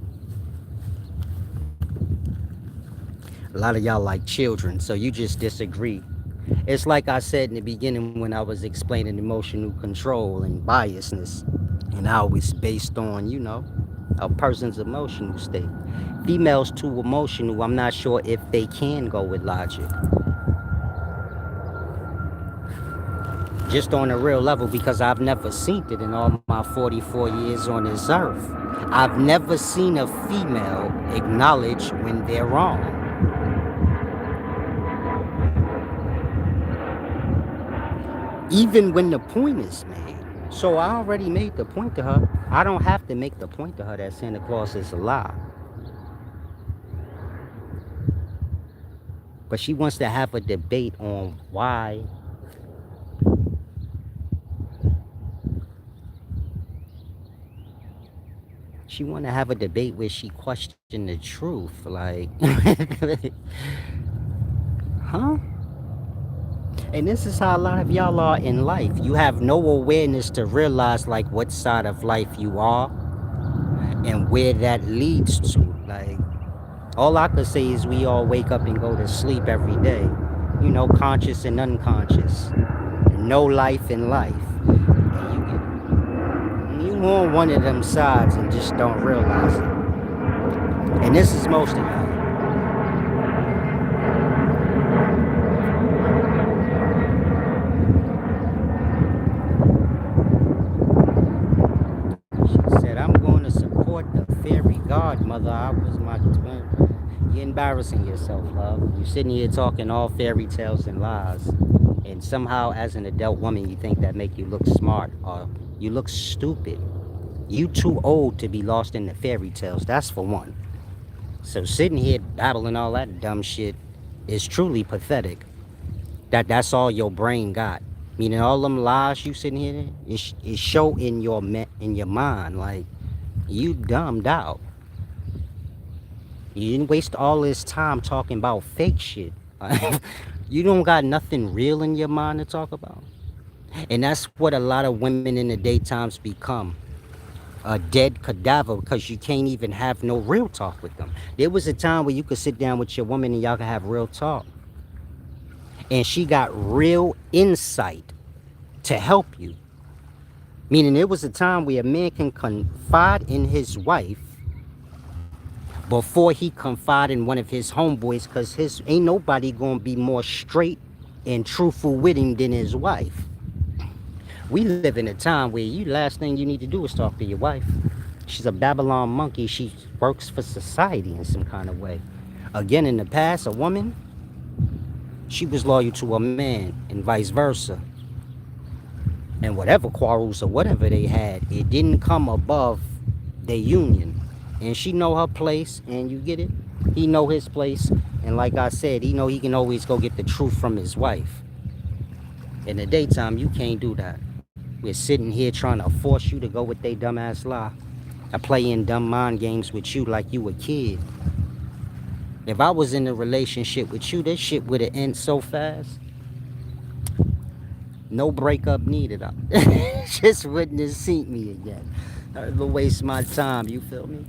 A lot of y'all like children, so you just disagree. It's like I said in the beginning when I was explaining emotional control and biasness and how it's based on, you know, a person's emotional state. Females too emotional, I'm not sure if they can go with logic. Just on a real level, because I've never seen it in all my 44 years on this earth. I've never seen a female acknowledge when they're wrong. Even when the point is made. So I already made the point to her. I don't have to make the point to her that Santa Claus is a lie. But she wants to have a debate on why she want to have a debate where she questioned the truth. Like, huh? And this is how a lot of y'all are in life. You have no awareness to realize like what side of life you are and where that leads to. Like, all I could say is we all wake up and go to sleep every day. You know, conscious and unconscious. No life in life. And you on one of them sides and just don't realize it. And this is most of y'all. Godmother, I was my twin. You embarrassing yourself, love. You're sitting here talking all fairy tales and lies. And somehow, as an adult woman, you think that make you look smart or you look stupid. You too old to be lost in the fairy tales. That's for one. So sitting here babbling all that dumb shit is truly pathetic. That's all your brain got. Meaning all them lies you sitting here is show in your mind. Like you dumbed out. You didn't waste all this time talking about fake shit. You don't got nothing real in your mind to talk about. And that's what a lot of women in the daytimes become. A dead cadaver because you can't even have no real talk with them. There was a time where you could sit down with your woman and y'all could have real talk. And she got real insight to help you. Meaning there was a time where a man can confide in his wife before he confide in one of his homeboys because his ain't nobody gonna be more straight and truthful with him than his wife. We live in a time where you last thing you need to do is talk to your wife. She's a Babylon monkey. She works for society in some kind of way. Again, in the past, a woman, she was loyal to a man and vice versa. And whatever quarrels or whatever they had, it didn't come above their union. And she know her place, and you get it? He know his place. And like I said, he know he can always go get the truth from his wife. In the daytime, you can't do that. We're sitting here trying to force you to go with they dumbass lie. I play in dumb mind games with you like you a kid. If I was in a relationship with you, this shit would have ended so fast. No breakup needed. Just wouldn't have seen me again. I would waste my time, you feel me?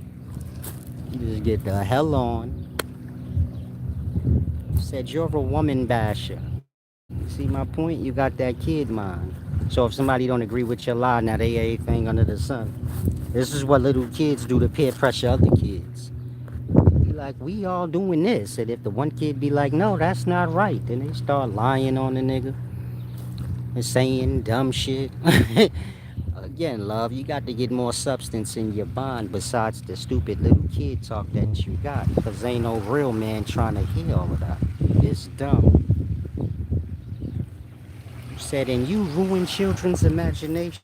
You just get the hell on. Said you're a woman basher. See my point? You got that kid mind. So if somebody don't agree with your lie, now they everything under the sun. This is what little kids do to peer pressure other kids. Be like, we all doing this. And if the one kid be like, no, that's not right, then they start lying on the nigga and saying dumb shit. Again, love, you got to get more substance in your bond besides the stupid little kid talk that you got. Because ain't no real man trying to hear all of that. It's dumb. Said, and you ruin children's imagination.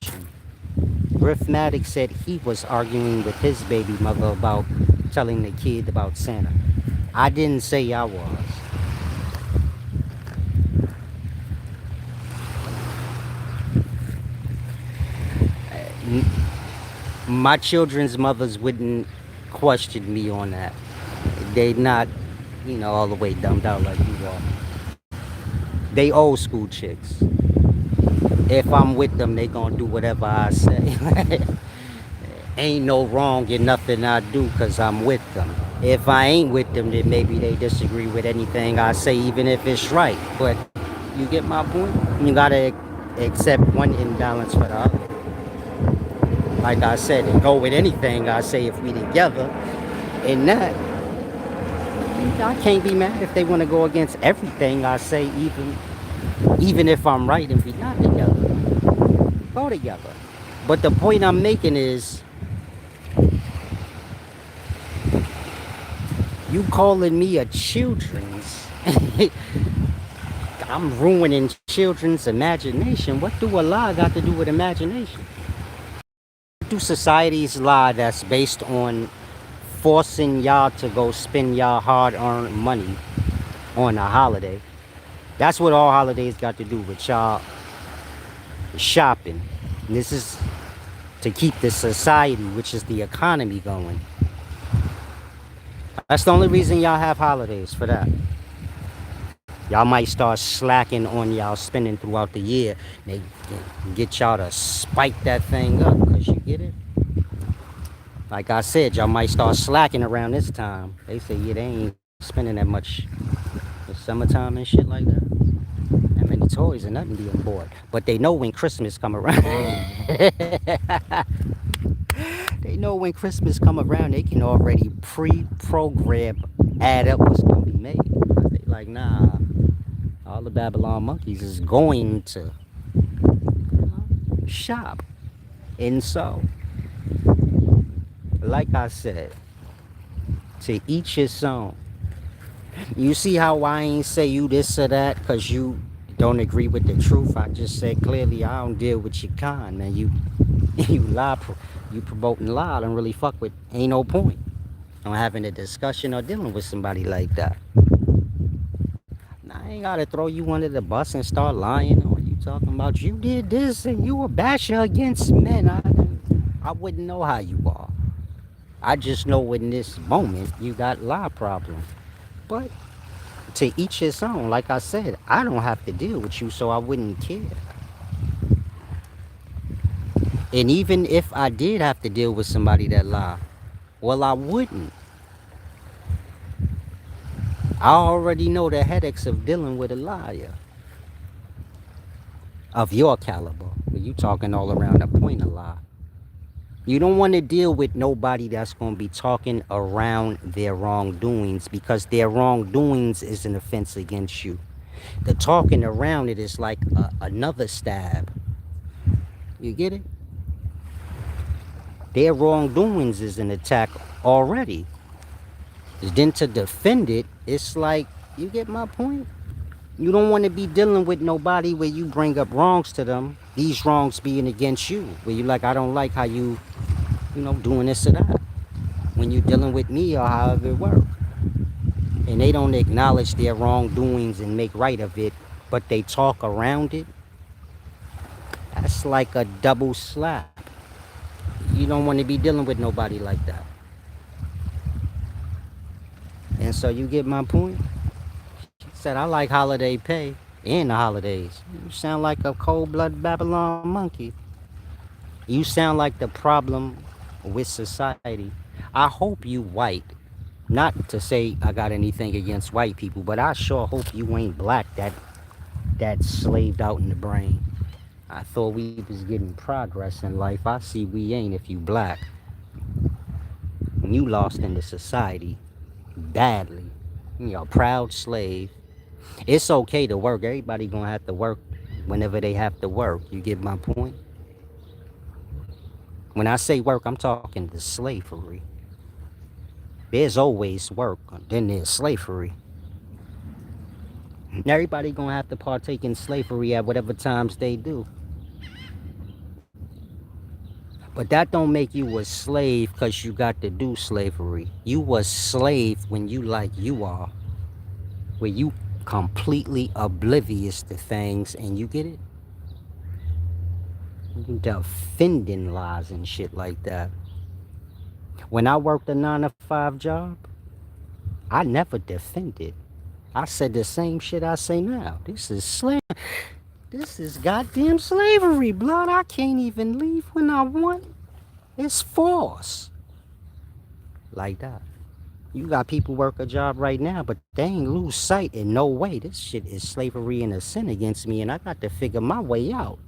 Griff Maddox said he was arguing with his baby mother about telling the kid about Santa. I didn't say I was. My children's mothers wouldn't question me on that. They not, all the way dumbed out like you are. They old school chicks. If I'm with them, they gonna do whatever I say. Ain't no wrong in nothing I do because I'm with them. If I ain't with them, then maybe they disagree with anything I say, even if it's right. But you get my point? You gotta accept one imbalance for the other. Like I said, and go with anything I say if we together. And that, I can't be mad if they want to go against everything I say, even if I'm right and we not together. Go together. But the point I'm making is, you calling me a children's, I'm ruining children's imagination. What do a lie got to do with imagination? What do societies lie that's based on forcing y'all to go spend y'all hard-earned money on a holiday? That's what all holidays got to do with y'all shopping. And this is to keep the society, which is the economy, going. That's the only reason y'all have holidays, for that. Y'all might start slacking on y'all spending throughout the year. They get y'all to spike that thing up, because you get it? Like I said, y'all might start slacking around this time. They say, yeah, they ain't spending that much in summertime and shit like that. That many toys and nothing being bought. But they know when Christmas come around. They know when Christmas come around, they can already pre-program, add up what's going to be made. They like, nah, all the Babylon monkeys is going to shop. And so, like I said, to each his own. You see how I ain't say you this or that because you don't agree with the truth. I just said clearly I don't deal with your kind, man. You you lie, you promoting lie. I don't really fuck with. Ain't no point on having a discussion or dealing with somebody like that. Now, I ain't gotta throw you under the bus and start lying or you talking about you did this and you a basher against men. I wouldn't know how you are. I just know in this moment you got lie problem. But to each his own. Like I said, I don't have to deal with you, so I wouldn't care. And even if I did have to deal with somebody that lie, well, I wouldn't. I already know the headaches of dealing with a liar of your caliber. You talking all around the point of lie. You don't want to deal with nobody that's going to be talking around their wrongdoings because their wrongdoings is an offense against you. The talking around it is like another stab. You get it? Their wrongdoings is an attack already. Then to defend it, it's like, you get my point? You don't want to be dealing with nobody where you bring up wrongs to them, these wrongs being against you, where you like, I don't like how doing this or that. When you dealing with me or however it works. And they don't acknowledge their wrongdoings and make right of it, but they talk around it, that's like a double slap. You don't want to be dealing with nobody like that. And so you get my point? She said, I like holiday pay and the holidays. You sound like a cold-blooded Babylon monkey. You sound like the problem with society. I hope you white. Not to say I got anything against white people, but I sure hope you ain't black that slaved out in the brain. I thought we was getting progress in life. I see we ain't if you black. You lost into society badly. You're a proud slave. It's okay to work. Everybody gonna have to work whenever they have to work. You get my point? When I say work, I'm talking to slavery. There's always work, then there's slavery. Everybody gonna have to partake in slavery at whatever times they do. But that don't make you a slave because you got to do slavery. You was slave when you like you are. Where you completely oblivious to things and you get it? You defending lies and shit like that. When I worked a 9 to 5 job, I never defended. I said the same shit I say now. This is This is goddamn slavery, blood. I can't even leave when I want. It's force. Like that. You got people work a job right now, but they ain't lose sight in no way. This shit is slavery and a sin against me, and I got to figure my way out.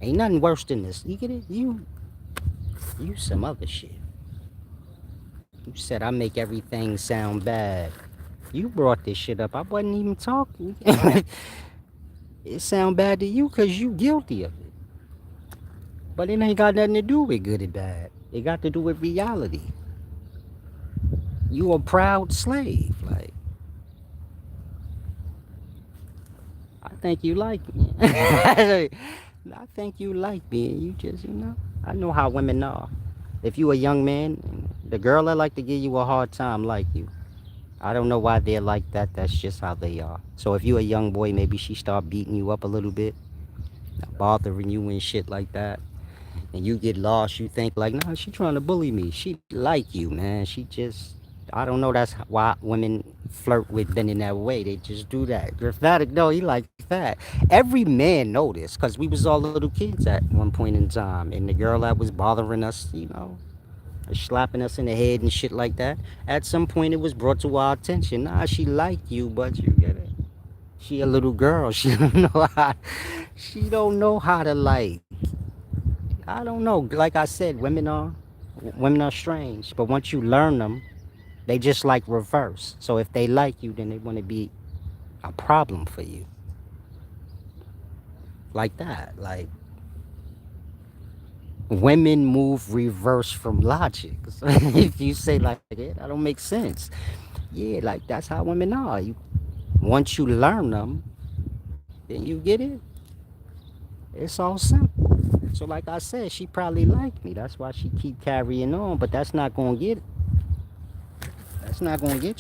Ain't nothing worse than this. You get it? You some other shit. You said I make everything sound bad. You brought this shit up. I wasn't even talking. It sound bad to you because you guilty of it. But it ain't got nothing to do with good and bad. It got to do with reality. You a proud slave. Like, I think you like me. I think you like me. And you just, I know how women are. If you a young man, the girl that like to give you a hard time like you. I don't know why they're like that. That's just how they are. So if you a young boy, maybe she start beating you up a little bit, bothering you and shit like that. And you get lost, you think like, nah, she trying to bully me. She like you, man. She just, I don't know. That's why women flirt with men in that way. They just do that. Dramatic, no, he like that. Every man know this because we was all little kids at one point in time. And the girl that was bothering us, slapping us in the head and shit like that. At some point, it was brought to our attention. Nah, she like you, but you get it. She a little girl. She don't know how. She don't know how to like. I don't know. Like I said, women are strange. But once you learn them, they just like reverse. So if they like you, then they want to be a problem for you. Like that. Like women move reverse from logic. So if you say like that, that don't make sense. Yeah, like that's how women are. Once you learn them, then you get it. It's all simple. So like I said, she probably liked me. That's why she keep carrying on. But that's not gonna get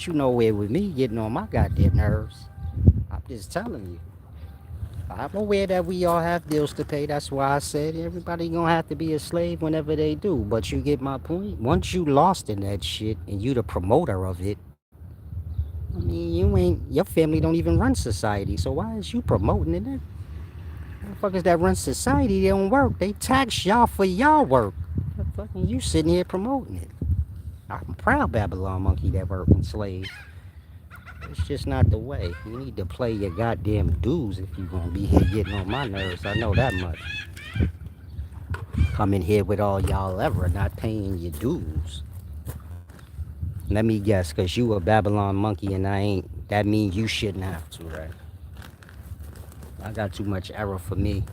you nowhere with me getting on my goddamn nerves. I'm just telling you. I'm aware that we all have bills to pay. That's why I said everybody gonna have to be a slave whenever they do. But you get my point. Once you lost in that shit and you the promoter of it, I mean, your family don't even run society. So why is you promoting it? Motherfuckers that run society, they don't work. They tax y'all for y'all work. Fucking you sitting here promoting it. I'm a proud Babylon monkey that worked in slave. It's just not the way. You need to play your goddamn dues if you gonna be here getting on my nerves. I know that much. Come in here with all y'all ever not paying your dues. Let me guess, cause you a Babylon monkey and I ain't. That means you shouldn't have to, right? I got too much error for me.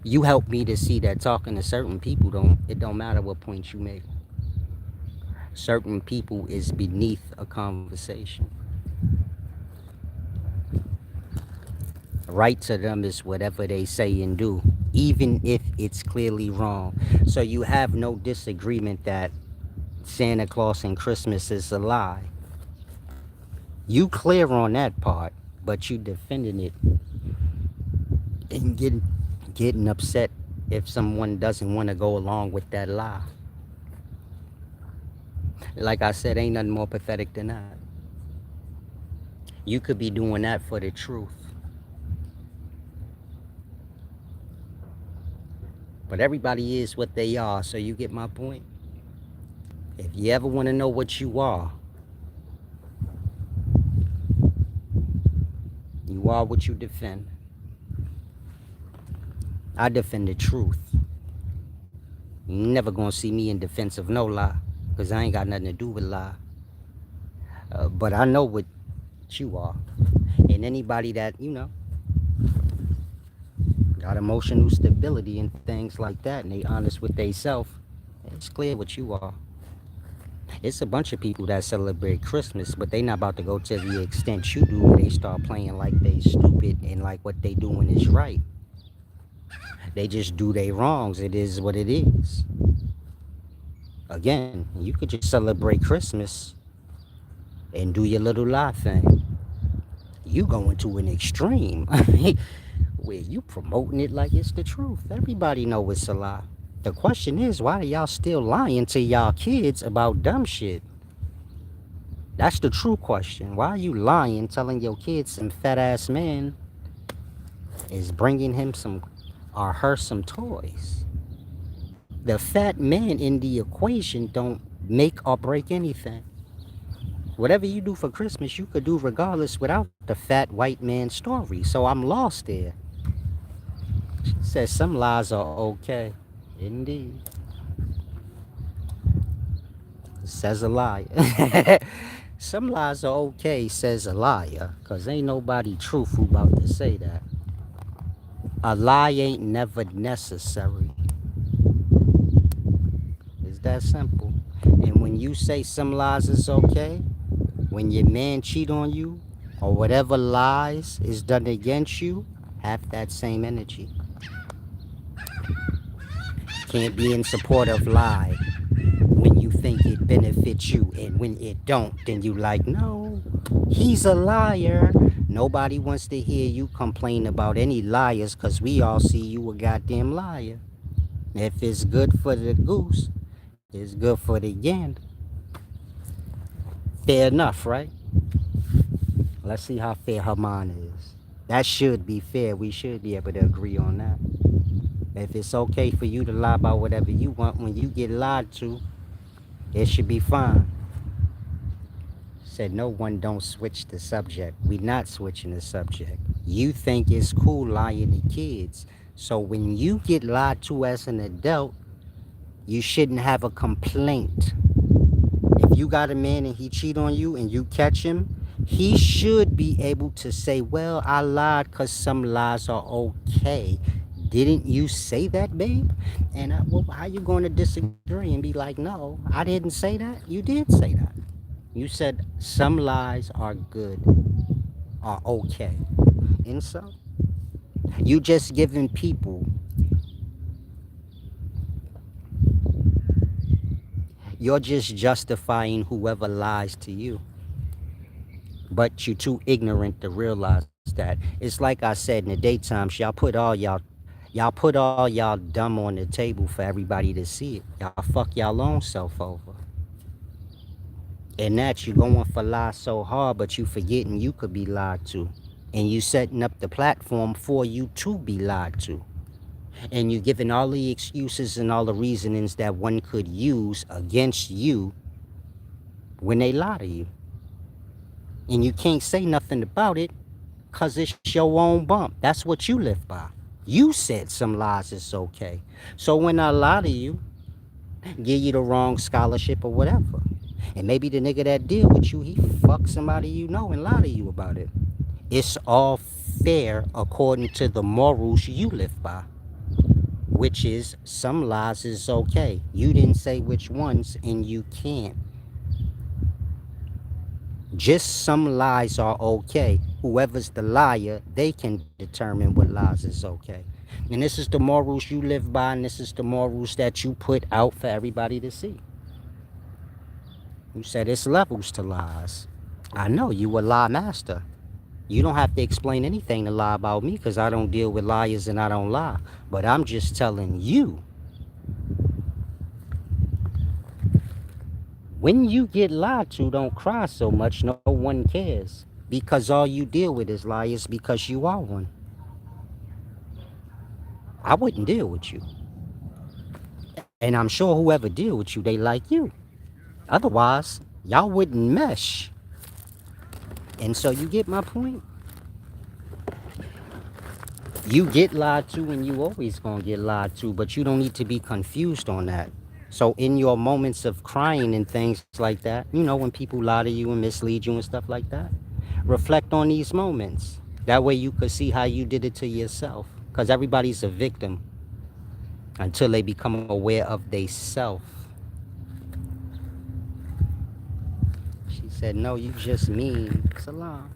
You help me to see that talking to certain people don't matter what point you make. Certain people is beneath a conversation. Right to them is whatever they say and do, even if it's clearly wrong. So you have no disagreement that Santa Claus and Christmas is a lie. You clear on that part, but you defending it and getting upset if someone doesn't want to go along with that lie. Like I said, ain't nothing more pathetic than that. You could be doing that for the truth. But everybody is what they are, so you get my point? If you ever want to know what you are what you defend. I defend the truth. You never gonna see me in defense of no lie, because I ain't got nothing to do with lie. But I know what you are. And anybody that, got emotional stability and things like that, and they honest with theyself, it's clear what you are. It's a bunch of people that celebrate Christmas, but they not about to go to the extent you do where they start playing like they stupid and like what they doing is right. They just do their wrongs. It is what it is. Again, you could just celebrate Christmas and do your little lie thing. You going to an extreme where you promoting it like it's the truth. Everybody know it's a lie. The question is, why are y'all still lying to y'all kids about dumb shit? That's the true question. Why are you lying, telling your kids some fat ass man is bringing him some or her some toys? The fat man in the equation don't make or break anything. Whatever you do for Christmas, you could do regardless without the fat white man story. So I'm lost there. Says some lies are okay. Indeed. Says a liar. Some lies are okay, says a liar. Because ain't nobody truthful about to say that. A lie ain't never necessary. It's that simple. And when you say some lies is okay, when your man cheat on you, or whatever lies is done against you, have that same energy. Can't be in support of lie when you think it benefits you, and when it don't, then you like, no, he's a liar. Nobody wants to hear you complain about any liars, because we all see you a goddamn liar. If it's good for the goose, it's good for the gander. Fair enough, right? Let's see how fair her mind is. That should be fair. We should be able to agree on that. If it's okay for you to lie about whatever you want when you get lied to, it should be fine. Said no one don't switch the subject. We not switching the subject. You think it's cool lying to kids. So when you get lied to as an adult, you shouldn't have a complaint. If you got a man and he cheat on you and you catch him, he should be able to say, well, I lied because some lies are okay. Didn't you say that, babe? And well, how you going to disagree and be like, no, I didn't say that? You did say that. You said some lies are good, are okay. And so you just giving people, you're just justifying whoever lies to you. But you're too ignorant to realize that. It's like I said in the daytime, y'all put all y'all dumb on the table for everybody to see it. Y'all fuck y'all own self over. And that you going for lies so hard, but you forgetting you could be lied to. And you setting up the platform for you to be lied to. And you giving all the excuses and all the reasonings that one could use against you when they lie to you. And you can't say nothing about it because it's your own bump. That's what you live by. You said some lies is okay. So when I lie to you, give you the wrong scholarship or whatever. And maybe the nigga that deal with you, he fuck somebody you know and lie to you about it. It's all fair according to the morals you live by, which is some lies is okay. You didn't say which ones and you can't. Just some lies are okay. Whoever's the liar, they can determine what lies is okay. And this is the morals you live by, and this is the morals that you put out for everybody to see. You said it's levels to lies. I know you a lie master. You don't have to explain anything to lie about me because I don't deal with liars and I don't lie. But I'm just telling you, when you get lied to, don't cry so much. No one cares. Because all you deal with is liars because you are one. I wouldn't deal with you. And I'm sure whoever deal with you, they like you. Otherwise, y'all wouldn't mesh. And so you get my point? You get lied to and you always gonna get lied to, but you don't need to be confused on that. So in your moments of crying and things like that, you know, when people lie to you and mislead you and stuff like that, reflect on these moments. That way you could see how you did it to yourself. Because everybody's a victim until they become aware of they self. She said, no, you just mean. Salam.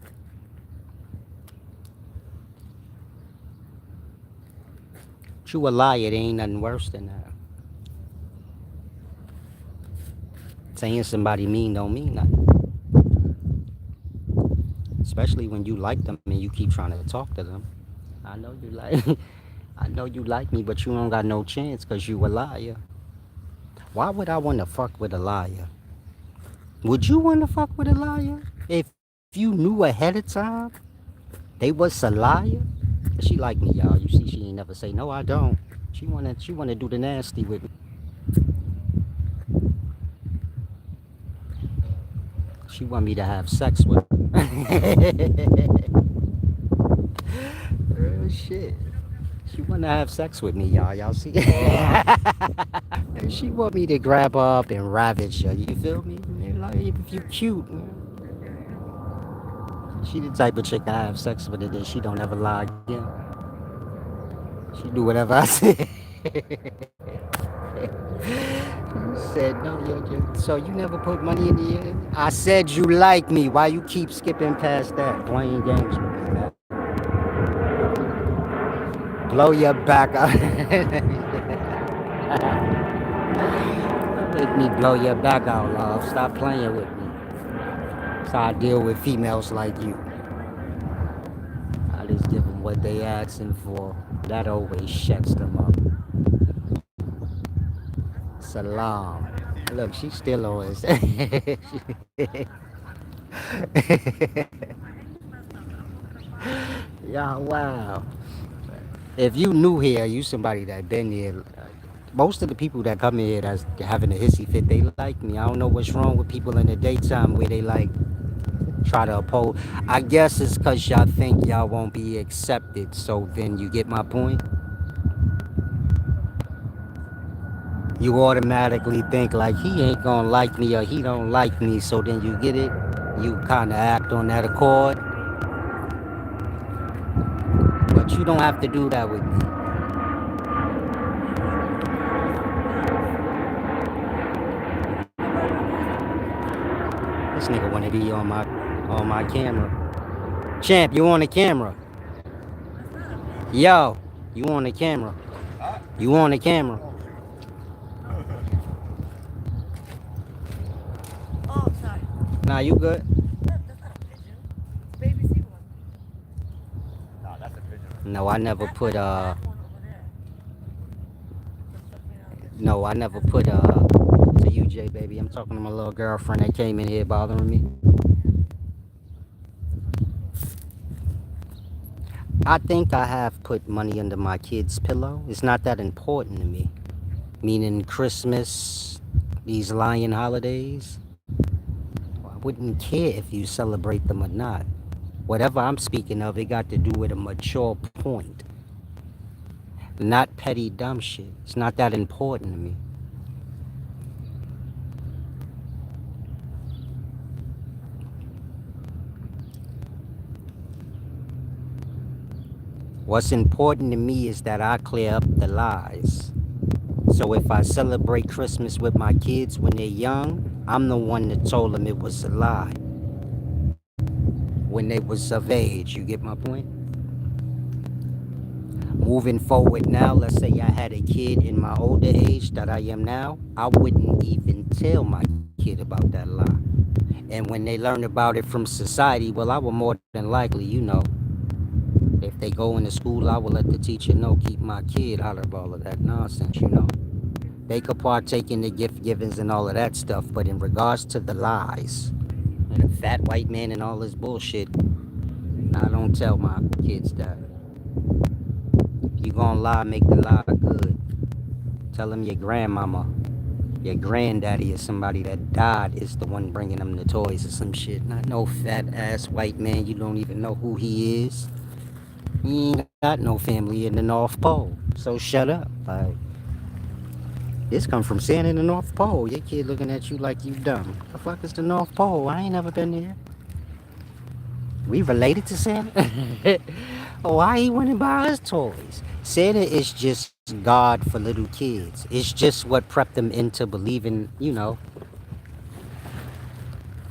You a liar, it ain't nothing worse than that. Saying somebody mean don't mean nothing. Especially when you like them and you keep trying to talk to them. I know you like I know you like me, but you don't got no chance because you a liar. Why would I want to fuck with a liar? Would you want to fuck with a liar? If you knew ahead of time they was a liar? She like me, y'all. You see, she ain't never say, no, I don't. She wanna do the nasty with me. She want me to have sex with her. Real shit. She wanna have sex with me, y'all. Y'all see? She want me to grab her up and ravage her. You feel me? Like, if you cute, she the type of chick I have sex with her that she don't ever lie again. She do whatever I say. You said no, so you never put money in the air. I said you like me. Why you keep skipping past that? Playing games with me, man. Blow your back out. Make me blow your back out, love. Stop playing with me. So I deal with females like you. I just give them what they asking for. That always shuts them up. Salam. Look, she's still always. Yeah, wow. If you new here, you somebody that been here. Most of the people that come here that's having a hissy fit, they like me. I don't know what's wrong with people in the daytime where they like try to oppose. I guess it's because y'all think y'all won't be accepted. So then you get my point. You automatically think like he ain't gonna like me or he don't like me. So then you get it. You kind of act on that accord. But you don't have to do that with me. This nigga wanna be on my camera. Champ, you on the camera? Yo, you on the camera? You on the camera? Oh, sorry. Nah, you good? That's not a pigeon. It's a baby seagull. Nah, that's a pigeon. No, I never That's put that one over there. no, I never put to you, J baby. I'm talking to my little girlfriend that came in here bothering me. I think I have put money under my kid's pillow. It's not that important to me. Meaning Christmas, these lion holidays. I wouldn't care if you celebrate them or not. Whatever I'm speaking of, it got to do with a mature point. Not petty dumb shit. It's not that important to me. What's important to me is that I clear up the lies. So if I celebrate Christmas with my kids when they're young, I'm the one that told them it was a lie. When they was of age, you get my point? Moving forward now, let's say I had a kid in my older age that I am now, I wouldn't even tell my kid about that lie. And when they learn about it from society, well, I will more than likely, if they go into school, I will let the teacher know, keep my kid out of all of that nonsense. They could partake in the gift givings and all of that stuff, but in regards to the lies and the fat white man and all this bullshit, I don't tell my kids that. If you gonna lie, make the lie good. Tell them your grandmama, your granddaddy, or somebody that died is the one bringing them the toys or some shit. Not no fat ass white man. You don't even know who he is. He ain't got no family in the North Pole. So shut up. Like, this come from Santa in the North Pole. Your kid looking at you like you dumb. The fuck is the North Pole? I ain't never been there. We related to Santa? Why he went and buy us toys? Santa is just God for little kids. It's just what prepped them into believing,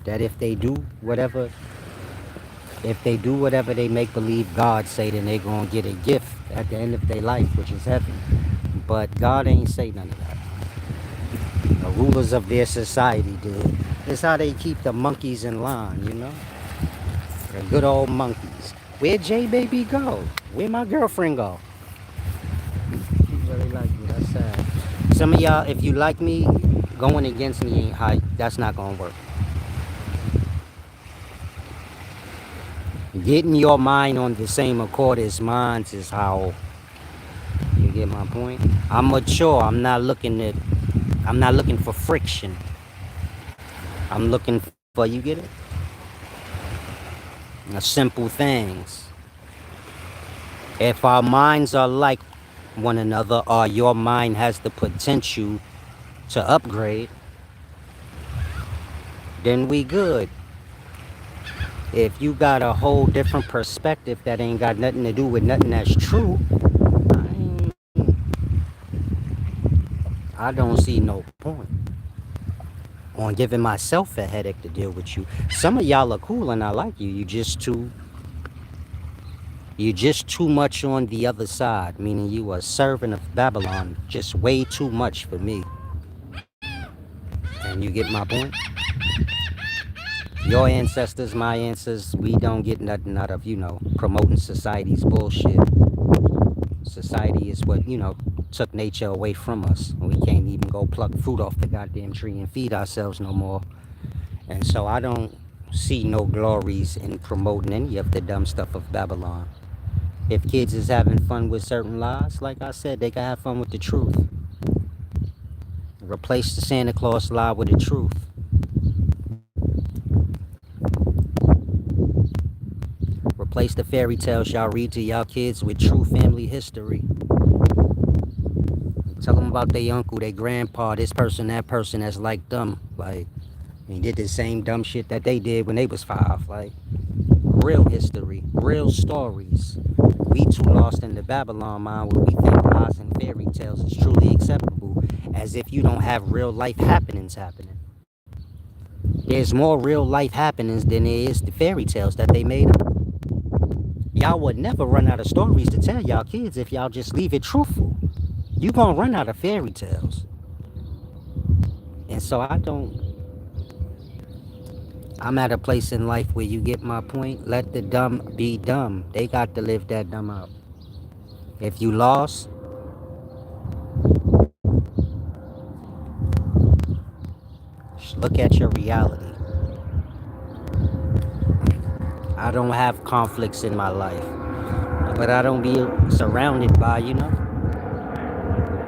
that if they do whatever they make believe God say, then they gonna get a gift at the end of their life, which is heaven. But God ain't say none of that. The rulers of their society did. It's how they keep the monkeys in line. The good old monkeys. Where'd J baby go? Where'd my girlfriend go? She really like me. That's sad. Some of y'all, if you like me, going against me ain't hype. That's not gonna work. Getting your mind on the same accord as mine is how you get my point. I'm mature. I'm not looking for friction. I'm looking for, you get it? Simple things. If our minds are like one another, or your mind has the potential to upgrade, then we good. If you got a whole different perspective that ain't got nothing to do with nothing that's true, I don't see no point on giving myself a headache to deal with you. Some of y'all are cool and I like you. You're just too much on the other side, meaning you are a servant of Babylon, just way too much for me. And you get my point? Your ancestors, my ancestors, we don't get nothing out of, promoting society's bullshit. Society is what, took nature away from us. We can't even go pluck fruit off the goddamn tree and feed ourselves no more. And so I don't see no glories in promoting any of the dumb stuff of Babylon. If kids is having fun with certain lies, like I said, they can have fun with the truth. Replace the Santa Claus lie with the truth. Replace the fairy tales y'all read to y'all kids with true family history. Tell them about their uncle, their grandpa, this person, that person that's like them. Like, he did the same dumb shit that they did when they was 5. Like, real history, real stories. We too lost in the Babylon mind where we think lies and fairy tales is truly acceptable, as if you don't have real life happenings happening. There's more real life happenings than there is the fairy tales that they made up. Y'all would never run out of stories to tell y'all kids if y'all just leave it truthful. You gonna run out of fairy tales. And so I'm at a place in life where you get my point. Let the dumb be dumb. They got to live that dumb out. If you lost, look at your reality. I don't have conflicts in my life, but I don't be surrounded by,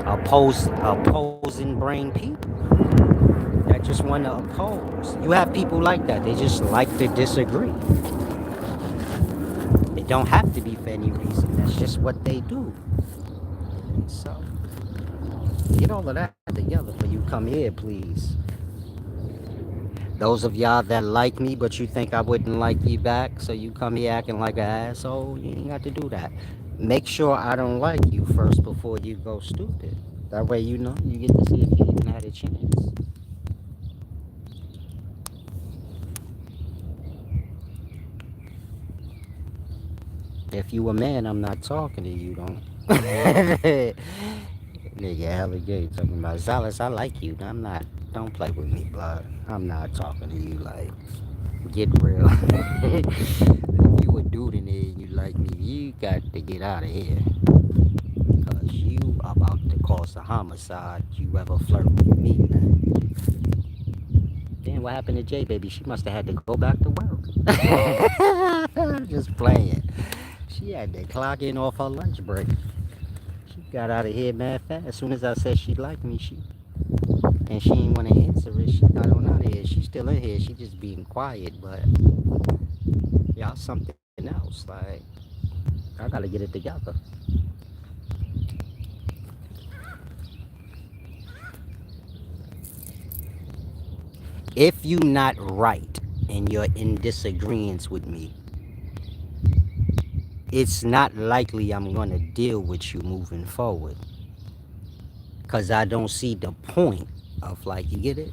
opposing brain people that just want to oppose. You have people like that. They just like to disagree. It don't have to be for any reason. That's just what they do. So get all of that together before you come here, please. Those of y'all that like me, but you think I wouldn't like you back, so you come here acting like an asshole, you ain't got to do that. Make sure I don't like you first before you go stupid. That way, you get to see if you even had a chance. If you a man, I'm not talking to you, don't. Nigga, hella gay talking about Silas, I like you. I'm not. Don't play with me, blood. I'm not talking to you. Like, get real. If you a dude in there and you like me, you got to get out of here. Cause you about to cause a homicide. You ever flirt with me, man? Then what happened to J baby? She must have had to go back to work. Just playing. She had to clock in off her lunch break. She got out of here mad fast. As soon as I said she liked me, she ain't want to answer it. She got on out of here. She's still in here. She just being quiet, but y'all something else. Like, I gotta get it together. If you not right and you're in disagreements with me, it's not likely I'm gonna deal with you moving forward. Cause I don't see the point of, like, you get it?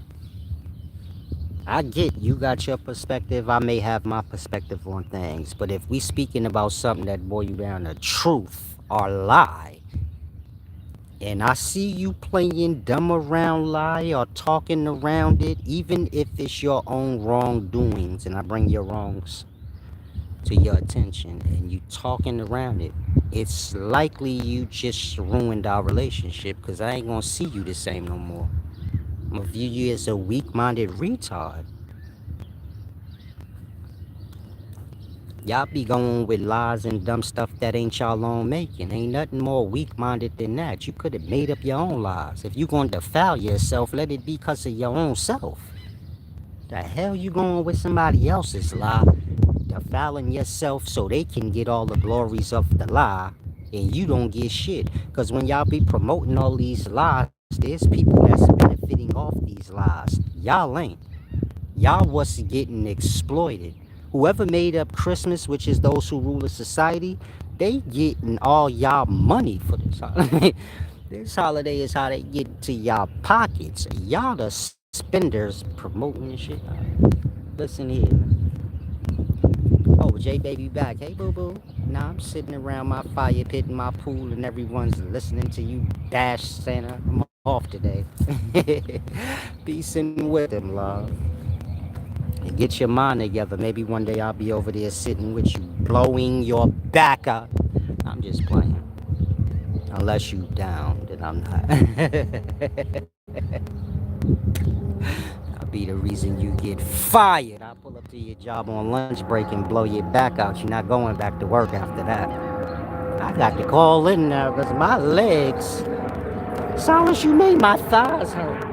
I get you got your perspective. I may have my perspective on things. But if we speaking about something that boil you down to truth or lie, and I see you playing dumb around lie or talking around it, even if it's your own wrongdoings, and I bring your wrongs to your attention and you talking around it, it's likely you just ruined our relationship because I ain't gonna see you the same no more. I'm gonna view you as a weak-minded retard. Y'all be going with lies and dumb stuff that ain't y'all own making. Ain't nothing more weak-minded than that. You could have made up your own lies. If you gonna defile yourself, let it be because of your own self. The hell you going with somebody else's lie? Defiling yourself so they can get all the glories of the lie and you don't get shit. Because when y'all be promoting all these lies, there's people that's benefiting off these lies. Y'all ain't. Y'all was getting exploited. Whoever made up Christmas, which is those who rule the society, they getting all y'all money for this holiday. This holiday is how they get to y'all pockets. Y'all the spenders promoting this shit. Listen here, man. Oh, J baby back. Hey, boo boo. Now I'm sitting around my fire pit in my pool, and everyone's listening to you bash Santa. I'm off today. Peace and wisdom, love. And get your mind together. Maybe one day I'll be over there sitting with you, blowing your back out. I'm just playing. Unless you down, then I'm not. I'll be the reason you get fired. I'll pull up to your job on lunch break and blow your back out. You're not going back to work after that. I got to call in now because my legs. Silas, you made my thighs hurt.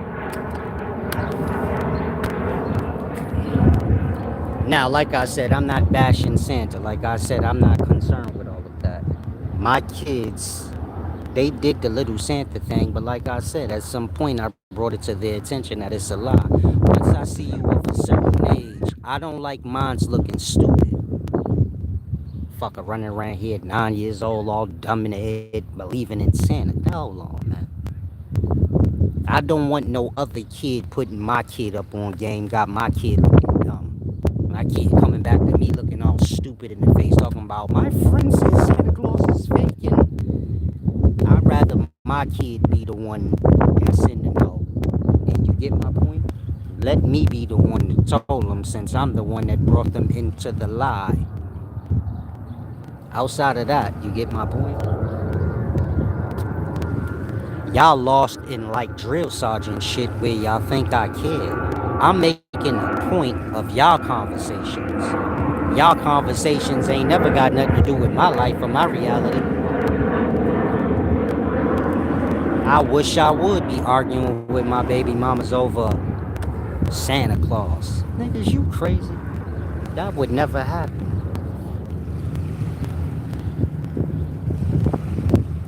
Now, like I said, I'm not bashing Santa. Like I said, I'm not concerned with all of that. My kids, they did the little Santa thing, but like I said, at some point I brought it to their attention that it's a lie. Once I see you of a certain age, I don't like mine's looking stupid. Fucker running around here at 9 years old, all dumb in the head, believing in Santa. Hold on, man. I don't want no other kid putting my kid up on game, got my kid looking dumb. My kid coming back to me looking all stupid in the face, talking about my friend says Santa Claus is fake. And I'd rather my kid be the one that's in the know. And you get my point? Let me be the one that told them, since I'm the one that brought them into the lie. Outside of that, you get my point? Y'all lost in like drill sergeant shit where y'all think I care. I'm making a point of y'all conversations. Y'all conversations ain't never got nothing to do with my life or my reality. I wish I would be arguing with my baby mamas over Santa Claus. Niggas, you crazy. That would never happen.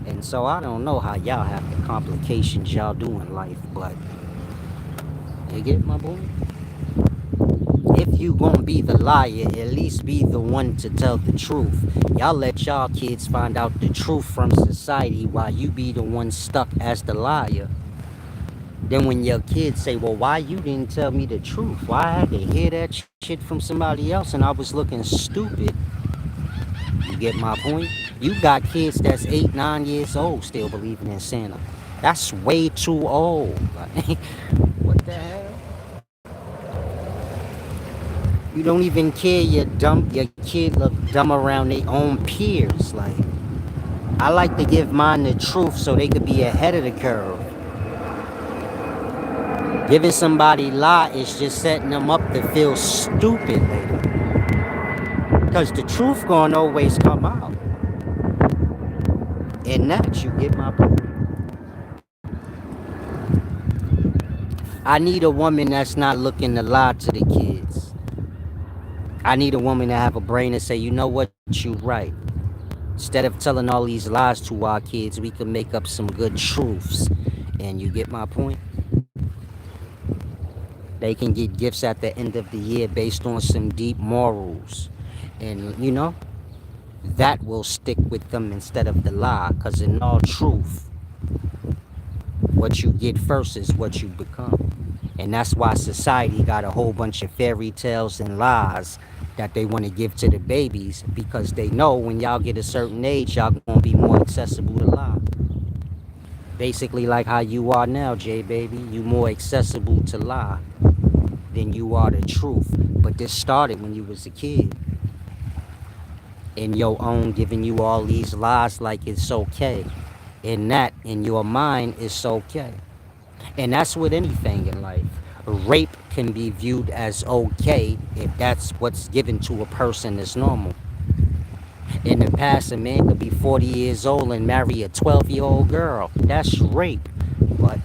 And so I don't know how y'all have the complications y'all do in life, but you get my point? If you gonna be the liar, at least be the one to tell the truth. Y'all let y'all kids find out the truth from society while you be the one stuck as the liar. Then when your kids say, well, why you didn't tell me the truth? Why I had to hear that shit from somebody else and I was looking stupid? You get my point? You got kids that's 8, 9 years old still believing in Santa. That's way too old. Like, what the hell? You don't even care your kid look dumb around their own peers. Like, I like to give mine the truth so they could be ahead of the curve. Giving somebody lie is just setting them up to feel stupid later. Because the truth gonna always come out. And that, you get my point. I need a woman that's not looking to lie to the kids. I need a woman to have a brain and say, you know what, you right. Instead of telling all these lies to our kids, we can make up some good truths. And you get my point? They can get gifts at the end of the year based on some deep morals. And, you know, that will stick with them instead of the lie. Because in all truth, what you get first is what you become. And that's why society got a whole bunch of fairy tales and lies that they want to give to the babies, because they know when y'all get a certain age, y'all gonna be more accessible to lie. Basically like how you are now, J baby. You more accessible to lie than you are the truth. But this started when you was a kid. In your own giving you all these lies like it's okay. And that in your mind is okay. And that's with anything in life. Rape can be viewed as okay if that's what's given to a person as normal. In the past, a man could be 40 years old and marry a 12-year-old girl. That's rape. But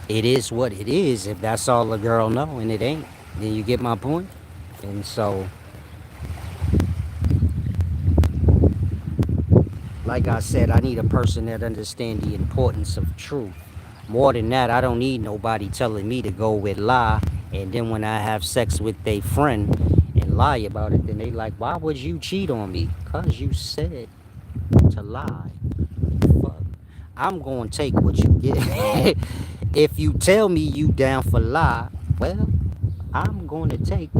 it is what it is. If that's all a girl know and it ain't, then you get my point? And so, like I said, I need a person that understands the importance of truth. More than that, I don't need nobody telling me to go with lie. And then when I have sex with their friend and lie about it, then they like, why would you cheat on me? Because you said to lie. Fuck. I'm going to take what you get. If you tell me you down for lie, well, I'm going to take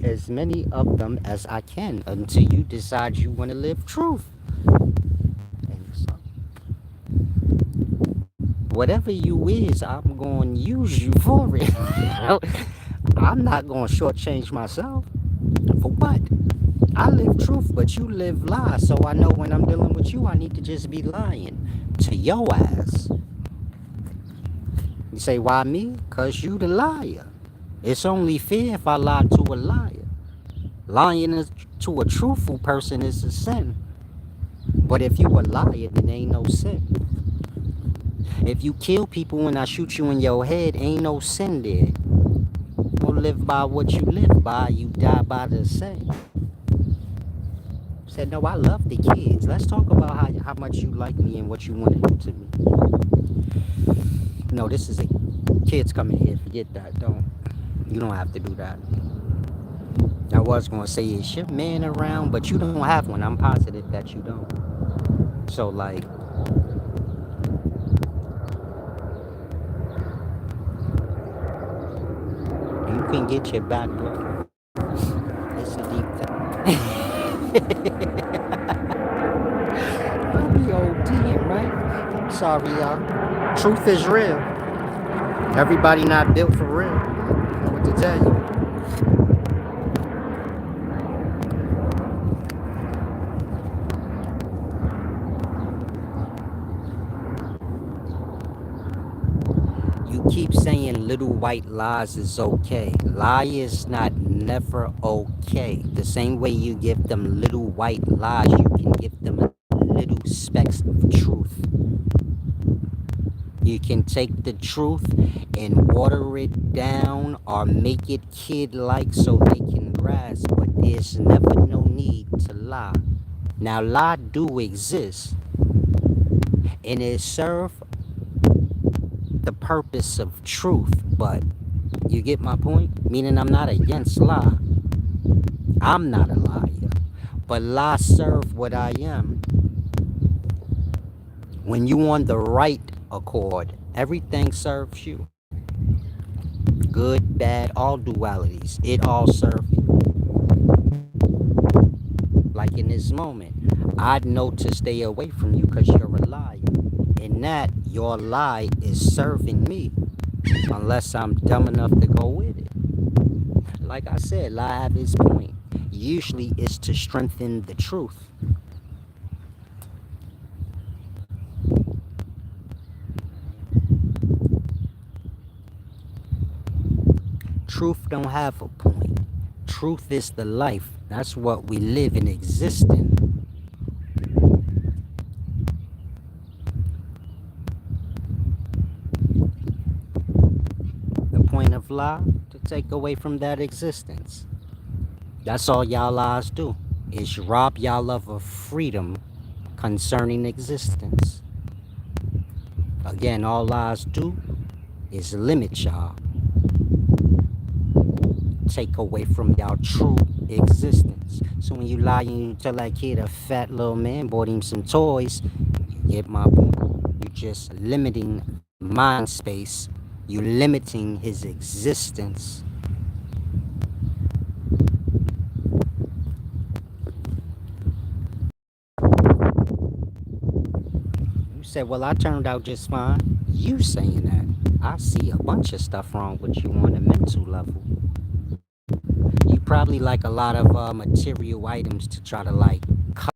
as many of them as I can until you decide you want to live truth. And so, whatever you is, I'm going to use you for it. I'm not going to shortchange myself. For what? I live truth, but you live lie. So I know when I'm dealing with you, I need to just be lying to your ass. You say, why me? Because you the liar. It's only fair if I lie to a liar. Lying to a truthful person is a sin. But if you a liar, then ain't no sin. If you kill people and I shoot you in your head, ain't no sin there. You don't live by what you live by, you die by the same. Said, no, I love the kids. Let's talk about how much you like me and what you want to do to me. No, this is a kids coming here. Forget that. You don't have to do that. I was going to say, is your man around? But you don't have one. I'm positive that you don't. So like, you can get your back, bro. It's a deep thing. I be ODing, right? I'm sorry, y'all. Truth is real. Everybody not built for real. I don't know what to tell you. You keep saying little white lies is okay. Lie is not never okay. The same way you give them little white lies, you can give them little specks of truth. You can take the truth and water it down or make it kid like so they can grasp, but there's never no need to lie. Now, lie do exist and it serve the purpose of truth, but you get my point? Meaning I'm not against lie. I'm not a liar, but lie serve what I am. When you on the right accord, everything serves you. Good, bad, all dualities. It all serves you. Like in this moment, I'd know to stay away from you because you're a liar. And that your lie is serving me. Unless I'm dumb enough to go with it. Like I said, lie have its point. Usually it's to strengthen the truth. Truth don't have a point. Truth is the life. That's what we live and exist in. The point of lie, to take away from that existence. That's all y'all lies do, is rob y'all of a freedom concerning existence. Again, all lies do is limit y'all. Take away from y'all true existence. So when you lie and you tell that kid a fat little man bought him some toys, you get my point. You're just limiting mind space. You're limiting his existence. You said, well, I turned out just fine. You saying that. I see a bunch of stuff wrong with you on the mental level. You probably like a lot of material items to try to like cover.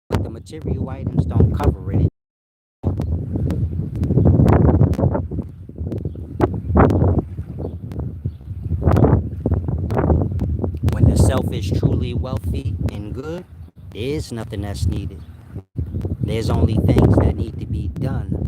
But the material items don't cover it. When the self is truly wealthy and good, there is nothing that's needed. There's only things that need to be done.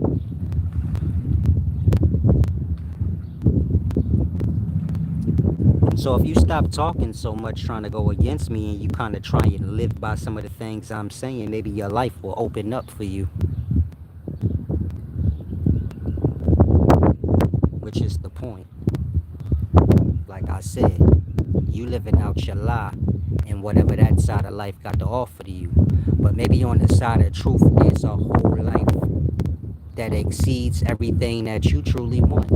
So if you stop talking so much trying to go against me and you kind of try and live by some of the things I'm saying, maybe your life will open up for you, which is the point. Like I said, you living out your lie and whatever that side of life got to offer to you. But maybe on the side of truth, there's a whole life that exceeds everything that you truly want.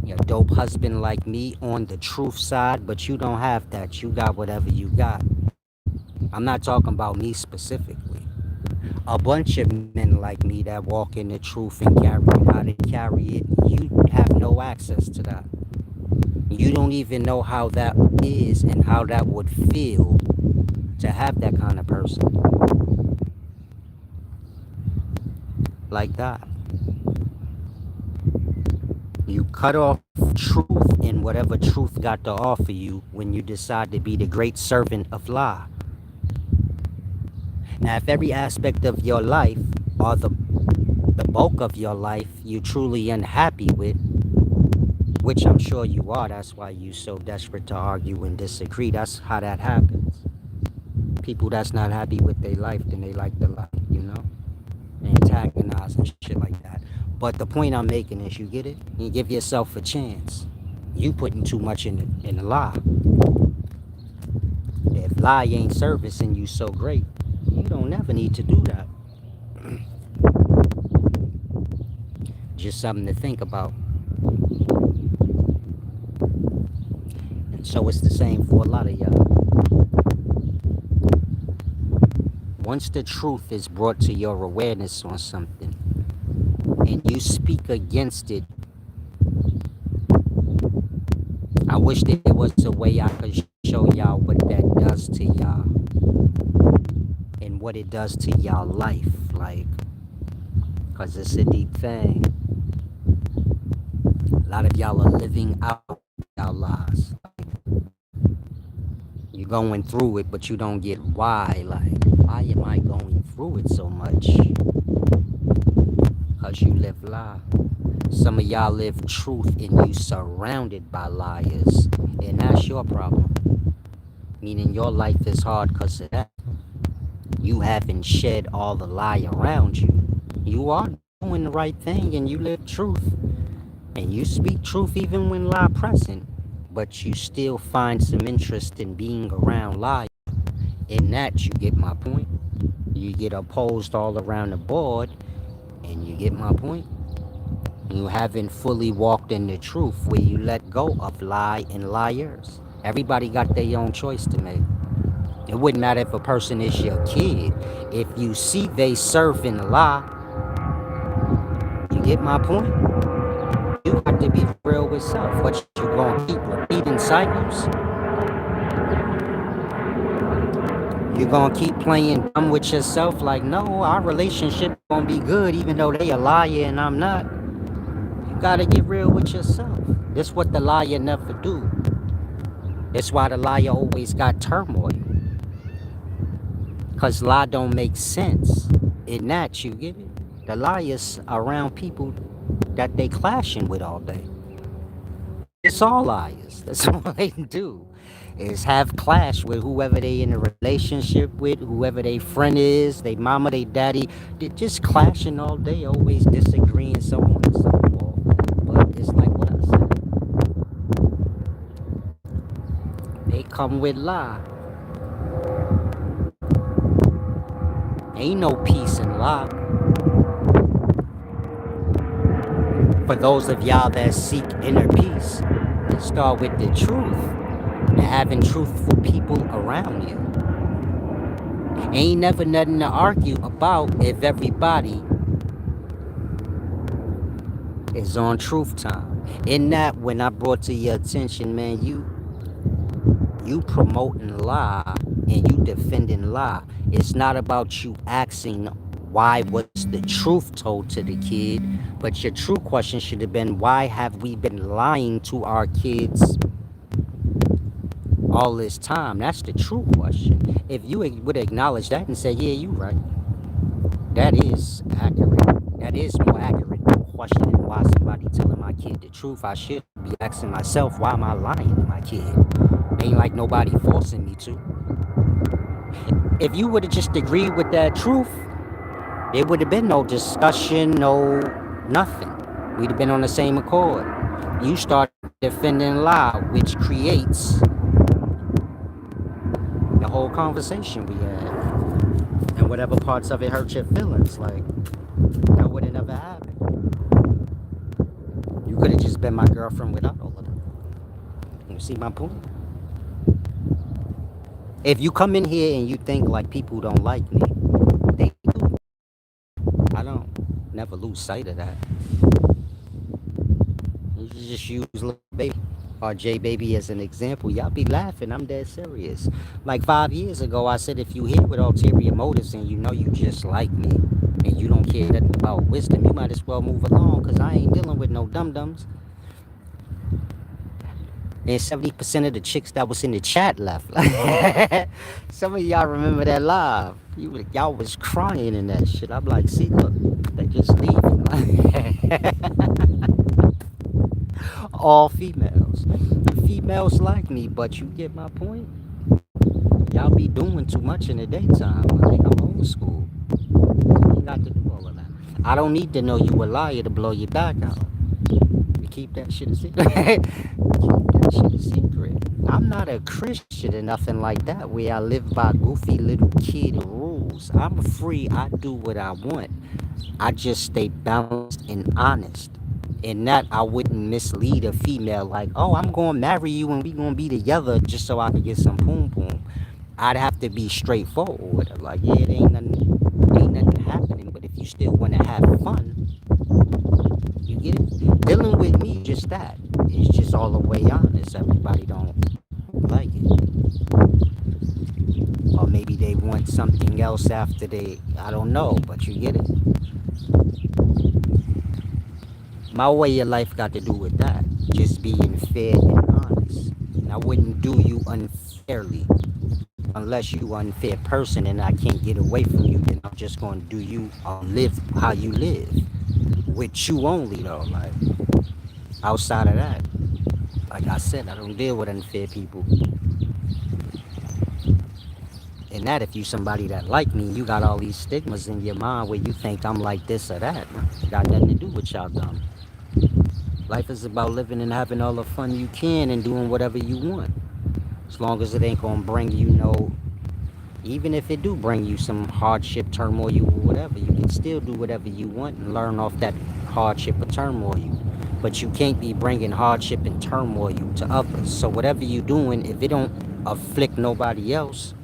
Your dope husband like me on the truth side, but you don't have that. You got whatever you got. I'm not talking about me specifically. A bunch of men like me that walk in the truth and carry how to carry it, you have no access to that. You don't even know how that is and how that would feel to have that kind of person like that. You cut off truth and whatever truth got to offer you when you decide to be the great servant of lie. Now, if every aspect of your life or the bulk of your life you truly unhappy with, which I'm sure you are, that's why you so desperate to argue and disagree. That's how that happens. People that's not happy with their life, then they like the life, you know? Antagonize and shit like that. But the point I'm making is, you get it? You give yourself a chance. You putting too much in the lie. If lie ain't servicing you so great, you don't never need to do that. Just something to think about. And so it's the same for a lot of y'all. Once the truth is brought to your awareness on something and you speak against it, I wish there was a way I could show y'all what that does to y'all and what it does to y'all life. Like, because it's a deep thing. A lot of y'all are living out y'all lives. You're going through it, but you don't get why. Like, why am I going through it so much? Because you live lie. Some of y'all live truth and you surrounded by liars. And that's your problem. Meaning your life is hard because of that. You haven't shed all the lie around you. You are doing the right thing and you live truth. And you speak truth even when lie present. But you still find some interest in being around lies. In that, you get my point. You get opposed all around the board. And you get my point. You haven't fully walked in the truth where you let go of lie and liars. Everybody got their own choice to make. It wouldn't matter if a person is your kid. If you see they serving a lie, you get my point? You got to be real with self. What you gonna keep repeating cycles? You gonna keep playing dumb with yourself like, no, our relationship gonna be good even though they a liar and I'm not. You gotta get real with yourself. This what the liar never do. That's why the liar always got turmoil. Cause lie don't make sense. In that, you get it? The liars around people that they clashing with all day. It's all liars. That's all they do. Is have clash with whoever they in a relationship with, whoever they friend is, they mama, they daddy. They're just clashing all day, always disagreeing, so on and so forth. But it's like what I said. They come with lie. Ain't no peace in lie. For those of y'all that seek inner peace, start with the truth and having truthful people around you. Ain't never nothing to argue about if everybody is on truth time. In that, when I brought to your attention, man, you promoting lie and you defending lie. It's not about you asking why was the truth told to the kid, but your true question should have been, why have we been lying to our kids all this time? That's the true question. If you would acknowledge that and say, yeah, you're right, that is accurate. That is more accurate than questioning why somebody telling my kid the truth. I should be asking myself, why am I lying to my kid? Ain't like nobody forcing me to. If you would have just agreed with that truth, there would have been no discussion, no nothing. We'd have been on the same accord. You start defending lie, which creates the whole conversation we had. And whatever parts of it hurt your feelings, like, that would have never happened. You could have just been my girlfriend without all of that. You see my point? If you come in here and you think like people don't like me, they do. I don't. Never lose sight of that. You just use Lil Baby or J Baby as an example. Y'all be laughing. I'm dead serious. Like 5 years ago, I said if you here with ulterior motives and you know you just like me and you don't care nothing about wisdom, you might as well move along because I ain't dealing with no dum-dums. And 70% of the chicks that was in the chat left. Some of y'all remember that live. Y'all was crying in that shit. I'm like, see, look, they just leaving. All females. Females like me, but you get my point? Y'all be doing too much in the daytime. I think I'm old school. You got to do all of that. I don't need to know you a liar to blow your back out. You keep that shit a secret. Keep that shit a secret. I'm not a Christian or nothing like that where I live by goofy little kid rules. I'm free. I do what I want. I just stay balanced and honest. In that, I wouldn't mislead a female like, oh, I'm going to marry you and we going to be together just so I can get some poom poom. I'd have to be straightforward with her. Like, yeah, it ain't nothing happening. But if you still want to have fun, you get it? Dealing with me, just that. It's just all the way honest. Everybody don't like it. Or maybe they want something else after they, I don't know, but you get it? My way of life got to do with that. Just being fair and honest. And I wouldn't do you unfairly. Unless you unfair person and I can't get away from you, then I'm just going to do you or live how you live. With you only though. Like, outside of that, like I said, I don't deal with unfair people. And that if you somebody that like me, you got all these stigmas in your mind where you think I'm like this or that. Got nothing to do with y'all dumb. Life is about living and having all the fun you can and doing whatever you want. As long as it ain't gonna bring you no, even if it do bring you some hardship, turmoil, or whatever, you can still do whatever you want and learn off that hardship or turmoil. But you can't be bringing hardship and turmoil to others. So whatever you doing, if it don't afflict nobody else,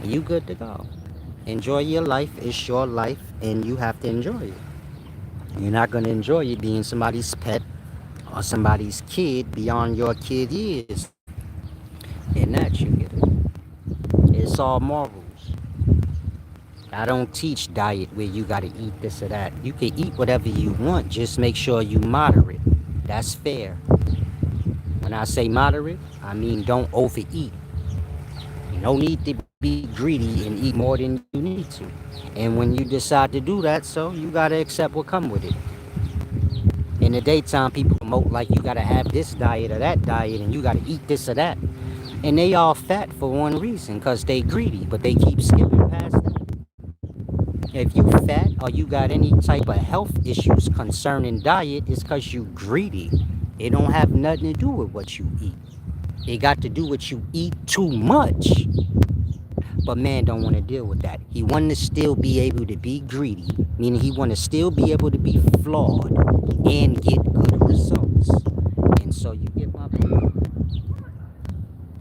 you good to go. Enjoy your life. It's your life, and you have to enjoy it. You're not gonna enjoy it being somebody's pet or somebody's kid beyond your kid years. And that you get it. It's all morals. I don't teach diet where you gotta eat this or that. You can eat whatever you want, just make sure you moderate. That's fair. When I say moderate, I mean don't overeat. No need to be greedy and eat more than you need to. And when you decide to do that, so you gotta accept what come with it. In the daytime, people promote like you gotta have this diet or that diet and you gotta eat this or that. And they all fat for one reason, cause they greedy, but they keep skipping past that. If you fat or you got any type of health issues concerning diet, it's cause you greedy. It don't have nothing to do with what you eat. It got to do with you eat too much. But man don't want to deal with that. He want to still be able to be greedy, meaning he want to still be able to be flawed and get good results. And so you get my point.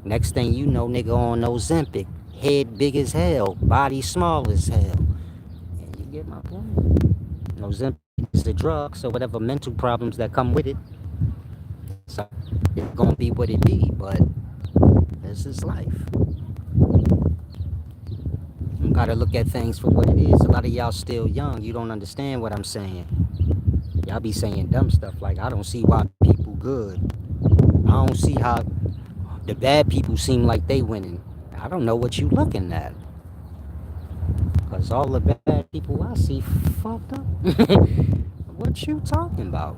Next thing you know, nigga on Ozempic, head big as hell, body small as hell. And you get my point. Ozempic is a drug, so whatever mental problems that come with it, so it's gonna be what it be. But this is life. You gotta look at things for what it is. A lot of y'all still young. You don't understand what I'm saying. Y'all be saying dumb stuff like, I don't see why people good. I don't see how the bad people seem like they winning. I don't know what you looking at. Cause all the bad people I see fucked up. What you talking about?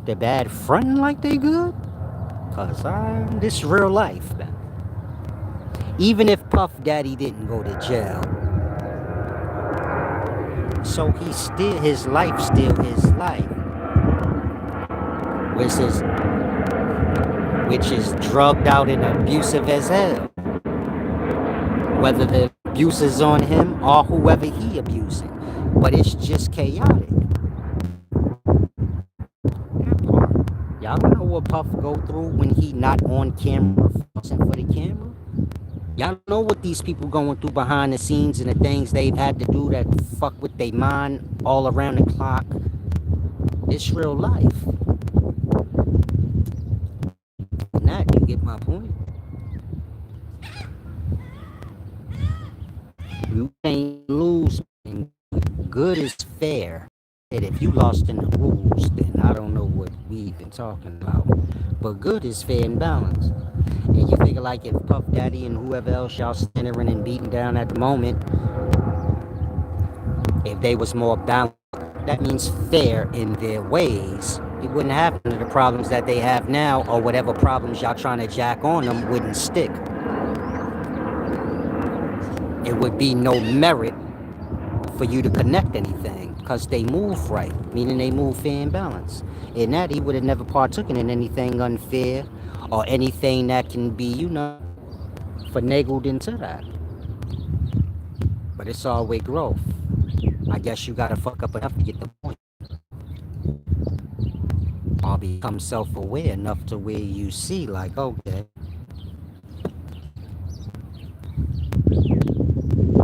The bad fronting like they good? Cause this real life, man. Even if Puff Daddy didn't go to jail, so his life still his life, which is drugged out and abusive as hell. Whether the abuse is on him or whoever he abusing, but it's just chaotic. Y'all know what Puff go through when he not on camera, fussing for the camera. Y'all know what these people going through behind the scenes and the things they've had to do that fuck with their mind all around the clock. It's real life. And that, you get my point. You can't lose. And good is fair. And if you lost in the rules, then I don't know what we even talking about. But good is fair and balanced. And you figure like if Puff Daddy and whoever else y'all centering and beating down at the moment, if they was more balanced, that means fair in their ways, it wouldn't have none of the problems that they have now, or whatever problems y'all trying to jack on them wouldn't stick. It would be no merit for you to connect anything, because they move right, meaning they move fair and balanced. In that, he would have never partaken in anything unfair or anything that can be, finagled into that. But it's all with growth. I guess you gotta fuck up enough to get the point. Or become self-aware enough to where you see, like, okay,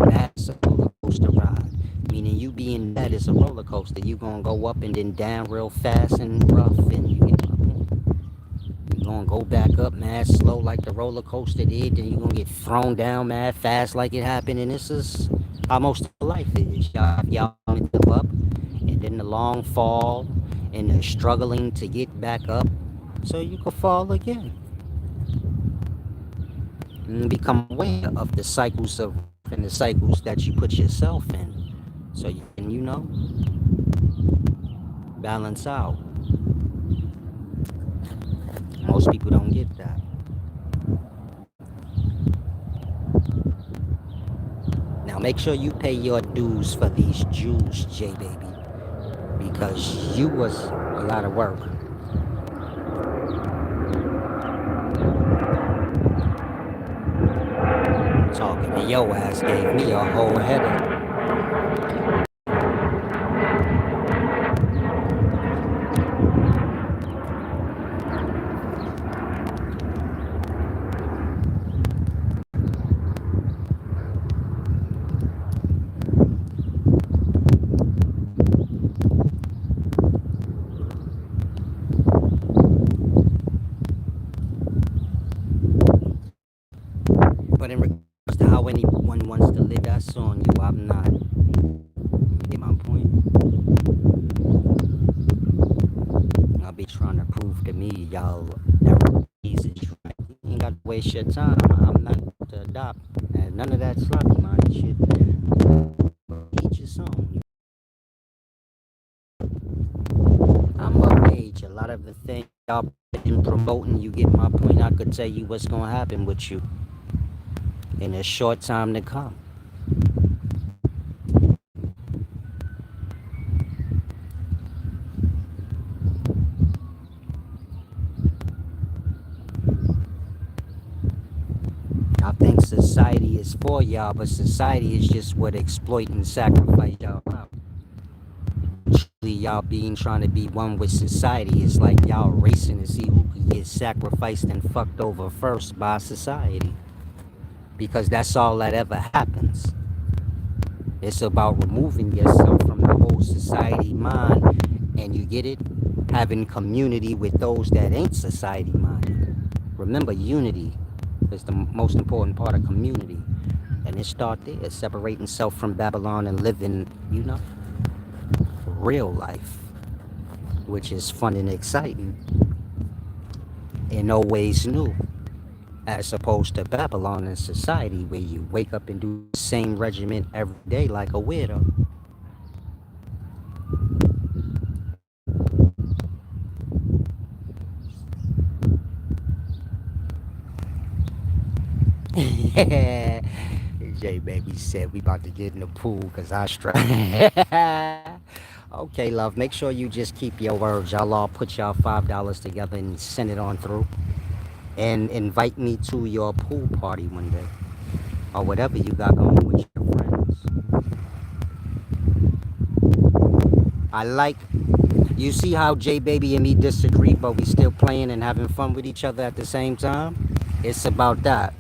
that's a roller coaster ride. Meaning you being bad is a roller coaster. You gonna go up and then down real fast and rough, and you get my point. You gonna go back up mad slow like the roller coaster did, then you gonna get thrown down mad fast like it happened. And this is how most of life is. Y'all give up, and then the long fall, and the struggling to get back up, so you can fall again. And become aware of the cycles of and the cycles that you put yourself in, so you can, balance out. Most people don't get that. Now make sure you pay your dues for these Jews, J baby, because you was a lot of work. Talking to your ass gave me a whole headache. But in regards to how anyone wants to live, that's on you. I'm not. You get my point? I'll be trying to prove to me, y'all, that is right. You ain't got to waste your time. I'm not to adopt. And none of that sloppy minded shit. Each its own. I'm of age. A lot of the things y'all been promoting, you get my point. I could tell you what's gonna happen with you in a short time to come. I think society is for y'all, but society is just what exploit and sacrifice y'all out. Truly, y'all being trying to be one with society is like y'all racing to see who can get sacrificed and fucked over first by society. Because that's all that ever happens. It's about removing yourself from the whole society mind, and you get it? Having community with those that ain't society minded. Remember, unity is the most important part of community. And it start there, separating self from Babylon and living, real life, which is fun and exciting and always new, as opposed to Babylon and society where you wake up and do the same regiment every day like a weirdo. J baby said we about to get in the pool because I stress. Okay, love. Make sure you just keep your words. Y'all all put y'all $5 together and send it on through. And invite me to your pool party one day. Or whatever you got going with your friends. I like, you see how J Baby and me disagree, but we still playing and having fun with each other at the same time? It's about that.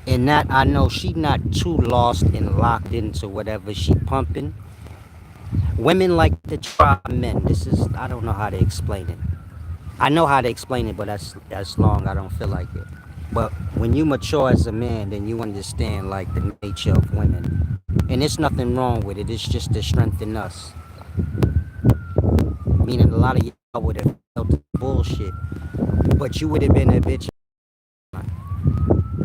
And that I know she not too lost and locked into whatever she pumping. Women like to try men. This is, I don't know how to explain it. I know how to explain it, but that's long. I don't feel like it. But when you mature as a man, then you understand like the nature of women. And there's nothing wrong with it. It's just to strengthen us. Meaning a lot of y'all would have felt the bullshit. But you would have been a bitch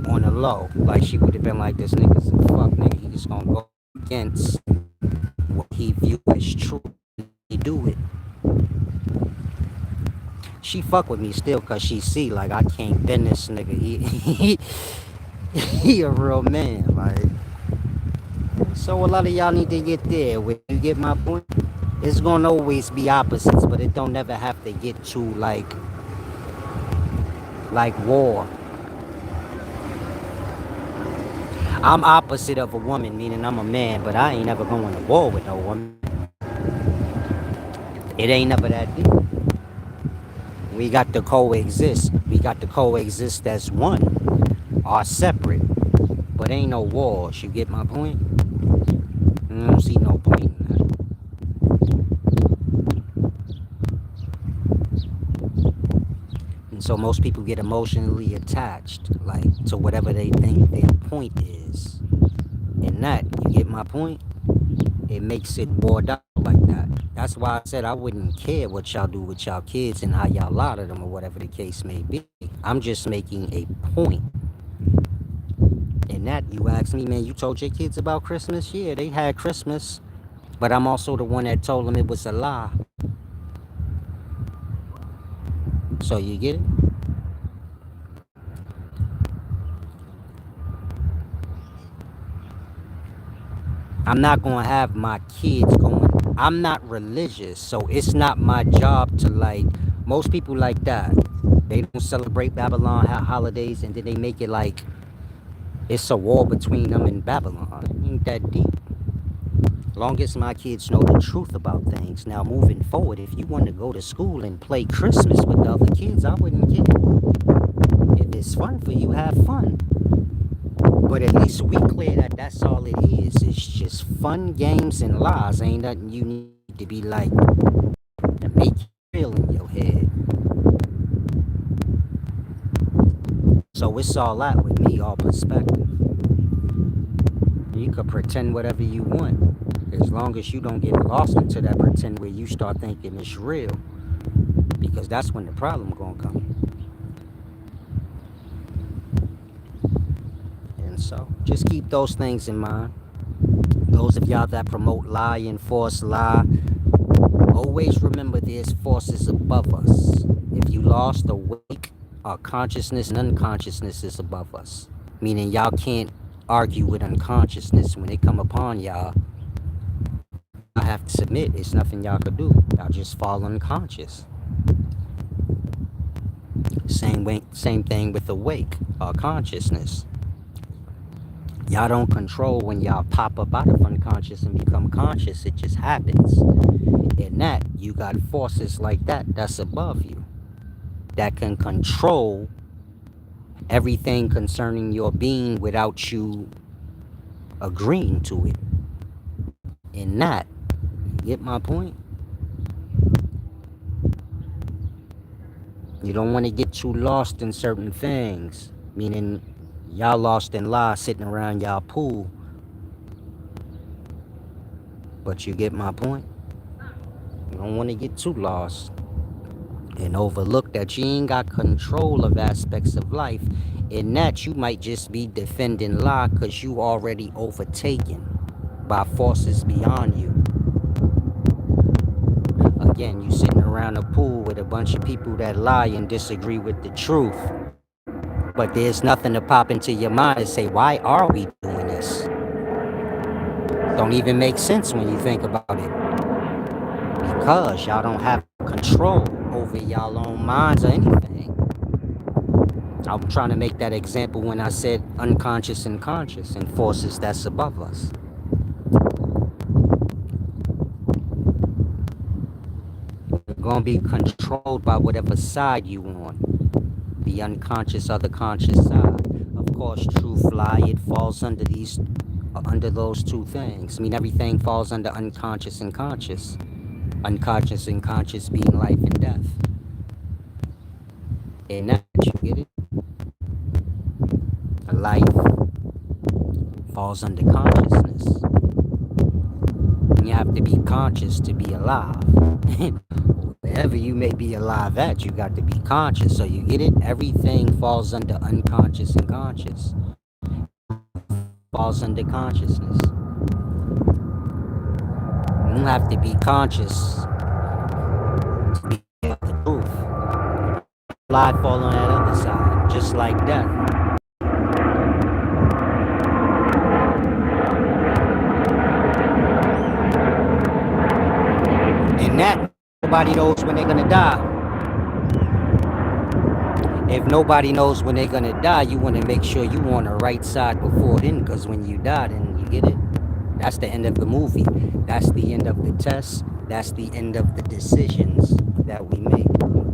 on the low. Like she would have been like, this nigga's a fuck nigga. He just gonna go against what he view as true. He do it. She fuck with me still cause she see like I can't bend this nigga. He a real man. Like, so a lot of y'all need to get there. When you get my point, it's gonna always be opposites, but it don't never have to get too like like war. I'm opposite of a woman, meaning I'm a man, but I ain't never going to war with no woman. It ain't never that deep. We got to coexist. We got to coexist as one, or separate. But ain't no wars. You get my point? I don't see no point in that. And so most people get emotionally attached, like to whatever they think their point is. And that, you get my point? It makes it bored out like that. That's why I said I wouldn't care what y'all do with y'all kids and how y'all lie to them or whatever the case may be. I'm just making a point. And that, you asked me, man, you told your kids about Christmas? Yeah, they had Christmas. But I'm also the one that told them it was a lie. So you get it? I'm not going to have my kids going. I'm not religious, so it's not my job to like, most people like that. They don't celebrate Babylon holidays and then they make it like it's a war between them and Babylon. It ain't that deep. Long as my kids know the truth about things. Now, moving forward, if you want to go to school and play Christmas with the other kids, I wouldn't care. If it's fun for you, have fun. But at least we clear that that's all it is. It's just fun, games, and lies. Ain't nothing you need to be like to make you feel in your head. So it's all that with me, all perspective. You could pretend whatever you want, as long as you don't get lost into that pretend where you start thinking it's real. Because that's when the problem gonna come. And so just keep those things in mind. Those of y'all that promote lie and force lie, always remember there's forces above us. If you lost awake, our consciousness and unconsciousness is above us. Meaning y'all can't argue with unconsciousness when they come upon y'all. I have to submit, it's nothing y'all could do. Y'all just fall unconscious. Same thing with awake, our consciousness. Y'all don't control when y'all pop up out of unconscious and become conscious. It just happens. In that, you got forces like that that's above you that can control everything concerning your being without you agreeing to it. In that, you get my point? You don't want to get too lost in certain things, meaning y'all lost in lies sitting around y'all pool. But you get my point? You don't want to get too lost and overlook that you ain't got control of aspects of life. In that, you might just be defending lie because you already overtaken by forces beyond you. Again, you sitting around a pool with a bunch of people that lie and disagree with the truth. But there's nothing to pop into your mind and say, why are we doing this? Don't even make sense when you think about it. Because y'all don't have control over y'all own minds or anything. I'm trying to make that example when I said unconscious and conscious and forces that's above us. You're going to be controlled by whatever side you want. The unconscious or the conscious side. Of course, truth, lie, it falls under those two things. I mean, everything falls under unconscious and conscious. Unconscious and conscious being life and death. And that, you get it? Life falls under consciousness. You have to be conscious to be alive. Wherever you may be alive at, you got to be conscious. So you get it? Everything falls under unconscious and conscious. Falls under consciousness. You have to be conscious to be the truth. Lie fall on that other side, just like death. And that, nobody knows when they're gonna die. If nobody knows when they're gonna die, you want to make sure you on the right side before then, because when you die, then you get it. That's the end of the movie. That's the end of the test. That's the end of the decisions that we make.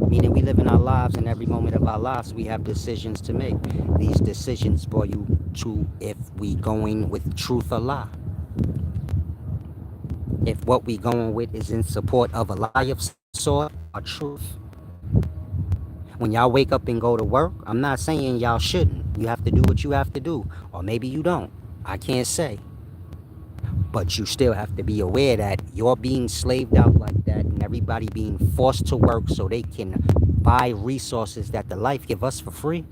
Meaning we live in our lives, and every moment of our lives we have decisions to make. These decisions boil you to if we going with truth or lie. If what we going with is in support of a lie of some sort or truth. When y'all wake up and go to work, I'm not saying y'all shouldn't. You have to do what you have to do. Or maybe you don't. I can't say. But you still have to be aware that you're being slaved out like that and everybody being forced to work so they can buy resources that the life give us for free.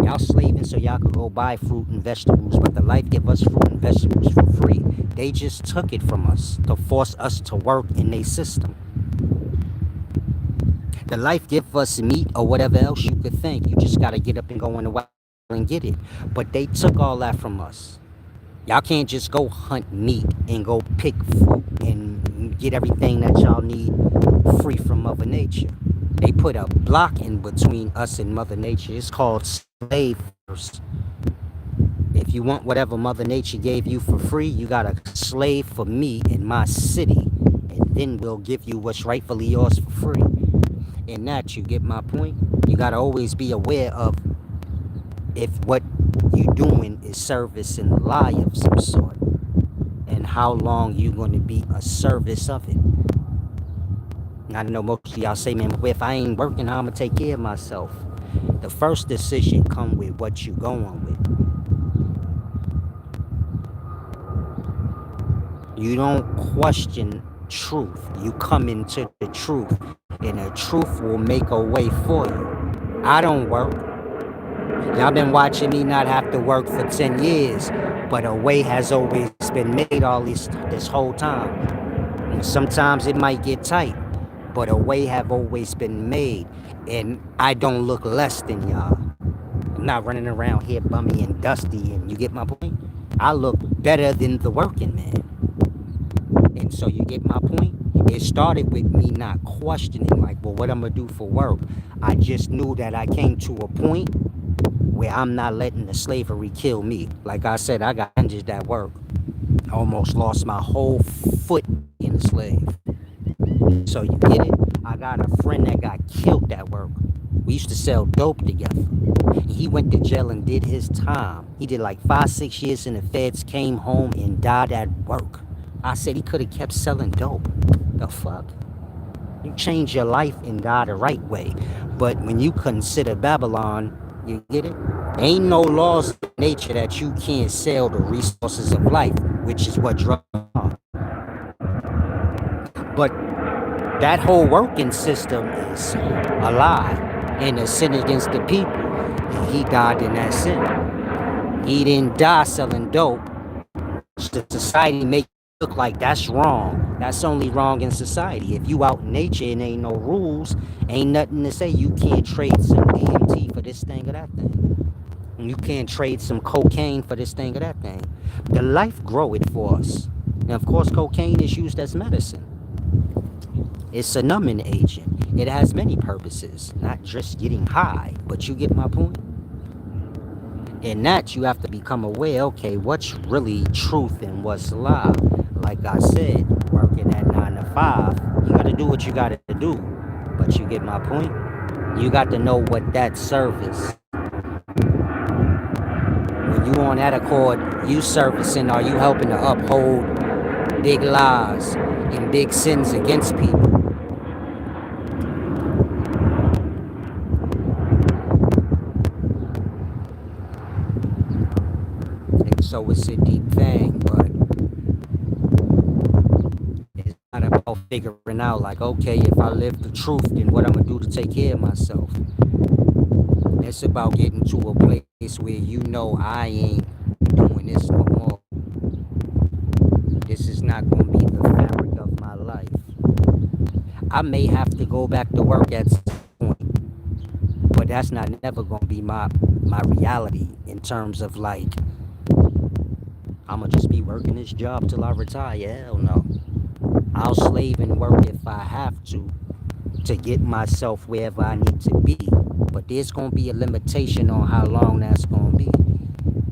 Y'all slaving so y'all could go buy fruit and vegetables, but the life give us fruit and vegetables for free. They just took it from us to force us to work in their system. The life give us meat or whatever else you could think. You just gotta get up and go in the wild and get it. But they took all that from us. Y'all can't just go hunt meat and go pick fruit and get everything that y'all need free from Mother Nature. They put a block in between us and Mother Nature. It's called slavers. If you want whatever Mother Nature gave you for free, you gotta slave for me in my city, and then we'll give you what's rightfully yours for free. In that, you get my point? You gotta always be aware of if what you doing is service and lie of some sort, and how long you gonna be a service of it. I know most of y'all say, man, if I ain't working, how I'm gonna take care of myself. The first decision come with what you going with. You don't question truth. You come into the truth, and the truth will make a way for you. I don't work. Y'all been watching me not have to work for 10 years, but a way has always been made all this whole time. And sometimes it might get tight, but a way have always been made, and I don't look less than y'all. I'm not running around here bummy and dusty, and you get my point? I look better than the working man. And so you get my point? It started with me not questioning, like, well, what I'm gonna do for work. I just knew that I came to a point where I'm not letting the slavery kill me. Like I said, I got injured at work. I almost lost my whole foot in a slave. So you get it? I got a friend that got killed at work. We used to sell dope together. He went to jail and did his time. He did like 5, 6 years in the feds, came home and died at work. I said he could have kept selling dope. The fuck? You change your life and die the right way. But when you consider Babylon, you get it? Ain't no laws of nature that you can't sell the resources of life, which is what drugs are. But that whole working system is a lie and a sin against the people. And he died in that sin. He didn't die selling dope. The society make it look like that's wrong. That's only wrong in society. If you out in nature and ain't no rules, ain't nothing to say. You can't trade some DMT for this thing or that thing. And you can't trade some cocaine for this thing or that thing. The life grow it for us. And of course, cocaine is used as medicine. It's a numbing agent. It has many purposes, not just getting high, but you get my point? In that, you have to become aware, okay, what's really truth and what's lie? Like I said, working at 9 to 5, you got to do what you got to do. But you get my point? You got to know what that service. When you on that accord, you servicing, are you helping to uphold big lies and big sins against people? And so it's a deep thing, but it's not about figuring out like, okay, if I live the truth, then what I'm gonna do to take care of myself. It's about getting to a place where you know I ain't doing this no more. This is not gonna be the fabric of my life. I may have to go back to work at some point, but that's not never gonna be my reality in terms of like I'ma just be working this job till I retire. Hell no. I'll slave and work if I have to, to get myself wherever I need to be. But there's gonna be a limitation on how long that's gonna be.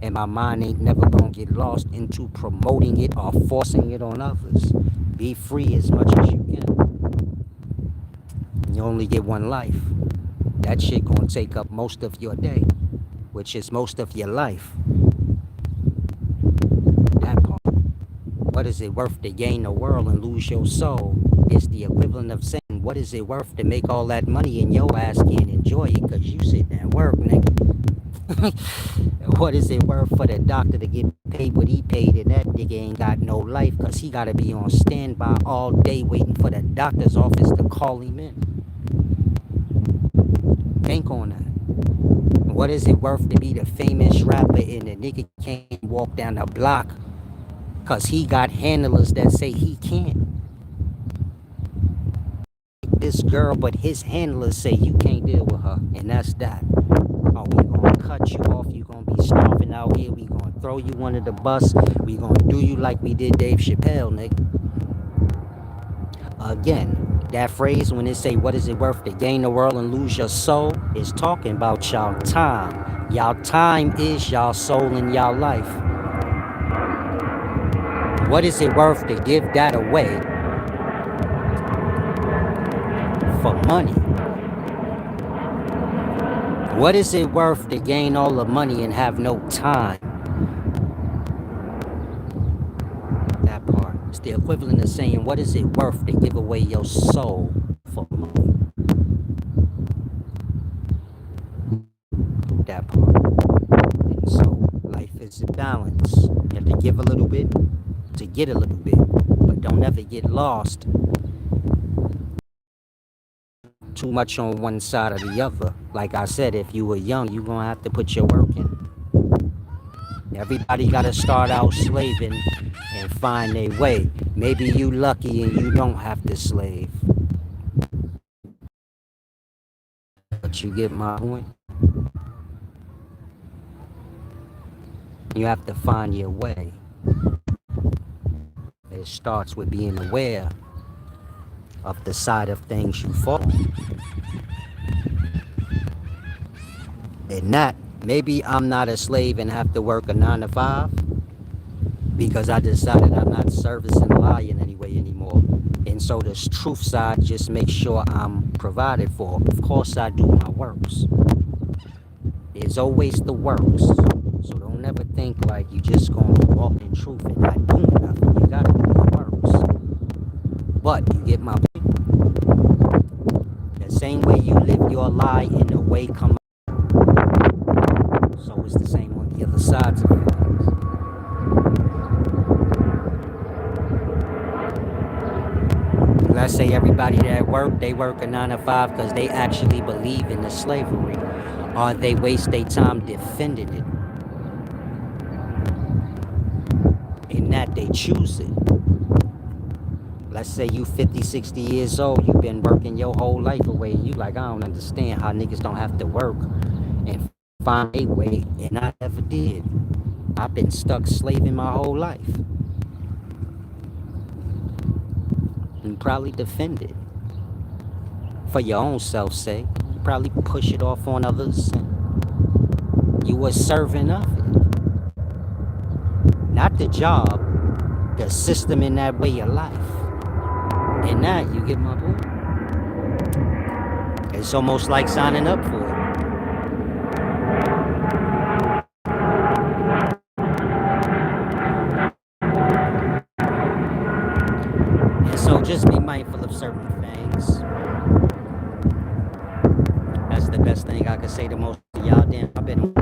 And my mind ain't never gonna get lost into promoting it or forcing it on others. Be free as much as you can. You only get one life. That shit gonna take up most of your day, which is most of your life. That part. What is it worth to gain the world and lose your soul? It's the equivalent of saying, what is it worth to make all that money and your ass can't enjoy it because you sit there and work, nigga? What is it worth for the doctor to get paid what he paid and that nigga ain't got no life because he got to be on standby all day waiting for the doctor's office to call him in? Think on that. What is it worth to be the famous rapper and the nigga can't walk down the block because he got handlers that say he can't? This girl, but his handlers say you can't deal with her, and that's that. Oh, we gonna cut you off, you gonna be starving out here, we gonna throw you under the bus, we gonna do you like we did Dave Chappelle, nigga. Again, that phrase when they say, what is it worth to gain the world and lose your soul, is talking about y'all time. Y'all time is y'all soul and y'all life. What is it worth to give that away for money? What is it worth to gain all the money and have no time? That part. It's the equivalent of saying, what is it worth to give away your soul for money? That part. And so, life is a balance. You have to give a little bit to get a little bit, but don't ever get lost too much on one side or the other. Like I said, if you were young, you're gonna have to put your work in. Everybody gotta start out slaving and find their way. Maybe you lucky and you don't have to slave. But you get my point? You have to find your way. It starts with being aware of the side of things you fall on. And that, maybe I'm not a slave and have to work a 9 to 5 because I decided I'm not servicing lie in any way anymore. And so this truth side just makes sure I'm provided for. Of course I do my works. There's always the works. So don't ever think like you just gonna walk in truth and not do nothing. You gotta do your works. But you get my point. The same way you live your lie in the way come out. So it's the same on the other sides of things. Let's say everybody that work, they work a 9 to 5 because they actually believe in the slavery, or they waste their time defending it. In that they choose it. Let's say you 50, 60 years old, you've been working your whole life away, and you like, I don't understand how niggas don't have to work and find a way, and I never did. I've been stuck slaving my whole life. You probably defend it. For your own self's sake. You probably push it off on others. You were serving of it. Not the job, the system in that way of life. And now you get my point. It's almost like signing up for it. And so just be mindful of certain things. That's the best thing I could say to most of y'all. Damn, I've been on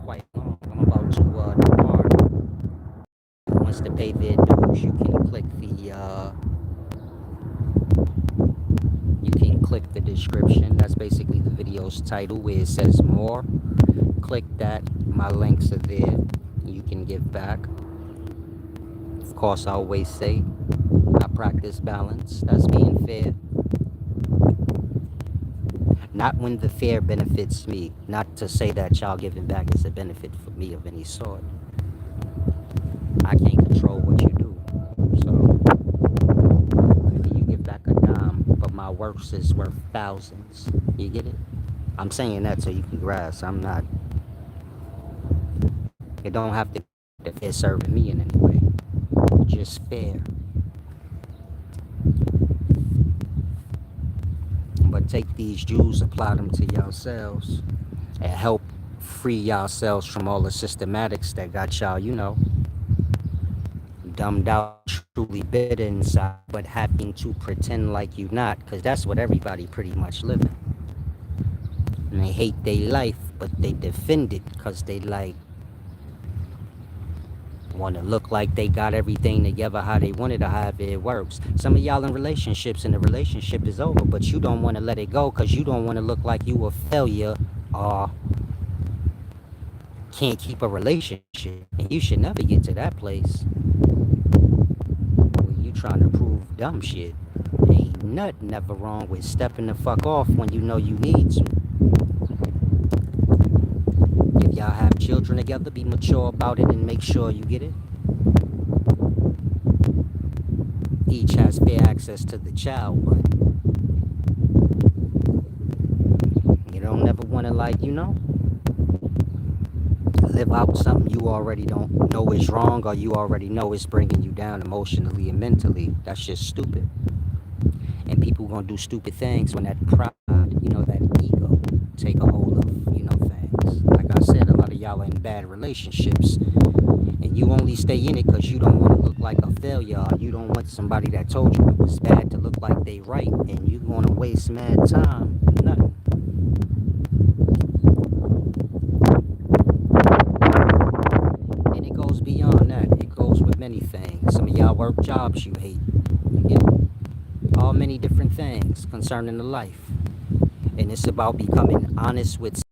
quite long. I'm about to depart. Who wants to pay their dues, you can click the description. That's basically the video's title where it says more. Click that. My links are there. You can give back. Of course, I always say I practice balance. That's being fair. Not when the fair benefits me. Not to say that y'all giving back is a benefit for me of any sort. I can't control what you do. So maybe you give back a dime, but my works is worth thousands. You get it? I'm saying that so you can grasp. I'm not. It don't have to be fair serving me in any way. Just fair. But take these jewels, apply them to yourselves, and help free yourselves from all the systematics that got y'all, dumbed out, truly bitter inside, but having to pretend like you not, because that's what everybody pretty much living. And they hate their life, but they defend it because they like want to look like they got everything together how they wanted to have it works. Some of y'all in relationships and the relationship is over, but you don't want to let it go because you don't want to look like you a failure or can't keep a relationship. And you should never get to that place where you trying to prove dumb shit. Ain't nothing ever wrong with stepping the fuck off when you know you need to. If y'all have children together, be mature about it and make sure you get it. Each has fair access to the child, but you don't never want to live out something you already don't know is wrong or you already know is bringing you down emotionally and mentally. That's just stupid. And people gonna do stupid things when that pride, that ego take a hold of, things. Like I said, a lot of y'all are in bad relationships and you only stay in it because you don't want to look like a failure or you don't want somebody that told you it was bad to look like they right and you gonna waste mad time. Nothing. And it goes beyond that. It goes with many things. Some of y'all work jobs you hate. You get all many different things concerning the life. And it's about becoming honest with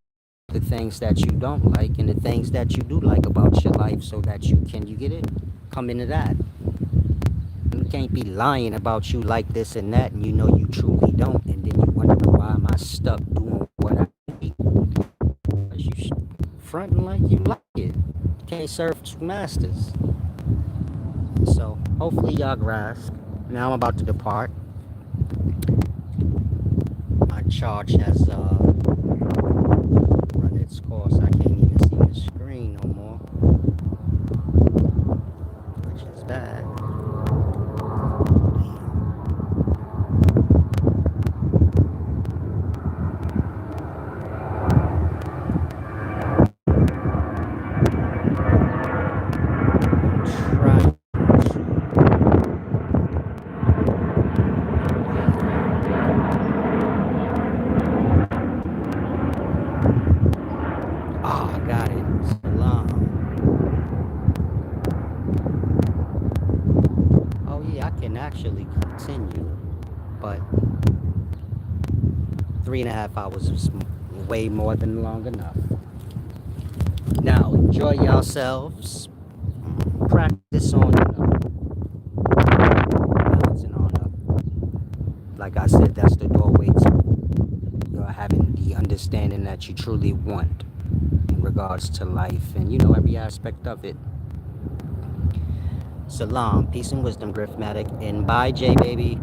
the things that you don't like and the things that you do like about your life so that you get it? Come into that. You can't be lying about you like this and that and you know you truly don't and then you wondering why am I stuck doing what I hate? Because you fronting like you like it. You can't serve two masters. So hopefully y'all grasp. Now I'm about to depart. My charge has run its course. I can't even see the screen no more, which is bad. Trying I got it. Salam. Oh yeah, I can actually continue, but 3.5 hours is way more than long enough. Now enjoy yourselves. Practice on, balancing on up. Like I said, that's the doorway to having the understanding that you truly want in regards to life and every aspect of it. Salam, peace and wisdom, Griffmatic, and bye, J baby.